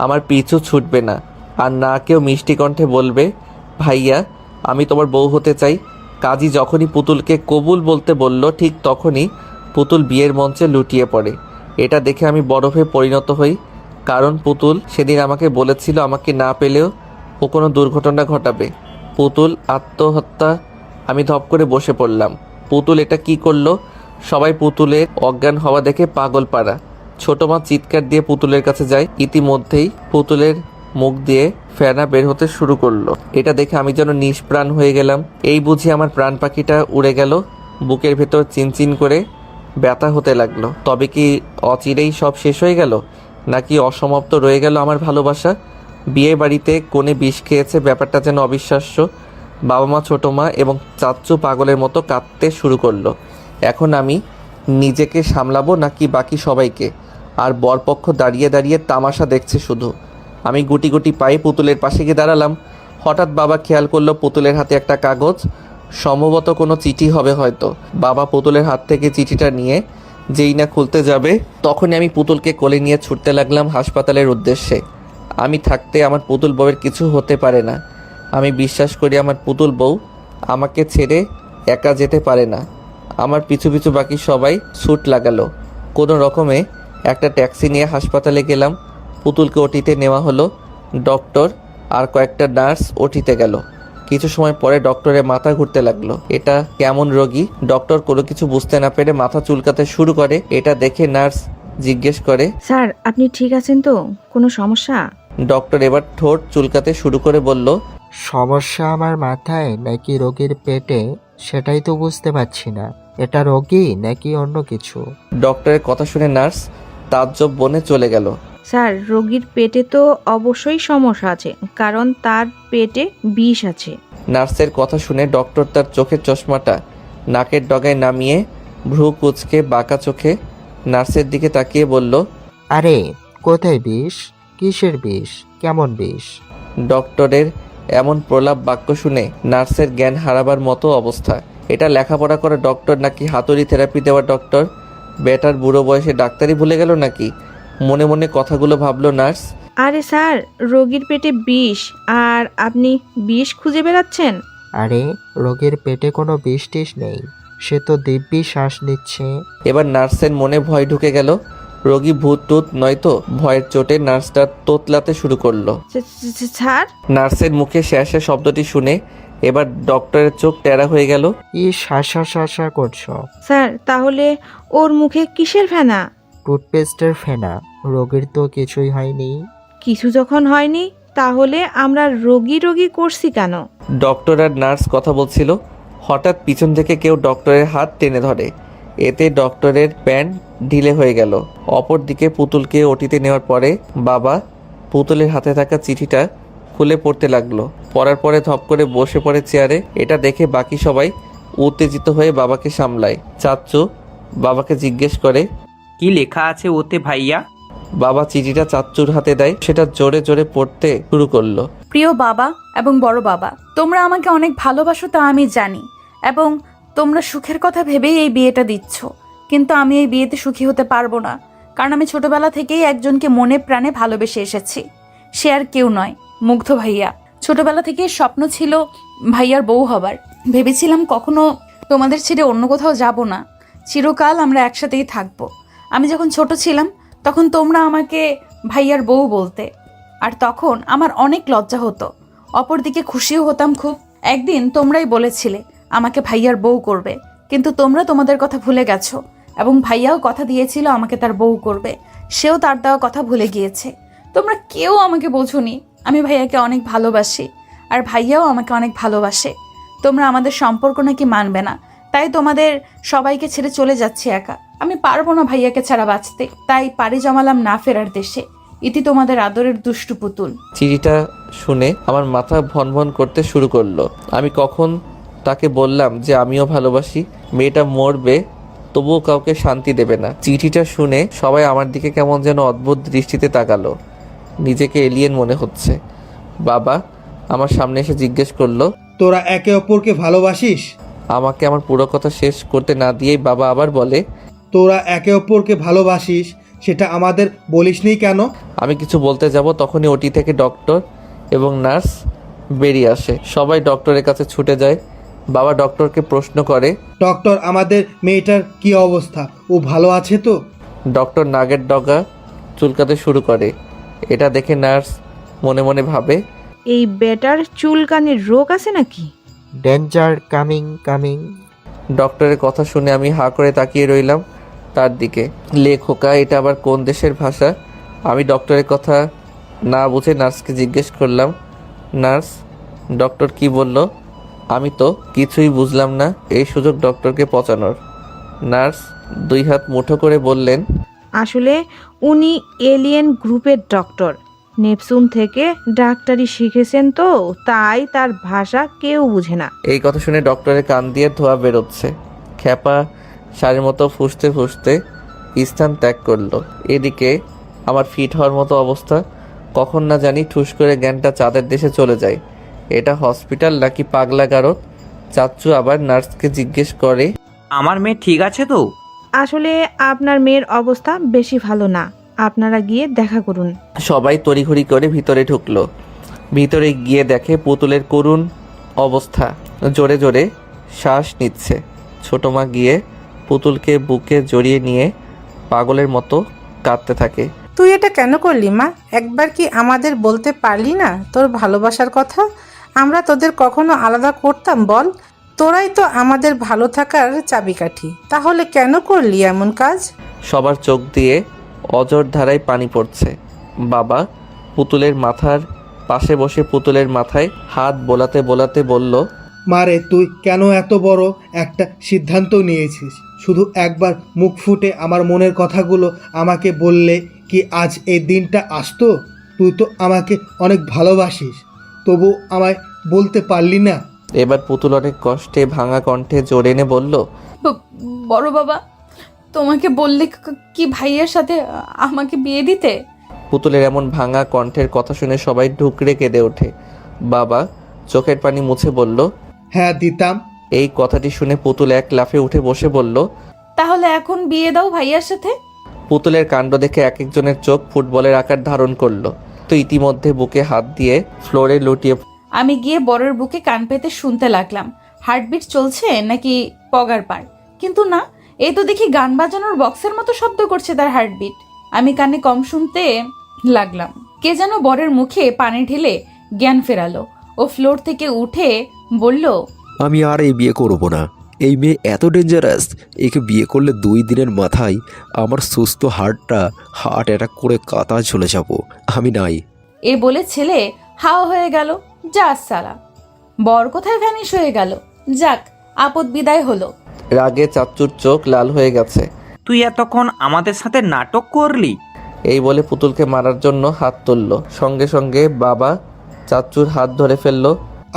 আমার পিছু ছুটবে না, আর না কেউ মিষ্টি কণ্ঠে বলবে, ভাইয়া আমি তোমার বউ হতে চাই। কাজী যখনই পুতুলকে কবুল বলতে বলল, ঠিক তখনই পুতুল বিয়ের মঞ্চে লুটিয়ে পড়ে। এটা দেখে আমি বরফে পরিণত হই, কারণ পুতুল সেদিন আমাকে বলেছিল আমাকে না পেলেও ও কোনো দুর্ঘটনা ঘটাবে। পুতুল আত্মহত্যা। আমি ধপ করে বসে পড়লাম। পুতুল এটা কি করলো? সবাই পুতুলের অজ্ঞান হওয়া দেখে পাগল পাড়া। ছোট মা চিৎকার দিয়ে পুতুলের কাছে যায়। ইতিমধ্যেই পুতুলের মুখ দিয়ে ফেনা বের হতে শুরু করলো। এটা দেখে আমি যেন নিষ্প্রাণ হয়ে গেলাম। এই বুঝি আমার প্রাণ পাখিটা উড়ে গেল। বুকের ভেতর চিনচিন করে ব্যথা হতে লাগলো। তবে কি অচিরেই সব শেষ হয়ে গেল, নাকি অসমাপ্ত রয়ে গেল আমার ভালোবাসা? বিয়ে বাড়িতে কোণে বিষ খেয়েছে, ব্যাপারটা যেন অবিশ্বাস্য। বাবা মা, ছোটো মা এবং চাচ্চু পাগলের মতো কাঁদতে শুরু করলো। এখন আমি নিজেকে সামলাবো নাকি বাকি সবাইকে? আর বরপক্ষ দাঁড়িয়ে দাঁড়িয়ে তামাশা দেখছে শুধু। আমি গুটি গুটি পায়ে পুতুলের পাশে গিয়ে দাঁড়ালাম। হঠাৎ বাবা খেয়াল করলো পুতুলের হাতে একটা কাগজ, সম্ভবত কোনো চিঠি হবে হয়তো। বাবা পুতুলের হাত থেকে চিঠিটা নিয়ে যেই না খুলতে যাবে, তখনই আমি পুতুলকে কোলে নিয়ে ছুটতে লাগলাম হাসপাতালের উদ্দেশ্যে। আমি থাকতে আমার পুতুল বউয়ের কিছু হতে পারে না। আমি বিশ্বাস করি আমার পুতুল বউ আমাকে ছেড়ে একা যেতে পারে না। আমার পিছু পিছু বাকি সবাই ছুট লাগালো। কোনো রকমে একটা ট্যাক্সি নিয়ে হাসপাতালে গেলাম। পুতুলকে ওটিতে নেওয়া হলো। ডক্টর আর কয়েকটা নার্স ওটিতে গেল। কিছু সময় পরে ডক্টরের মাথা ঘুরতে লাগলো। এটা কেমন রোগী? ডক্টর কোনো কিছু বুঝতে না পেরে মাথা চুলকাতে শুরু করে। এটা দেখে নার্স জিজ্ঞেস করে, স্যার আপনি ঠিক আছেন তো? কোনো সমস্যা? ডক্টর এবার ঠোঁট চুলকাতে শুরু করে বলল, সমস্যা আমার মাথায় নাকি রোগীর পেটে সেটাই তো বুঝতে পারছি না। এটা রোগী নাকি অন্য কিছু? ডক্টরের কথা শুনে নার্স তাজ্জব বনে চলে গেল। স্যার রোগীর পেটে তো অবশ্যই সমস্যা আছে, কারণ তার পেটে বিষ আছে। নার্সের কথা শুনে ডক্টর তার চোখের চশমাটা নাকের ডগায় নামিয়ে ভ্রু কুঁচকে বাঁকা চোখে নার্সের দিকে তাকিয়ে বলল, আরে কোথায় বিষ? কিসের বিষ? কেমন বিষ? ডক্টরের এমন প্রলাপ বাক্য শুনে নার্সের জ্ঞান হারাবার মতো অবস্থা। এটা লেখাপড়া করা ডক্টর নাকি হাতুড়ি থেরাপি দেওয়া ডক্টর? বেটার বুড়ো বয়সে ডাক্তারি ভুলে গেল নাকি? মনে মনে কথাগুলো ভাবলো নার্স। আরে স্যার রোগীর পেটে বিষ আর আপনি বিষ খুঁজে বেড়াচ্ছেন? আরে রোগীর পেটে কোনো বিষ টিষ নেই, সে তো দিব্যি শ্বাস নিচ্ছে। এবার নার্সের মনে ভয় ঢুকে গেল। রোগী ভূত টুত নয়তো? ভয়ের চোটে নার্সটা তোতলাতে শুরু করলো। স্যার? নার্সের মুখে শ্যাশা শব্দটি শুনে এবার ডক্টরের চোখ টেরা হয়ে গেল। কি শাসা শাসা করছো? স্যার তাহলে ওর মুখে কিসের ফেনা? টুথপেস্টের ফেনা। রোগীর তো কিছুই হয়নি। কিছু যখন হয়নি তাহলে আমরা রোগী রোগী করছি কেন? ডক্টর আর নার্স কথা বলছিল। হঠাৎ পিছন থেকে কেউ ডক্টরের হাত টেনে ধরে। এতে ডক্টরের প্যান্ট ঢিলে হয়ে গেল। অপরদিকে পুতুলকে ওটিতে নেওয়ার পরে বাবা পুতুলের হাতে থাকা চিঠিটা খুলে পড়তে লাগলো। পড়ার পরে ধপ করে বসে পড়ে চেয়ারে। এটা দেখে বাকি সবাই উত্তেজিত হয়ে বাবাকে সামলায়। চাচ্চু বাবাকে জিজ্ঞেস করে, কি লেখা আছে ওতে ভাইয়া? বাবা চিঠিটা চাচ্চুর হাতে দেয়। সেটা জোরে জোরে পড়তে শুরু করলো। প্রিয় বাবা এবং বড় বাবা, তোমরা আমাকে অনেক ভালোবাসো তা আমি জানি, এবং তোমরা সুখের কথা ভেবেই এই বিয়েটা দিচ্ছ। কিন্তু আমি এই বিয়েতে সুখী হতে পারবো না, কারণ আমি ছোটবেলা থেকেই একজনকে মনে প্রাণে ভালোবেসে এসেছি। সে আর কেউ নয়, মুগ্ধ ভাইয়া। ছোটবেলা থেকেই স্বপ্ন ছিল ভাইয়ার বউ হবার। ভেবেছিলাম কখনো তোমাদের ছেড়ে অন্য কোথাও যাব না, চিরকাল আমরা একসাথেই থাকবো। আমি যখন ছোট ছিলাম তখন তোমরা আমাকে ভাইয়ার বউ বলতে, আর তখন আমার অনেক লজ্জা হতো, অপরদিকে খুশিও হতাম খুব। একদিন তোমরাই বলেছিলে আমাকে ভাইয়ার বউ করবে, কিন্তু তোমরা তোমাদের কথা ভুলে গেছো, এবং ভাইয়াও কথা দিয়েছিল আমাকে তার বউ করবে, সেও তার দেওয়া কথা ভুলে গিয়েছে। তোমরা কেউ আমাকে বোঝোনি আমি ভাইয়াকে অনেক ভালোবাসি, আর ভাইয়াও আমাকে অনেক ভালোবাসে। তোমরা আমাদের সম্পর্ক নাকি মানবে না, তাই তোমাদের সবাইকে ছেড়ে চলে যাচ্ছি একা। আমি পারবো না ভাইয়াকে ছাড়া বাঁচতে, তাই পাড়ি জমালাম না ফেরার দেশে। ইতি তোমাদের আদরের দুষ্টু পুতুল। চিঠিটা শুনে আমার মাথা ভন ভন করতে শুরু করলো। আমি কখন তাকে বললাম যে আমিও ভালোবাসি? মেয়েটা মরবে তবুও কাউকে শান্তি দেবে না। চিঠিটা শুনে সবাই আমার দিকে কেমন যেন অদ্ভুত দৃষ্টিতে তাকালো। নিজেকে এলিয়েন মনে হচ্ছে। বাবা আমার সামনে এসে জিজ্ঞেস করলো, তোরা একে অপরকে ভালোবাসিস? আমাকে আমার পুরো কথা শেষ করতে না দিয়েই বাবা আবার বলে, তোরা একে অপরকে ভালোবাসিস সেটা আমাদের বলিসনি কেন? আমি কিছু বলতে যাব তখনই ওটি থেকে ডক্টর এবং নার্স বেরিয়ে আসে। সবাই ডক্টরের কাছে ছুটে যায়। বাবা ডক্টরকে প্রশ্ন করে, ডক্টর আমাদের মেয়েটার কি অবস্থা? ও ভালো আছে তো? ডক্টর নাগের ডগা চুলকাতে শুরু করে। এটা দেখে নার্স মনে মনে ভাবে, এই বেটার চুলকানির রোগ আছে নাকি? Danger coming coming. ডক্টরের কথা শুনে আমি হাঁ করে তাকিয়ে রইলাম তার দিকে। লেখোকা এটা আবার কোন দেশের ভাষা? আমি ডক্টরের কথা না বুঝে নার্সকে জিজ্ঞেস করলাম, নার্স ডক্টর কি বলল? আমি তো কিছুই বুঝলাম না। এই সুযোগ ডক্টরকে পচানোর। নার্স 2 হাত মুঠো করে বললেন, আসলে উনি এলিয়েন গ্রুপের ডক্টর, নেপচুন থেকে ডাক্তারি শিখেছেন তো, তাই তার ভাষা কেউ বুঝে না। এই কথা শুনে ডক্টরের কান দিয়ে ধোয়া বেরোচ্ছে। খ্যাপা সারের মতো ফুঁসতে ফুঁসতে স্থান ত্যাগ করলো। এদিকে আমার ফিট হওয়ার মতো অবস্থা। কখন না জানি ঠুস করে জ্ঞানটা চাঁদের দেশে চলে যায়। এটা হসপিটাল নাকি পাগলা গারদ? চাচ্চু আবার নার্সকে জিজ্ঞেস করে, আমার মেয়ে ঠিক আছে তো? আসলে আপনার মেয়ের অবস্থা বেশি ভালো না, আপনারা গিয়ে দেখা করুন। সবাই তড়িঘড়ি করে ভিতরে ঢুকলো। ভিতরে গিয়ে দেখে পুতুলের করুণ অবস্থা, জোরে জোরে শ্বাস নিচ্ছে। ছোট মা গিয়ে পুতুলকে বুকে জড়িয়ে নিয়ে পাগলের মতো কাঁদতে থাকে। তুই এটা কেন করলি মা? একবার কি আমাদের বলতে পারলি না তোর ভালোবাসার কথা? আমরা তোদের কখনো আলাদা করতাম বল? তোরাই তো আমাদের ভালো থাকার চাবিকাঠি। তাহলে কেন করলি এমন কাজ? সবার চোখ দিয়ে অজর ধারায় পানি পড়ছে। বাবা পুতুলের মাথার পাশে বসে পুতুলের মাথায় হাত বোলাতে বোলাতে বলল, মারে, তুই কেন এত বড় একটা সিদ্ধান্ত নিয়েছিস? শুধু একবার মুখ ফুটে আমার মনের কথাগুলো আমাকে বললে কি আজ এই দিনটা আসতো? তুই তো আমাকে অনেক ভালোবাসিস, তবু আমায় বলতে পারলি না। এবার পুতুল অনেক কষ্টে ভাঙা কণ্ঠে জোরে এনে বলল, বড় বাবা, তোমাকে বললে কি ভাইয়ের সাথে আমাকে বিয়ে দিতে? পুতুলের এমন ভাঙা কণ্ঠের কথা শুনে সবাই ঢুকরে কেঁদে ওঠে। বাবা চোখের পানি মুছে বলল, হ্যাঁ দিতাম। এই কথাটি শুনে পুতুল এক লাফে উঠে বসে বলল, তাহলে এখন বিয়ে দাও ভাইয়ার সাথে। পুতুলের কাণ্ড দেখে এক একজনের চোখ ফুটবলের আকার ধারণ করলো। তো ইতিমধ্যে বুকে হাত দিয়ে ফ্লোরে লুটিয়ে আমি গিয়ে বরের বুকে কান পেতে শুনতে লাগলাম হার্টবিট চলছে নাকি পগার পার। কিন্তু না, এই তো দেখি গান বাজানোর বক্সের মতো শব্দ করছে তার হার্টবিট। আমি কানে কম শুনতে লাগলাম। কে যেন বরের মুখে পানি ঢেলে জ্ঞান ফেরালো। ও ফ্লোর থেকে উঠে বলল, আমি আর এই বিয়ে করব না। এই মেয়ে এত ডেঞ্জারাস, একে বিয়ে করলে 2 দিনের মাথায় আমার সুস্থ হার্ট অ্যাটাক করে কাতা চলে যাব। আমি নাই। এ বলে ছেলে হাওয়া হয়ে গেল। যা সালা, বর কোথায় ভ্যানিশ হয়ে গেল। যাক, আপদ বিদায় হলো। রাগে চাচ্চুর চোখ লাল হয়ে গেছে। তুই এতক্ষণ আমাদের সাথে নাটক করলি? এই বলে পুতুলকে মারার জন্য হাত তুলল। সঙ্গে সঙ্গে বাবা চাচ্চুর হাত ধরে ফেললো।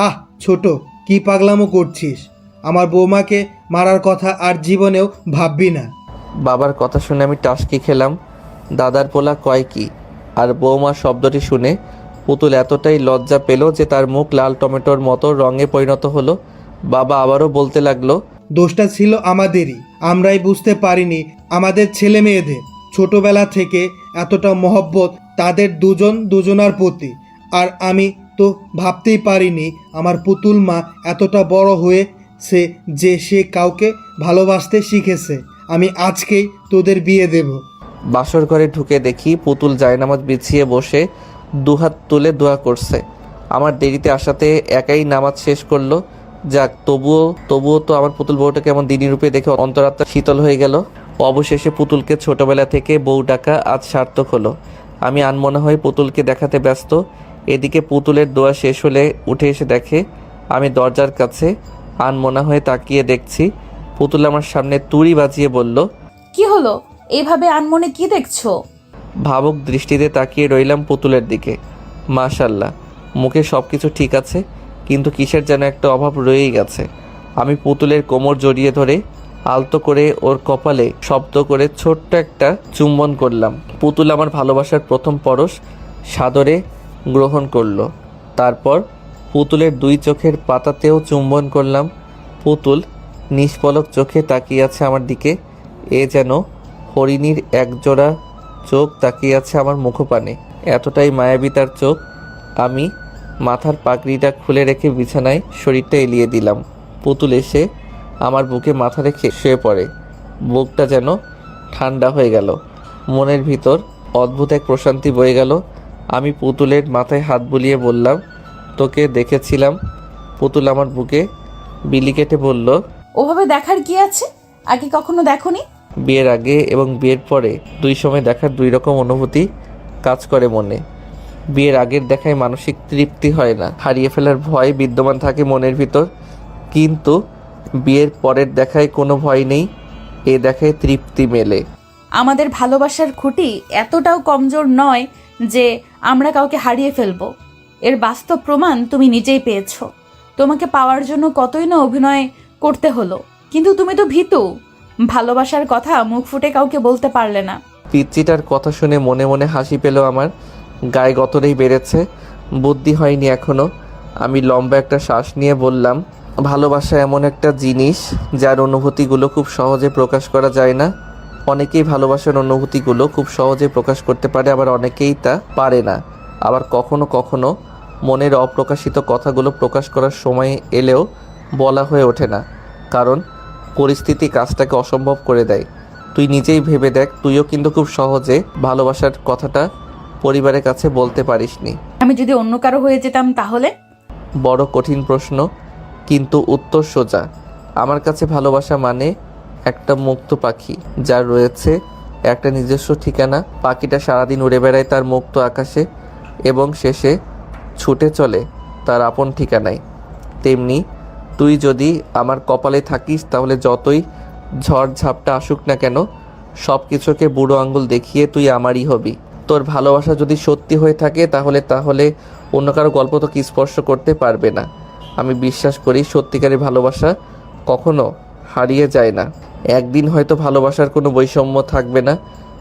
আহ ছোট, কি পাগলামো করছিস? আমার বৌমাকে মারার কথা আর জীবনেও ভাববি না। বাবার কথা শুনে আমি টাসকি খেলাম। দাদার পোলা কয় কি? আর বৌমা শব্দটি শুনে পুতুল এতটাই লজ্জা পেল যে তার মুখ লাল টমেটোর মতো রঙে পরিণত হলো। বাবা আবারও বলতে লাগলো, দোষটা ছিল আমাদেরই, আমরাই বুঝতে পারিনি আমাদের ছেলে মেয়েদের। ছোটবেলা থেকে এতটা মহব্বত তাদের দুজনার প্রতি, আর আমি তো ভাবতেই পারিনি আমার পুতুল মা এতটা বড় হয়েছে যে সে কাউকে ভালোবাসতে শিখেছে। আমি আজকেই তোদের বিয়ে দেব। বাসর ঘরে ঢুকে দেখি পুতুল জায়নামাজ বিছিয়ে বসে দুহাত তুলে দোয়া করছে। আমার দেরিতে আসাতে একাই নামাজ শেষ করলো। যাক, তবুও তো আমার পুতুল বউটাকে এমন দিনী রূপে দেখে অন্তরাত্মা শীতল হয়ে গেল। অবশেষে পুতুলকে ছোটবেলা থেকে বউ ডাকা আজ সার্থক হলো। আমি আনমনা হয়ে পুতুলকে দেখাতে ব্যস্ত। এদিকে পুতুলের দোয়া শেষ হলে উঠে এসে দেখে আমি দরজার কাছে আনমনা হয়ে তাকিয়ে দেখছি। পুতুল আমার সামনে তুড়ি বাজিয়ে বলল, কি হলো? এইভাবে আনমনে কি দেখছো? ভাবুক দৃষ্টিতে তাকিয়ে রইলাম পুতুলের দিকে। মাশাল্লাহ, মুখে সব কিছু ঠিক আছে, কিন্তু কিসের যেন একটা অভাব রয়েই গেছে। আমি পুতুলের কোমর জড়িয়ে ধরে আলতো করে ওর কপালে শব্দ করে ছোট্ট একটা চুম্বন করলাম। পুতুল আমার ভালোবাসার প্রথম পরশ সাদরে গ্রহণ করলো। তারপর পুতুলের 2 চোখের পাতাতেও চুম্বন করলাম। পুতুল নিষ্পলক চোখে তাকিয়ে আছে আমার দিকে। এ যেন হরিণীর একজোড়া চোখ তাকিয়ে আছে আমার মুখপানে। এতটাই মায়াবী তার চোখ। আমি মাথার পাগড়িটা খুলে রেখে বিছানায় শরীরটা এলিয়ে দিলাম। পুতুল এসে আমার বুকে মাথা রেখে শুয়ে পড়ে। বুকটা যেন ঠান্ডা হয়ে গেল। মনের ভিতর অদ্ভুত এক প্রশান্তি বয়ে গেল। আমি পুতুলের মাথায় হাত বুলিয়ে বললাম, তোকে দেখেছিলাম। পুতুল আমার বুকে বিলি কেটে বলল, ওভাবে দেখার কি আছে? আগে কখনো দেখোনি? বিয়ের আগে এবং বিয়ের পরে 2 সময় দেখার 2 রকম অনুভূতি কাজ করে মনে। বিয়ের আগের দেখায় মানসিক তৃপ্তি হয় না, হারিয়ে ফেলার ভয় বিদ্যমান থাকে মনের ভিতর। কিন্তু বিয়ের পরের দেখায় কোনো ভয় নেই, এ দেখায় তৃপ্তি মেলে। আমাদের ভালোবাসার খুঁটি এতটাও কমজোর নয় যে আমরা কাউকে হারিয়ে ফেলবো। এর বাস্তব প্রমাণ তুমি নিজেই পেয়েছো। তোমাকে পাওয়ার জন্য কতই না অভিনয় করতে হলো, কিন্তু তুমি তো ভীতু। ভালোবাসার কথা মুখ ফুটে কাউকে বলতে পারলে না। পিচ্চিটার কথা শুনে মনে মনে হাসি পেল আমার। গায়ে গতরেই বেড়েছে, বুদ্ধি হয়নি এখনো। আমি লম্বা একটা শ্বাস নিয়ে বললাম, ভালোবাসা এমন একটা জিনিস যার অনুভূতিগুলো খুব সহজে প্রকাশ করা যায় না। অনেকেই ভালোবাসার অনুভূতিগুলো খুব সহজে প্রকাশ করতে পারে, আবার অনেকেই তা পারে না। আবার কখনো কখনো মনের অপ্রকাশিত কথাগুলো প্রকাশ করার সময় এলেও বলা হয়ে ওঠে না, কারণ পরিস্থিতি কাজটাকে অসম্ভব করে দেয়। তুই নিজেই ভেবে দেখ, তুইও কিন্তু খুব সহজে ভালোবাসার কথাটা পরিবারের কাছে বলতে পারিসনি। আমি যদি অন্য কারো হয়ে যেতাম তাহলে? বড় কঠিন প্রশ্ন, কিন্তু উত্তর সোজা। আমার কাছে ভালোবাসা মানে একটা মুক্ত পাখি, যার রয়েছে একটা নিজস্ব ঠিকানা। পাখিটা সারাদিন উড়ে বেড়ায় তার মুক্ত আকাশে এবং শেষে ছুটে চলে তার আপন ঠিকানায়। তেমনি তুই যদি আমার কপালে থাকিস, তাহলে যতই ঝড় ঝাপটা আসুক না কেন, সব কিছুকে বুড়ো আঙ্গুল দেখিয়ে তুই আমারই হবি। তোর ভালোবাসা যদি সত্যি হয়ে থাকে তাহলে অন্য কারো গল্প তো কি স্পর্শ করতে পারবে না। আমি বিশ্বাস করি সত্যিকারের ভালোবাসা কখনো হারিয়ে যায় না। একদিন হয়তো ভালোবাসার কোনো বৈষম্য থাকবে না,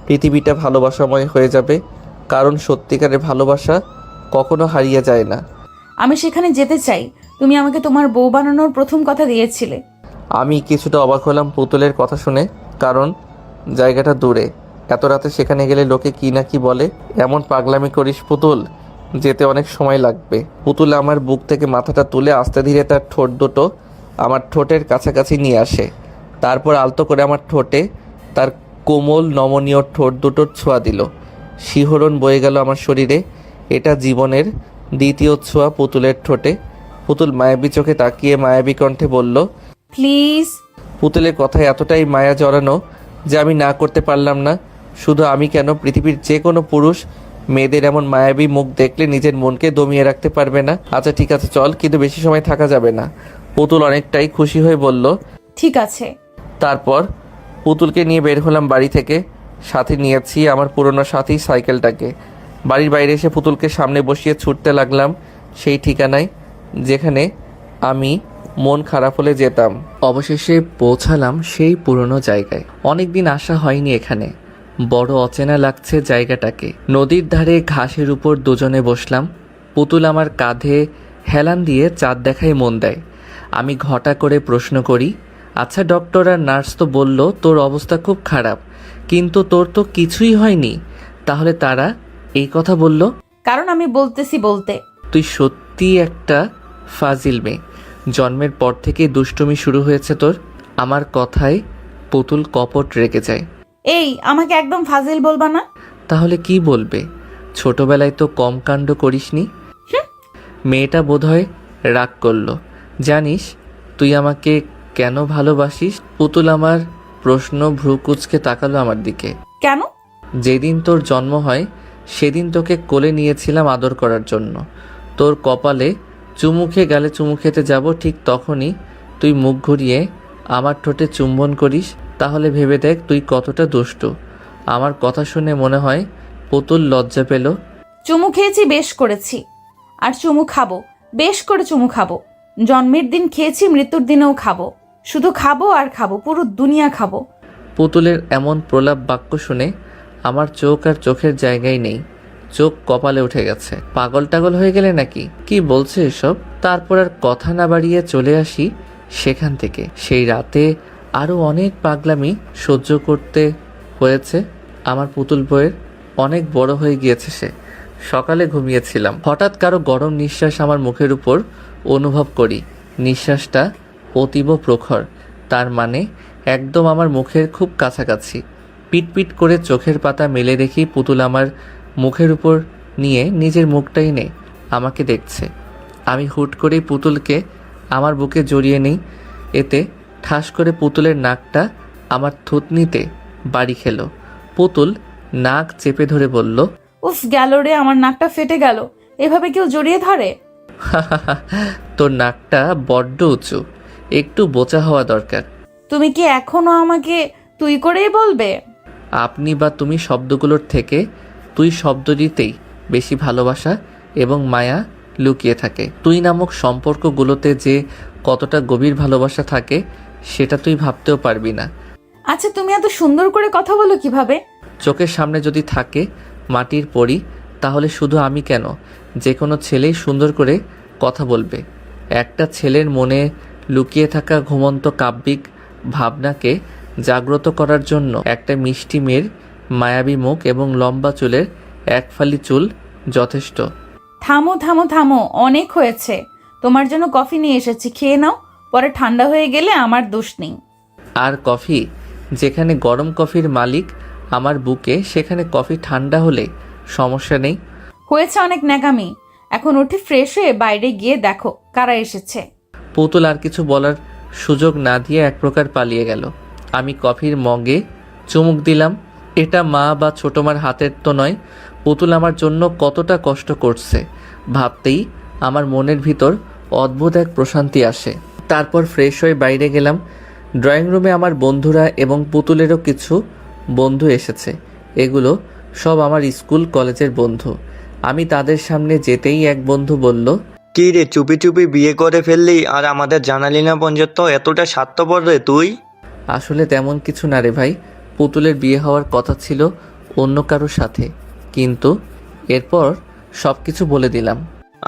পৃথিবীটা ভালোবাসাময় হয়ে যাবে, কারণ সত্যিকারের ভালোবাসা কখনো হারিয়ে যায় না। আমি সেখানে যেতে চাই। তুমি আমাকে তোমার বউ বানানোর প্রথম কথা দিয়েছিলে। আমি কিছুটা অবাক হলাম পুতুলের কথা শুনে, কারণ জায়গাটা দূরে। এত রাতে সেখানে গেলে লোকে কি না কি বলে। এমন পাগলামি করিস পুতুল, যেতে অনেক সময় লাগবে। পুতুল আমার বুক থেকে মাথাটা তুলে আস্তে ধীরে তার ঠোঁট দুটো আমার ঠোঁটের কাছাকাছি নিয়ে আসে। তারপর আলতো করে আমার ঠোঁটে তার কোমল নমনীয় ঠোঁট দুটোর ছোঁয়া দিল। শিহরণ বয়ে গেল আমার শরীরে। এটা জীবনের দ্বিতীয় ছোঁয়া পুতুলের ঠোঁটে। পুতুল মায়াবী চোখে তাকিয়ে মায়াবী কণ্ঠে বলল, প্লিজ। পুতুলের কথায় এতটাই মায়া জড়ানো যে আমি না করতে পারলাম না। শুধু আমি কেন, পৃথিবীর যে কোনো পুরুষ মেয়েদের এমন মায়াবী মুখ দেখলে নিজের মনকে দমিয়ে রাখতে পারবে না। আচ্ছা ঠিক আছে চল, কিন্তু বেশি সময় থাকা যাবে না। পুতুল অনেকটাই খুশি হয়ে বলল, ঠিক আছে। তারপর পুতুলকে নিয়ে বের হলাম বাড়ি থেকে। সাথে নিয়েছি আমার পুরনো সাথী সাইকেলটাকে। বাড়ির বাইরে এসে পুতুলকে সামনে বসিয়ে ছুটতে লাগলাম সেই ঠিকানায় যেখানে আমি মন খারাপ হলে যেতাম। অবশেষে পৌঁছালাম সেই পুরনো জায়গায়। অনেকদিন আসা হয়নি এখানে, বড় অচেনা লাগছে জায়গাটাকে। নদীর ধারে ঘাসের উপর দুজনে বসলাম। পুতুল আমার কাঁধে হেলান দিয়ে চাঁদ দেখায় মন দেয়। আমি ঘটা করে প্রশ্ন করি, আচ্ছা ডক্টর আর নার্স তো বলল তোর অবস্থা খুব খারাপ, কিন্তু তোর তো কিছুই হয়নি, তাহলে তারা এই কথা বলল? কারণ আমি বলতেছি বলতে। তুই সত্যি একটা ফাজিল মেয়ে। জন্মের পর থেকে দুষ্টুমি শুরু হয়েছে তোর। আমার কথায় পুতুল কপট রেগে যায়। এই, আমাকে একদম ফাজিল বলবা না। তাহলে কি বলবে? ছোটবেলায় তো কম কাণ্ড করিসনি। মেয়েটা বোধহয় রাগ করলো। জানিস তুই আমাকে কেন ভালোবাসিস? পুতুল আমার প্রশ্ন ভ্রু কুঁচকে তাকালো আমার দিকে। কেন? যেদিন তোর জন্ম হয় সেদিন তোকে কোলে নিয়েছিলাম আদর করার জন্য। তোর কপালে চুমু খেয়ে গালে চুমু খেতে যাব, ঠিক তখনই তুই মুখ ঘুরিয়ে আমার ঠোঁটে চুম্বন করিস। তাহলে ভেবে দেখ তুই কতটা দুষ্টু। আমার কথা শুনে মনে হয় পুতুল লজ্জা পেল। চুমু খেয়েছি, বেশ করেছি। আর চুমু খাবো, বেশ করে চুমু খাবো। জন্মের দিন খেয়েছি, মৃত্যুর দিনেও খাবো। শুধু খাবো আর খাবো, পুরো দুনিয়া খাবো। পুতুলের এমন প্রলাপ বাক্য শুনে আমার চোখ আর চোখের জায়গায় নেই, চোখ কপালে উঠে গেছে। পাগল টাগল হয়ে গেলে নাকি? কি বলছে এসব? তারপর আর কথা না বাড়িয়ে চলে আসি সেখান থেকে। সেই রাতে আরও অনেক পাগলামি সহ্য করতে হয়েছে। আমার পুতুল বইয়ের অনেক বড় হয়ে গিয়েছে সে। সকালে ঘুমিয়েছিলাম, হঠাৎ কারো গরম নিঃশ্বাস আমার মুখের উপর অনুভব করি। নিঃশ্বাসটা অতীব প্রখর, তার মানে একদম আমার মুখের খুব কাছাকাছি। পিটপিট করে চোখের পাতা মেলে দেখি পুতুল আমার মুখের উপর নিয়ে নিজের মুখটা এনে আমাকে দেখছে। আমি হুট করেই পুতুলকে আমার বুকে জড়িয়ে নিই। এতে ঠাস করে পুতুলের নাকটা আমার থুতনিতে বাড়ি খেলো। পুতুল নাক চেপে ধরে বলল, উফ, গেল রে, আমার নাকটা ফেটে গেল। এভাবে কেউ জড়িয়ে ধরে? তোর নাকটা বড্ড উঁচু, একটু বোচা হওয়া দরকার। তুমি কি এখনো আমাকে তুই করেই বলবে? আপনি বা তুমি শব্দগুলোর থেকে তুই শব্দ দিতেই বেশি ভালোবাসা এবং মায়া লুকিয়ে থাকে। তুই নামক সম্পর্কগুলোতে যে কতটা গভীর ভালোবাসা থাকে সেটা তুই ভাবতেও পারবি না। আচ্ছা, তুমি এত সুন্দর করে কথা বলো কিভাবে? চোখের সামনে যদি থাকে মাটির পরি, তাহলে শুধু আমি কেন, যে কোনো ছেলেই সুন্দর করে কথা বলবে। একটা ছেলের মনে লুকিয়ে থাকা ঘুমন্ত কাব্যিক ভাবনাকে জাগ্রত করার জন্য একটা মিষ্টি মেয়ের মায়াবী মুখ এবং লম্বা চুলের এক ফালি চুল যথেষ্ট। থামো থামো থামো, অনেক হয়েছে। তোমার জন্য কফি নিয়ে এসেছি, খেয়ে নাও। পরে ঠান্ডা হয়ে গেলে আমার দোষ নেই। আর কফি? যেখানে গরম কফির মালিক আমার বুকে, সেখানে কফি ঠান্ডা হলে সমস্যা নেই। হয়েছে অনেক ন্যাকামি। এখন উঠে ফ্রেশ হয়ে বাইরে গিয়ে দেখো কারা এসেছে। পুতুল আর কিছু বলার সুযোগ না দিয়ে এক প্রকার পালিয়ে গেল। আমি কফির মগে চুমুক দিলাম। এটা মা বা ছোটো মার হাতের তো নয়। পুতুল আমার জন্য কতটা কষ্ট করছে ভাবতেই আমার মনের ভিতর অদ্ভুত এক প্রশান্তি আসে। তারপর ফ্রেশ হয়ে বাইরে গেলাম। ড্রয়িং রুমে আমার বন্ধুরা এবং পুতুলেরও কিছু বন্ধু এসেছে। এগুলো সব আমার স্কুল কলেজের বন্ধু। আমি তাদের সামনে যেতেই এক বন্ধু বলল, কি রে, চুপি চুপি বিয়ে করে ফেললি আর আমাদের জানালি না পর্যন্ত? এতটা স্বার্থপর রে তুই? আসলে তেমন কিছু না রে ভাই, পুতুলের বিয়ে হওয়ার কথা ছিল অন্য কারোর সাথে, কিন্তু এরপর সব কিছু বলে দিলাম।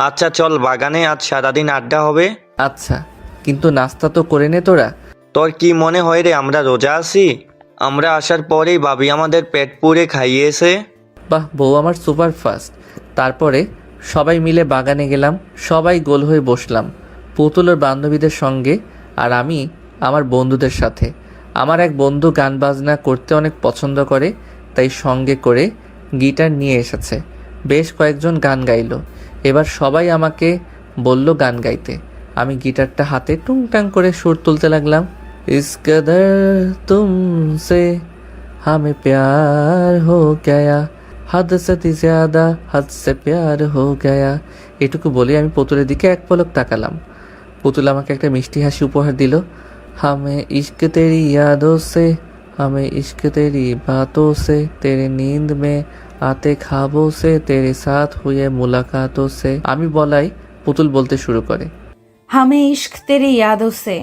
আচ্ছা চল, বাগানে আজ সারাদিন আড্ডা হবে। আচ্ছা, কিন্তু নাস্তা তো করে নে তোরা। তোর কি মনে হয় রে আমরা রোজা আছি? আমরা আসার পরেই ভাবি আমাদের পেট পুড়ে খাইয়েছে। বাহ, বউ আমার সুপার ফাস্ট। তারপরে সবাই মিলে বাগানে গেলাম। সবাই গোল হয়ে বসলাম, পুতুলের বান্ধবীদের সঙ্গে আর আমি আমার বন্ধুদের সাথে। আমার এক বন্ধু গান বাজনা করতে অনেক পছন্দ করে, তাই সঙ্গে করে গিটার নিয়ে এসেছে। বেশ কয়েকজন গান গাইলো। এবার সবাই আমাকে বলল গান গাইতে। আমি গিটারটা হাতে টুংটাং করে সুর তুলতে লাগলাম। ইস কদর তুমসে হামে প্যার হো গয়া, হদ সে জ্যাদা হদ সে প্যার হো গয়া। এটুকু বলে আমি পুতুলের দিকে এক পলক তাকালাম। পুতুল আমাকে একটা মিষ্টি হাসি উপহার দিল। हमें इश्क तेरी यादों से, हमें इश्क तेरी बातों से, तेरे नींद में आते ख्वाबों से, तेरे साथ हुए मुलाकातों से। আমি বলাই পুতুল বলতে শুরু করে, हमें इश्क तेरी यादों से,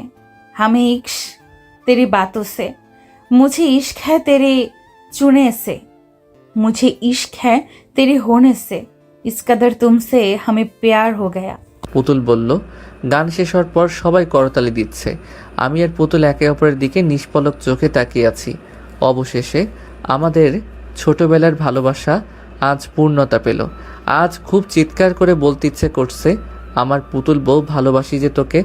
हमें इश्क तेरी बातों से, मुझे इश्क है तेरे चुने से, मुझे इश्क है तेरे होने से, इस कदर तुमसे हमें प्यार हो गया। পুতুল বলল। গান শেষ হওয়ার পর সবাই করতালি দিচ্ছে। আমি আর পুতুল একে অপরের দিকে নিষ্পলক চোখে তাকিয়ে আছি। অবশেষে আমাদের ছোটবেলার ভালোবাসা আজ পূর্ণতা পেল। আজ খুব চিৎকার করে বলতে ইচ্ছে করছে, আমার পুতুল বউ, ভালোবাসি যে তোকে,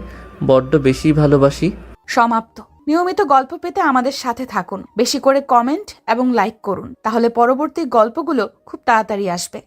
বড্ড বেশি ভালোবাসি। সমাপ্ত। নিয়মিত গল্প পেতে আমাদের সাথে থাকুন, বেশি করে কমেন্ট এবং লাইক করুন, তাহলে পরবর্তী গল্পগুলো খুব তাড়াতাড়ি আসবে।